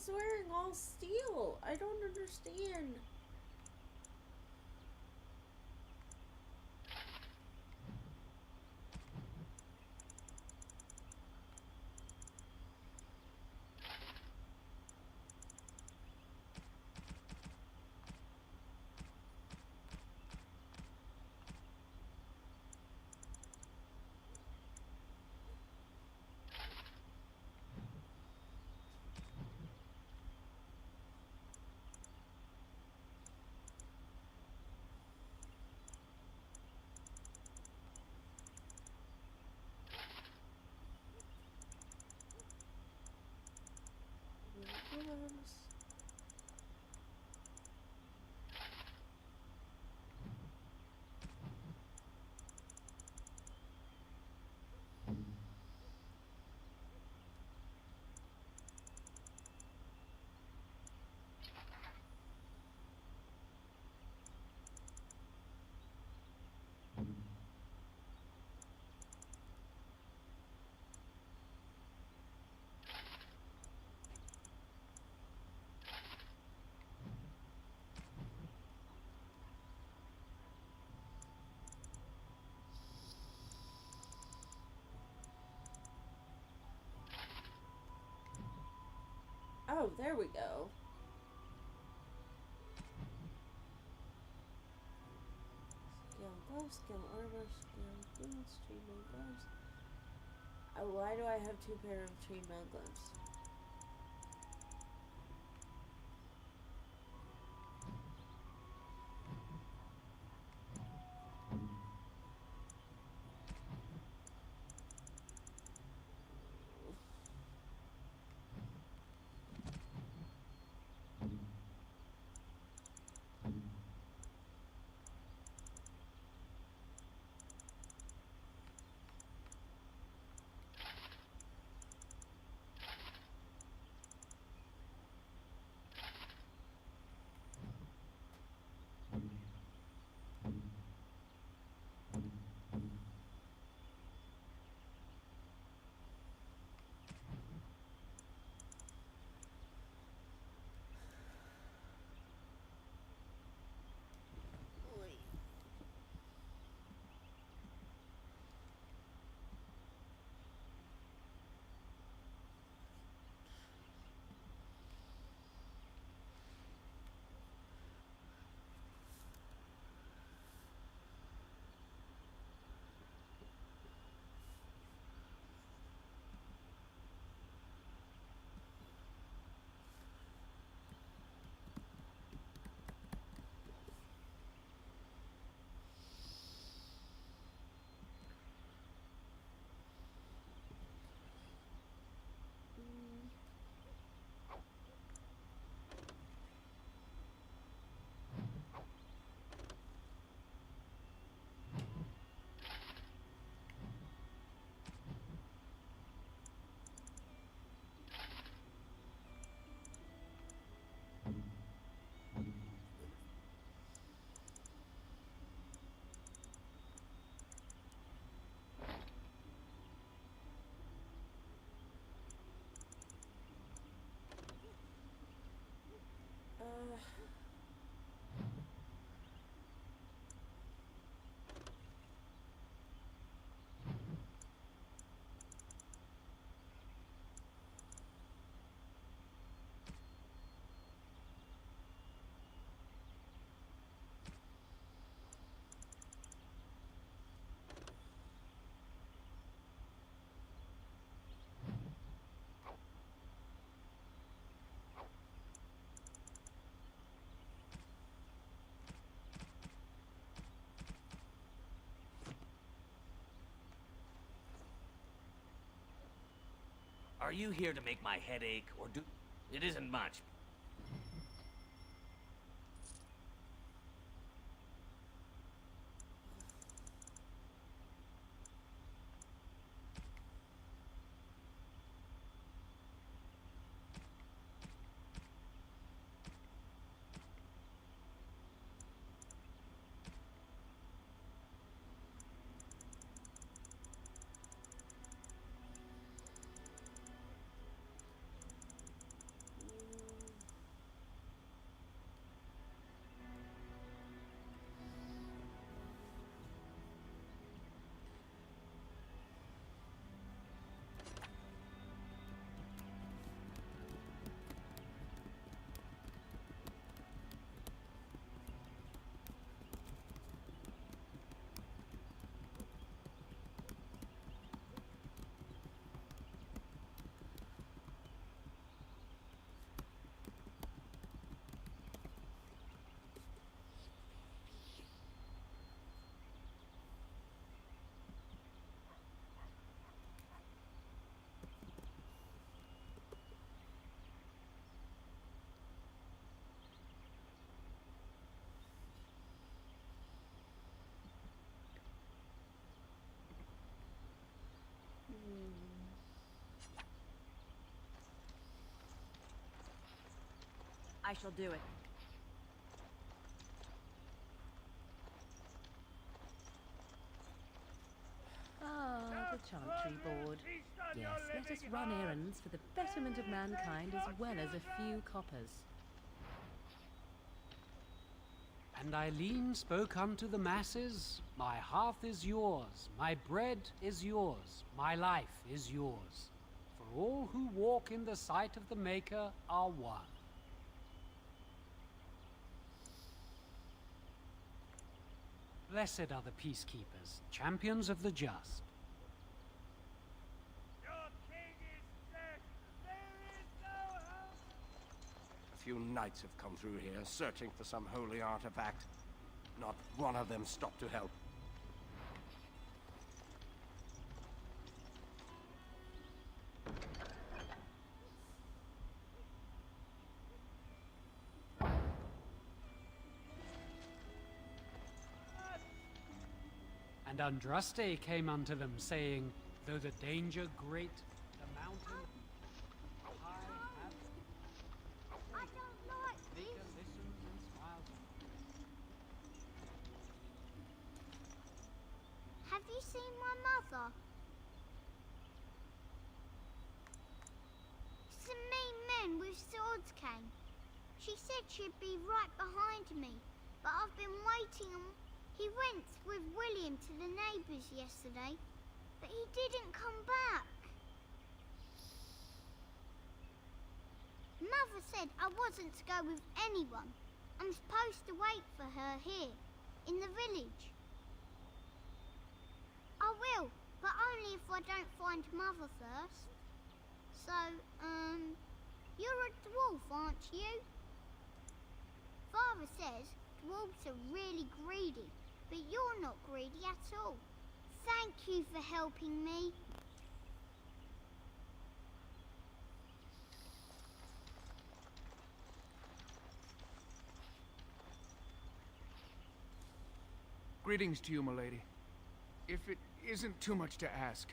he's wearing all steel? I don't understand. Oh, there we go. Skill gloves, skill armor, skill boots, chainmail gloves. Oh, why do I have 2 pair of chainmail gloves? Are you here to make my head ache, or do... It isn't much. I shall do it. Ah, the Chantry Board. Yes, let us run errands for the betterment of mankind as well as a few coppers. And Eileen spoke unto the masses, My hearth is yours, my bread is yours, my life is yours. For all who walk in the sight of the Maker are one. Blessed are the peacekeepers, champions of the just. A few knights have come through here, searching for some holy artifact. Not one of them stopped to help. And Andraste came unto them, saying, Though the danger great, the mountain high I don't like Mika this. listens and smiles. Have you seen my mother? Some mean men with swords came. She said she'd be right behind me, but I've been waiting and he went with William to the neighbours yesterday, but he didn't come back. Mother said I wasn't to go with anyone. I'm supposed to wait for her here, in the village. I will, but only if I don't find Mother first. So, you're a dwarf, aren't you? Father says dwarves are really greedy, but you're not greedy at all. Thank you for helping me. Greetings to you, milady. If it isn't too much to ask,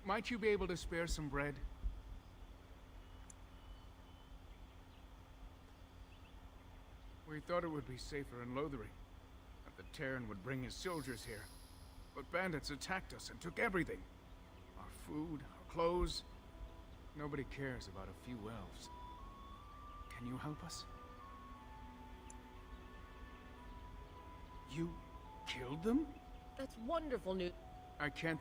might you be able to spare some bread? We thought it would be safer in Lothering, that the Terran would bring his soldiers here. But bandits attacked us and took everything. Our food, our clothes. Nobody cares about a few elves. Can you help us? You killed them? That's wonderful news. I can't...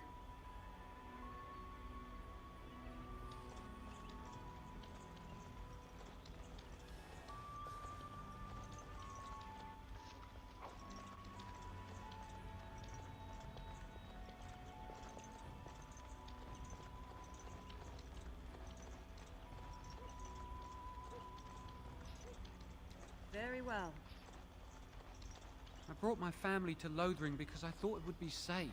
Very well. I brought my family to Lothering because I thought it would be safe.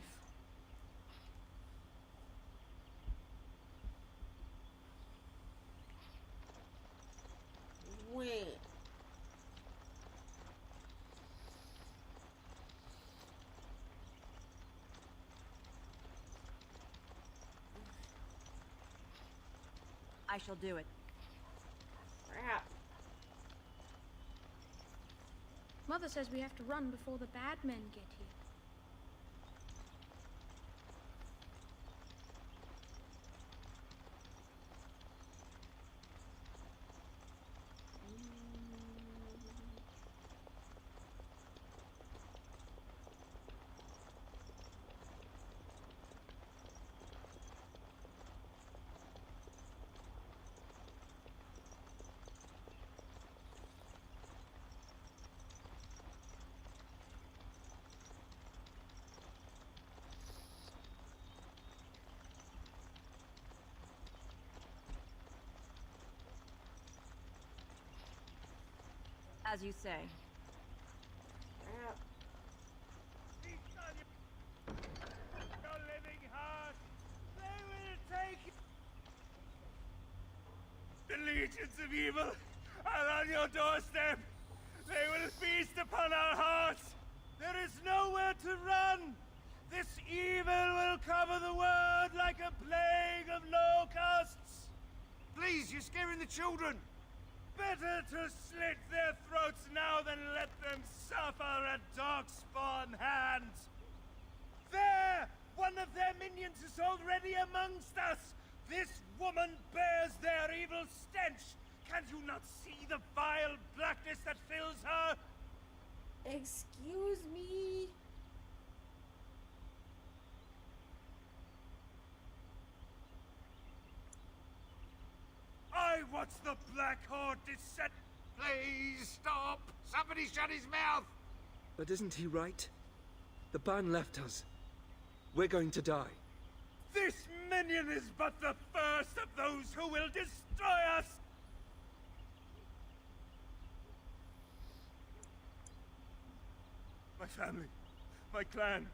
Wait. I shall do it. Crap. Mother says we have to run before the bad men get here. As you say. Your living heart, they will take you. The legions of evil are on your doorstep. They will feast upon our hearts. There is nowhere to run. This evil will cover the world like a plague of locusts. Please, you're scaring the children. Beg Better to slit their throats now than let them suffer at Darkspawn hands! There! One of their minions is already amongst us! This woman bears their evil stench! Can you not see the vile blackness that fills her? Excuse me? I watch the Black Horde descend. Please stop! Somebody shut his mouth! But isn't he right? The ban left us. We're going to die. This minion is but the first of those who will destroy us! My family, my clan,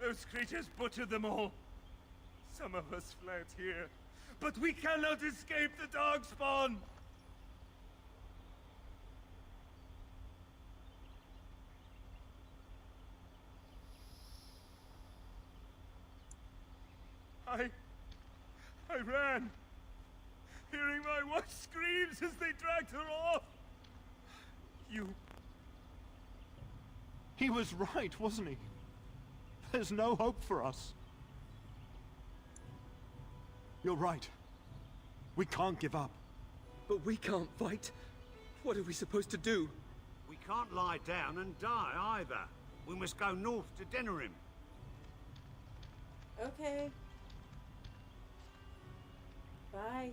those creatures butchered them all. Some of us fled here, but we cannot escape the Darkspawn! I ran, hearing my wife screams as they dragged her off. He was right, wasn't he? There's no hope for us. You're right. We can't give up. But we can't fight. What are we supposed to do? We can't lie down and die either. We must go north to dinner him. Okay. Bye.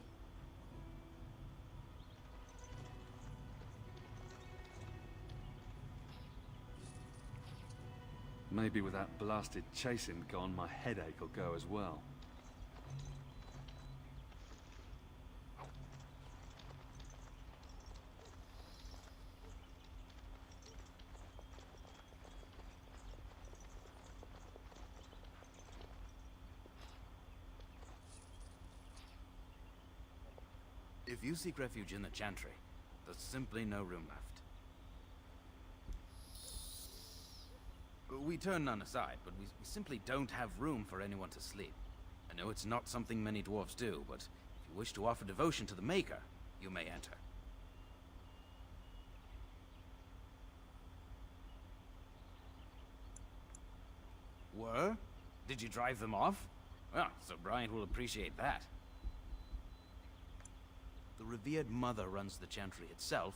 Maybe with that blasted chasing gone, my headache will go as well. If you seek refuge in the Chantry, there's simply no room left. We turn none aside, but we simply don't have room for anyone to sleep. I know it's not something many dwarves do, but if you wish to offer devotion to the Maker, you may enter. Were? Did you drive them off? Well, Sir Bryant will appreciate that. The revered mother runs the Chantry itself,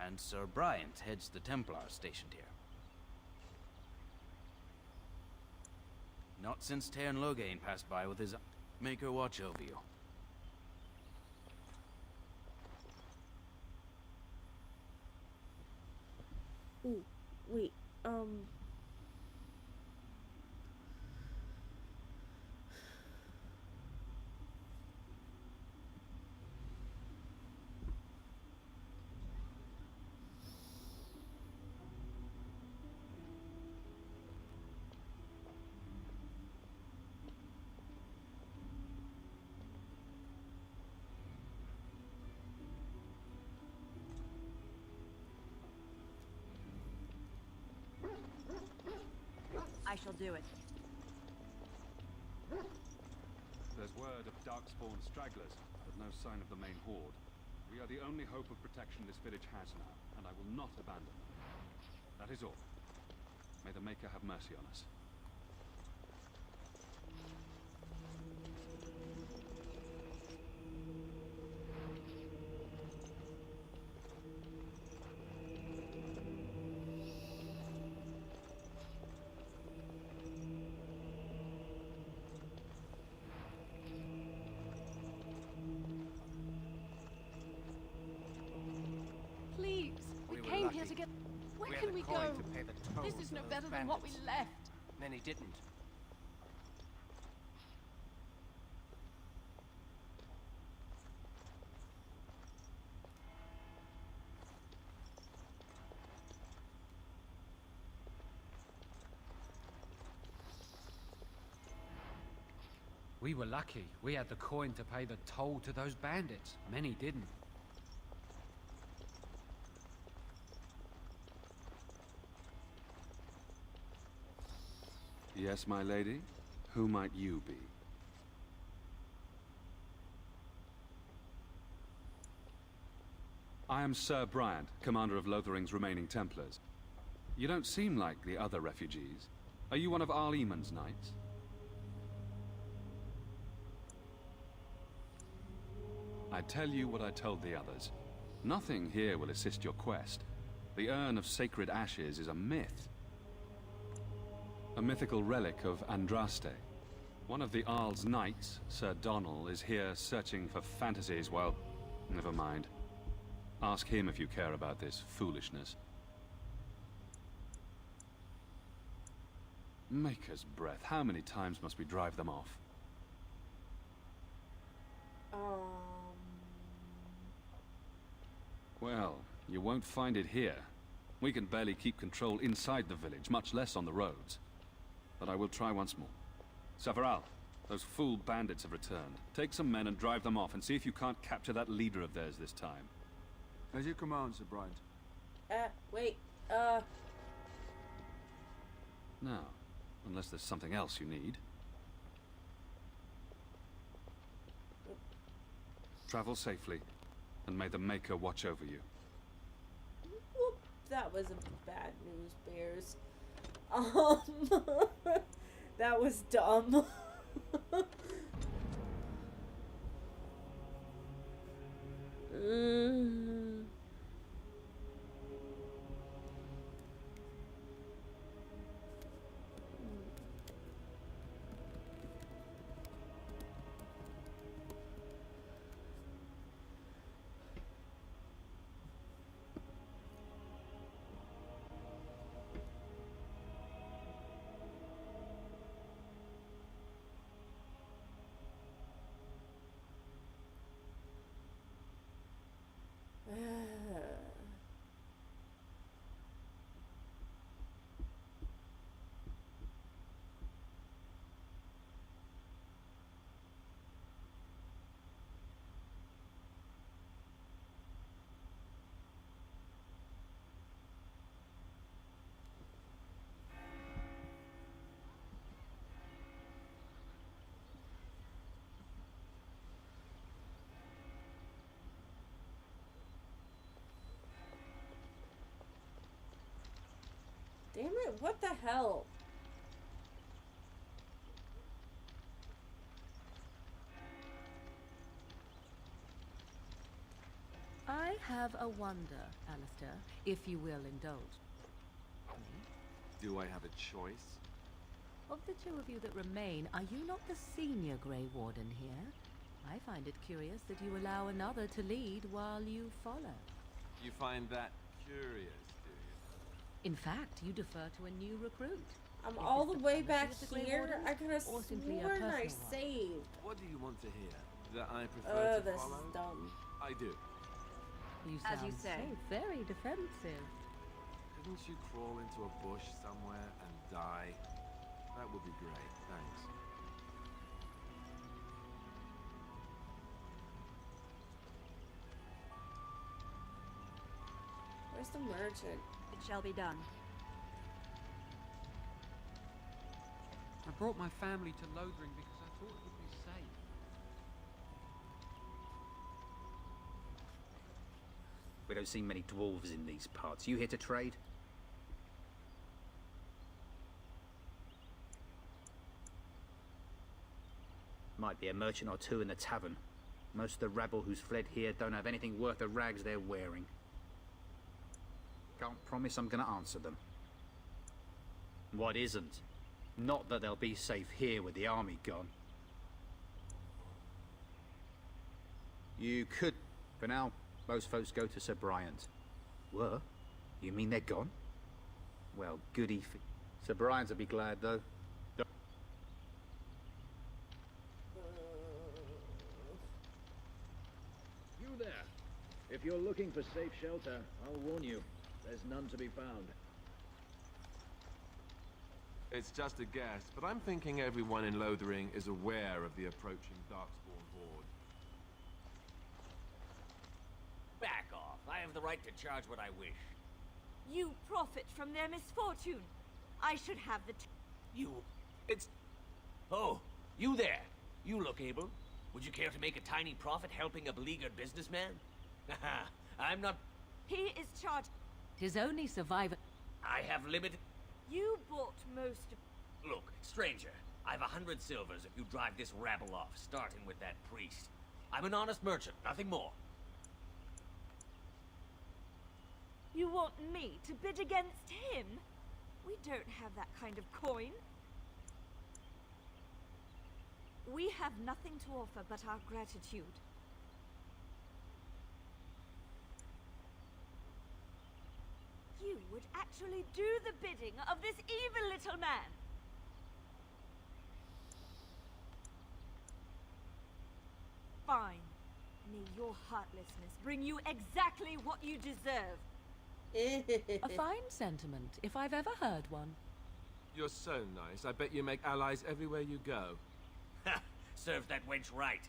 and Sir Bryant heads the Templars stationed here. Not since Tairn Loghain passed by with his Maker watch over you. Ooh, wait, I shall do it. There's word of Darkspawn stragglers, but no sign of the main horde. We are the only hope of protection this village has now, and I will not abandon them. That is all. May the Maker have mercy on us. Please, we came here to get... Where can we go? To pay the toll This is for no those better than what we bandits. left. Many didn't. We were lucky. We had the coin to pay the toll to those bandits. Many didn't. Yes, my lady? Who might you be? I I am Sir Bryant, commander of Lothering's remaining Templars. You don't seem like the other refugees. Are you one of Arl Eamon's knights? I tell you what I told the others. Nothing here will assist your quest. The Urn of Sacred Ashes is a myth. A mythical relic of Andraste. One of the Arl's knights, Sir Donnell, is here searching for fantasies. Well, never mind. Ask him if you care about this foolishness. Maker's breath, how many times must we drive them off? Well, you won't find it here. We can barely keep control inside the village, much less on the roads. But I will try once more. Several, those fool bandits have returned. Take some men and drive them off, and see if you can't capture that leader of theirs this time. As you command, Sir Bryant. Wait, Now, unless there's something else you need. Travel safely, and may the Maker watch over you. whoop, that was a bad news bears. That was dumb. Damn it, what the hell? I have a wonder, Alistair, if you will indulge. Do I have a choice? Of the two of you that remain, are you not the senior Grey Warden here? I find it curious that you allow another to lead while you follow. You find that curious, do you? In fact, you defer to a new recruit. I'm Is all this the way policy back of the Grey here. Wardens, I could have or simply a sworn I personal one? saved. What do you want to hear? That I prefer Oh, to this follow? is dumb. I do. You As sound you say. so very defensive. Couldn't you crawl into a bush somewhere and die? That would be great, thanks. Where's the merchant? It shall be done. I brought my family to Lothering because I thought it would be safe. We don't see many dwarves in these parts. You here to trade? Might be a merchant or two in the tavern. Most of the rabble who's fled here don't have anything worth the rags they're wearing. Can't promise I'm gonna answer them. What isn't? Not that they'll be safe here with the army gone. You could. For now, most folks go to Sir Bryant. Were? You mean they're gone? Well, goody for... Sir Bryant will be glad, though. You there. If you're looking for safe shelter, I'll warn you. There's none to be found. It's just a guess, but I'm thinking everyone in Lothering is aware of the approaching Darkspawn horde. Back off. I have the right to charge what I wish. You profit from their misfortune. I should have the... It's... Oh, you there. You look able. Would you care to make a tiny profit helping a beleaguered businessman? I'm not... He is charged. Tis only survivor. I have limited... You bought most of... Look, stranger, I've 100 silvers if you drive this rabble off, starting with that priest. I'm an honest merchant, nothing more. You want me to bid against him? We don't have that kind of coin. We have nothing to offer but our gratitude. You would actually do the bidding of this evil little man. Fine. May your heartlessness bring you exactly what you deserve. A fine sentiment, if I've ever heard one. You're so nice. I bet you make allies everywhere you go. Ha! Serves that wench right.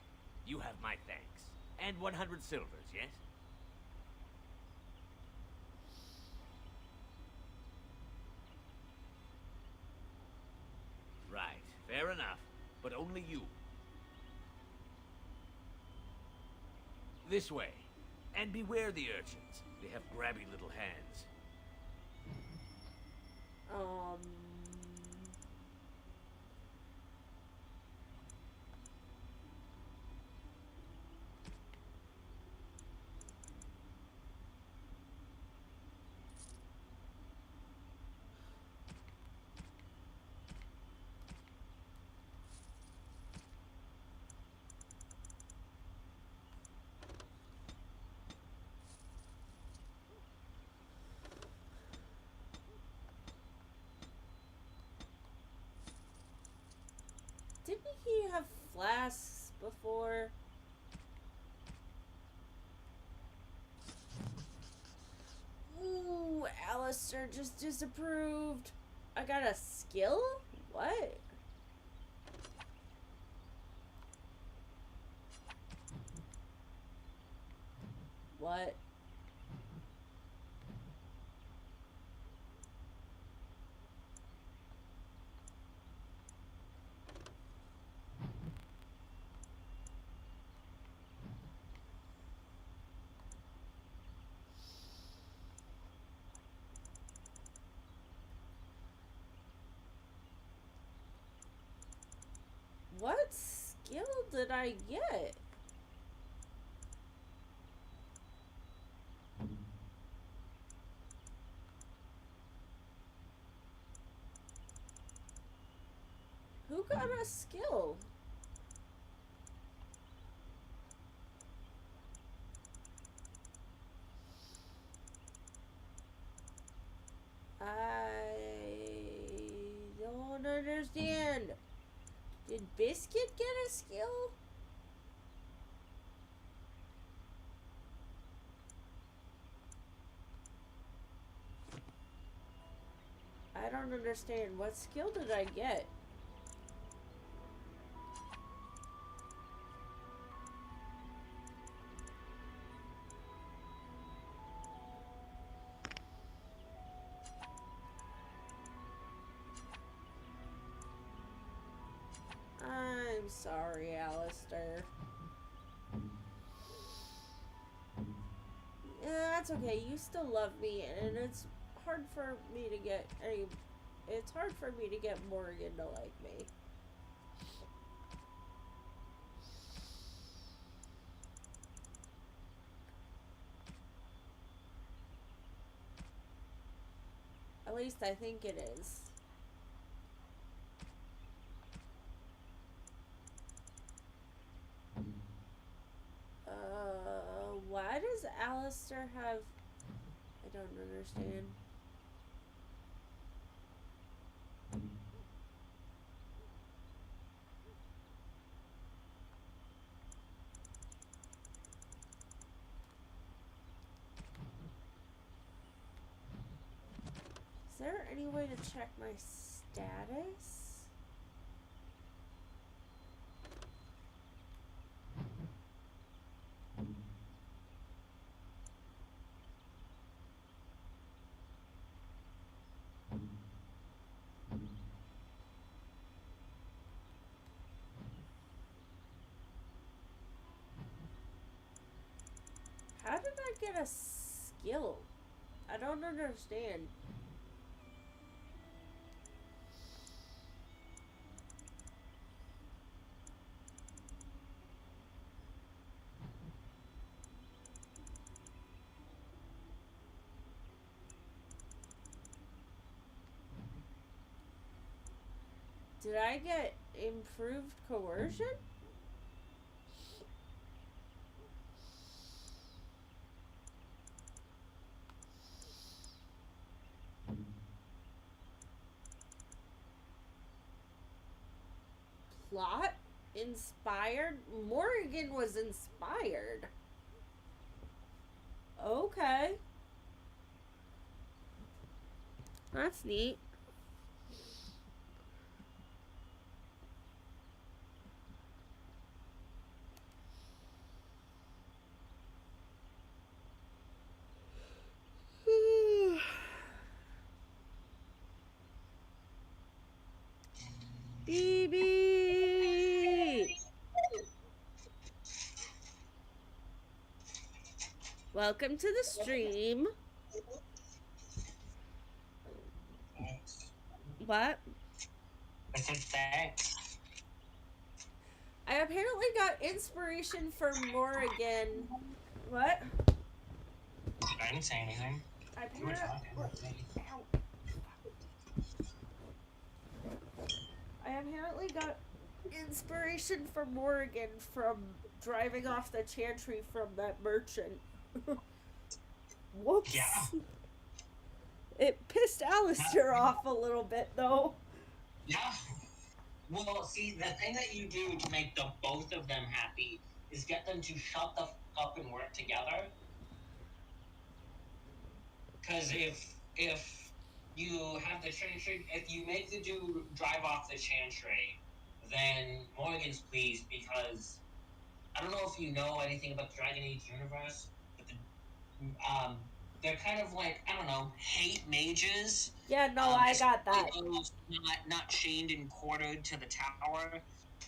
You have my thanks. And 100 silvers, yes? Right, fair enough. But only you. This way. And beware the urchins. They have grabby little hands. Didn't he have flasks before? Ooh, Alistair just disapproved. I got a skill? What? What? What skill did I get? Who got a skill? I don't understand. Did Biscuit get a skill? I don't understand. What skill did I get? I'm sorry, Alistair. Yeah, that's okay. You still love me, and it's hard for me to get any. It's hard for me to get Morgan to like me. At least I think it is. Why does Alistair have... I don't understand. Is there any way to check my status? How did I get a skill? skill? I don't understand. Did I get improved coercion? Plot? Inspired? Morrigan was inspired. Okay. That's neat. BB! Welcome to the stream. What? I said thanks. I apparently got inspiration from Morrigan. What? I didn't say anything. You were talking. I apparently got inspiration from Morrigan from driving off the chantry from that merchant. Whoops. Yeah. It pissed Alistair off a little bit, though. Yeah. Well, see, the thing that you do to make the both of them happy is get them to shut the f up and work together. Because if you have the chantry, if you make the dude drive off the chantry, then Morgan's pleased because I don't know if you know anything about the Dragon Age universe, but they're kind of like, I don't know, hate mages. Yeah, no, I got that. Those not chained and quartered to the tower,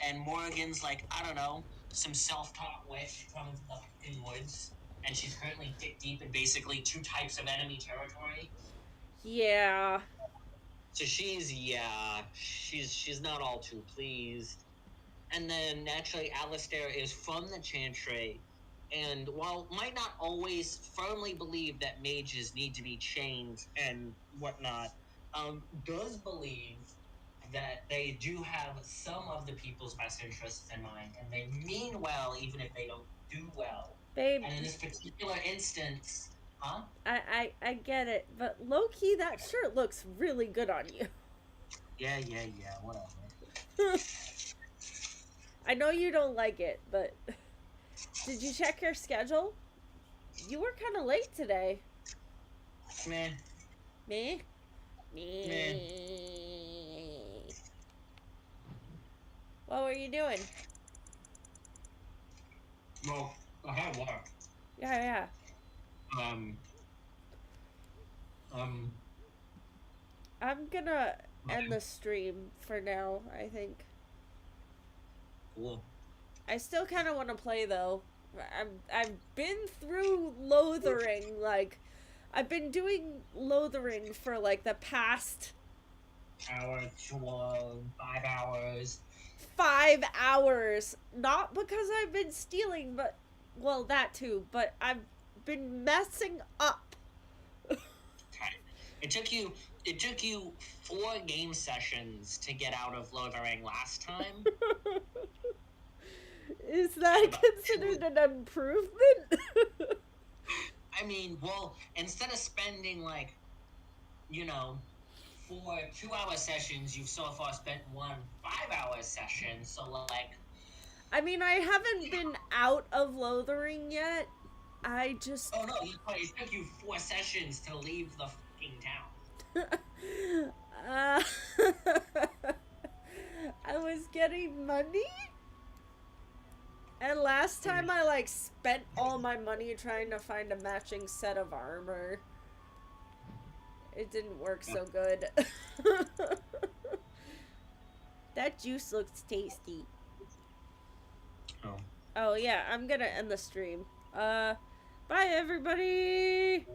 and Morgan's like, I don't know, some self-taught witch from the fucking woods, and she's currently dick deep in basically 2 types of enemy territory. Yeah. So she's not all too pleased. And then naturally Alistair is from the chantry, and while might not always firmly believe that mages need to be chained and whatnot, does believe that they do have some of the people's best interests in mind, and they mean well even if they don't do well. Babe. And in this particular instance, huh? I get it, but low-key, that shirt looks really good on you. Yeah, whatever. I know you don't like it, but did you check your schedule? You were kind of late today. Meh. Me? Meh. What were you doing? Well, I had work. Yeah. I'm gonna end the stream for now, I think. Cool. I still kind of want to play, though. I've been through Lothering, like, I've been doing Lothering for, like, the past... Hour, 5 hours. 5 hours! Not because I've been stealing, but... Well, that too, but I've been messing up. It took you 4 game sessions to get out of Lothering last time. Is that considered an improvement? I mean, well, instead of spending, like, 4 2-hour sessions, you've so far spent 1 5-hour session, so, like... I mean, I haven't been out of Lothering yet. I just... Oh, no, it took you 4 sessions to leave the fucking town. I was getting money? And last time I, like, spent all my money trying to find a matching set of armor. It didn't work so good. That juice looks tasty. Oh. Oh, yeah, I'm gonna end the stream. Bye, everybody!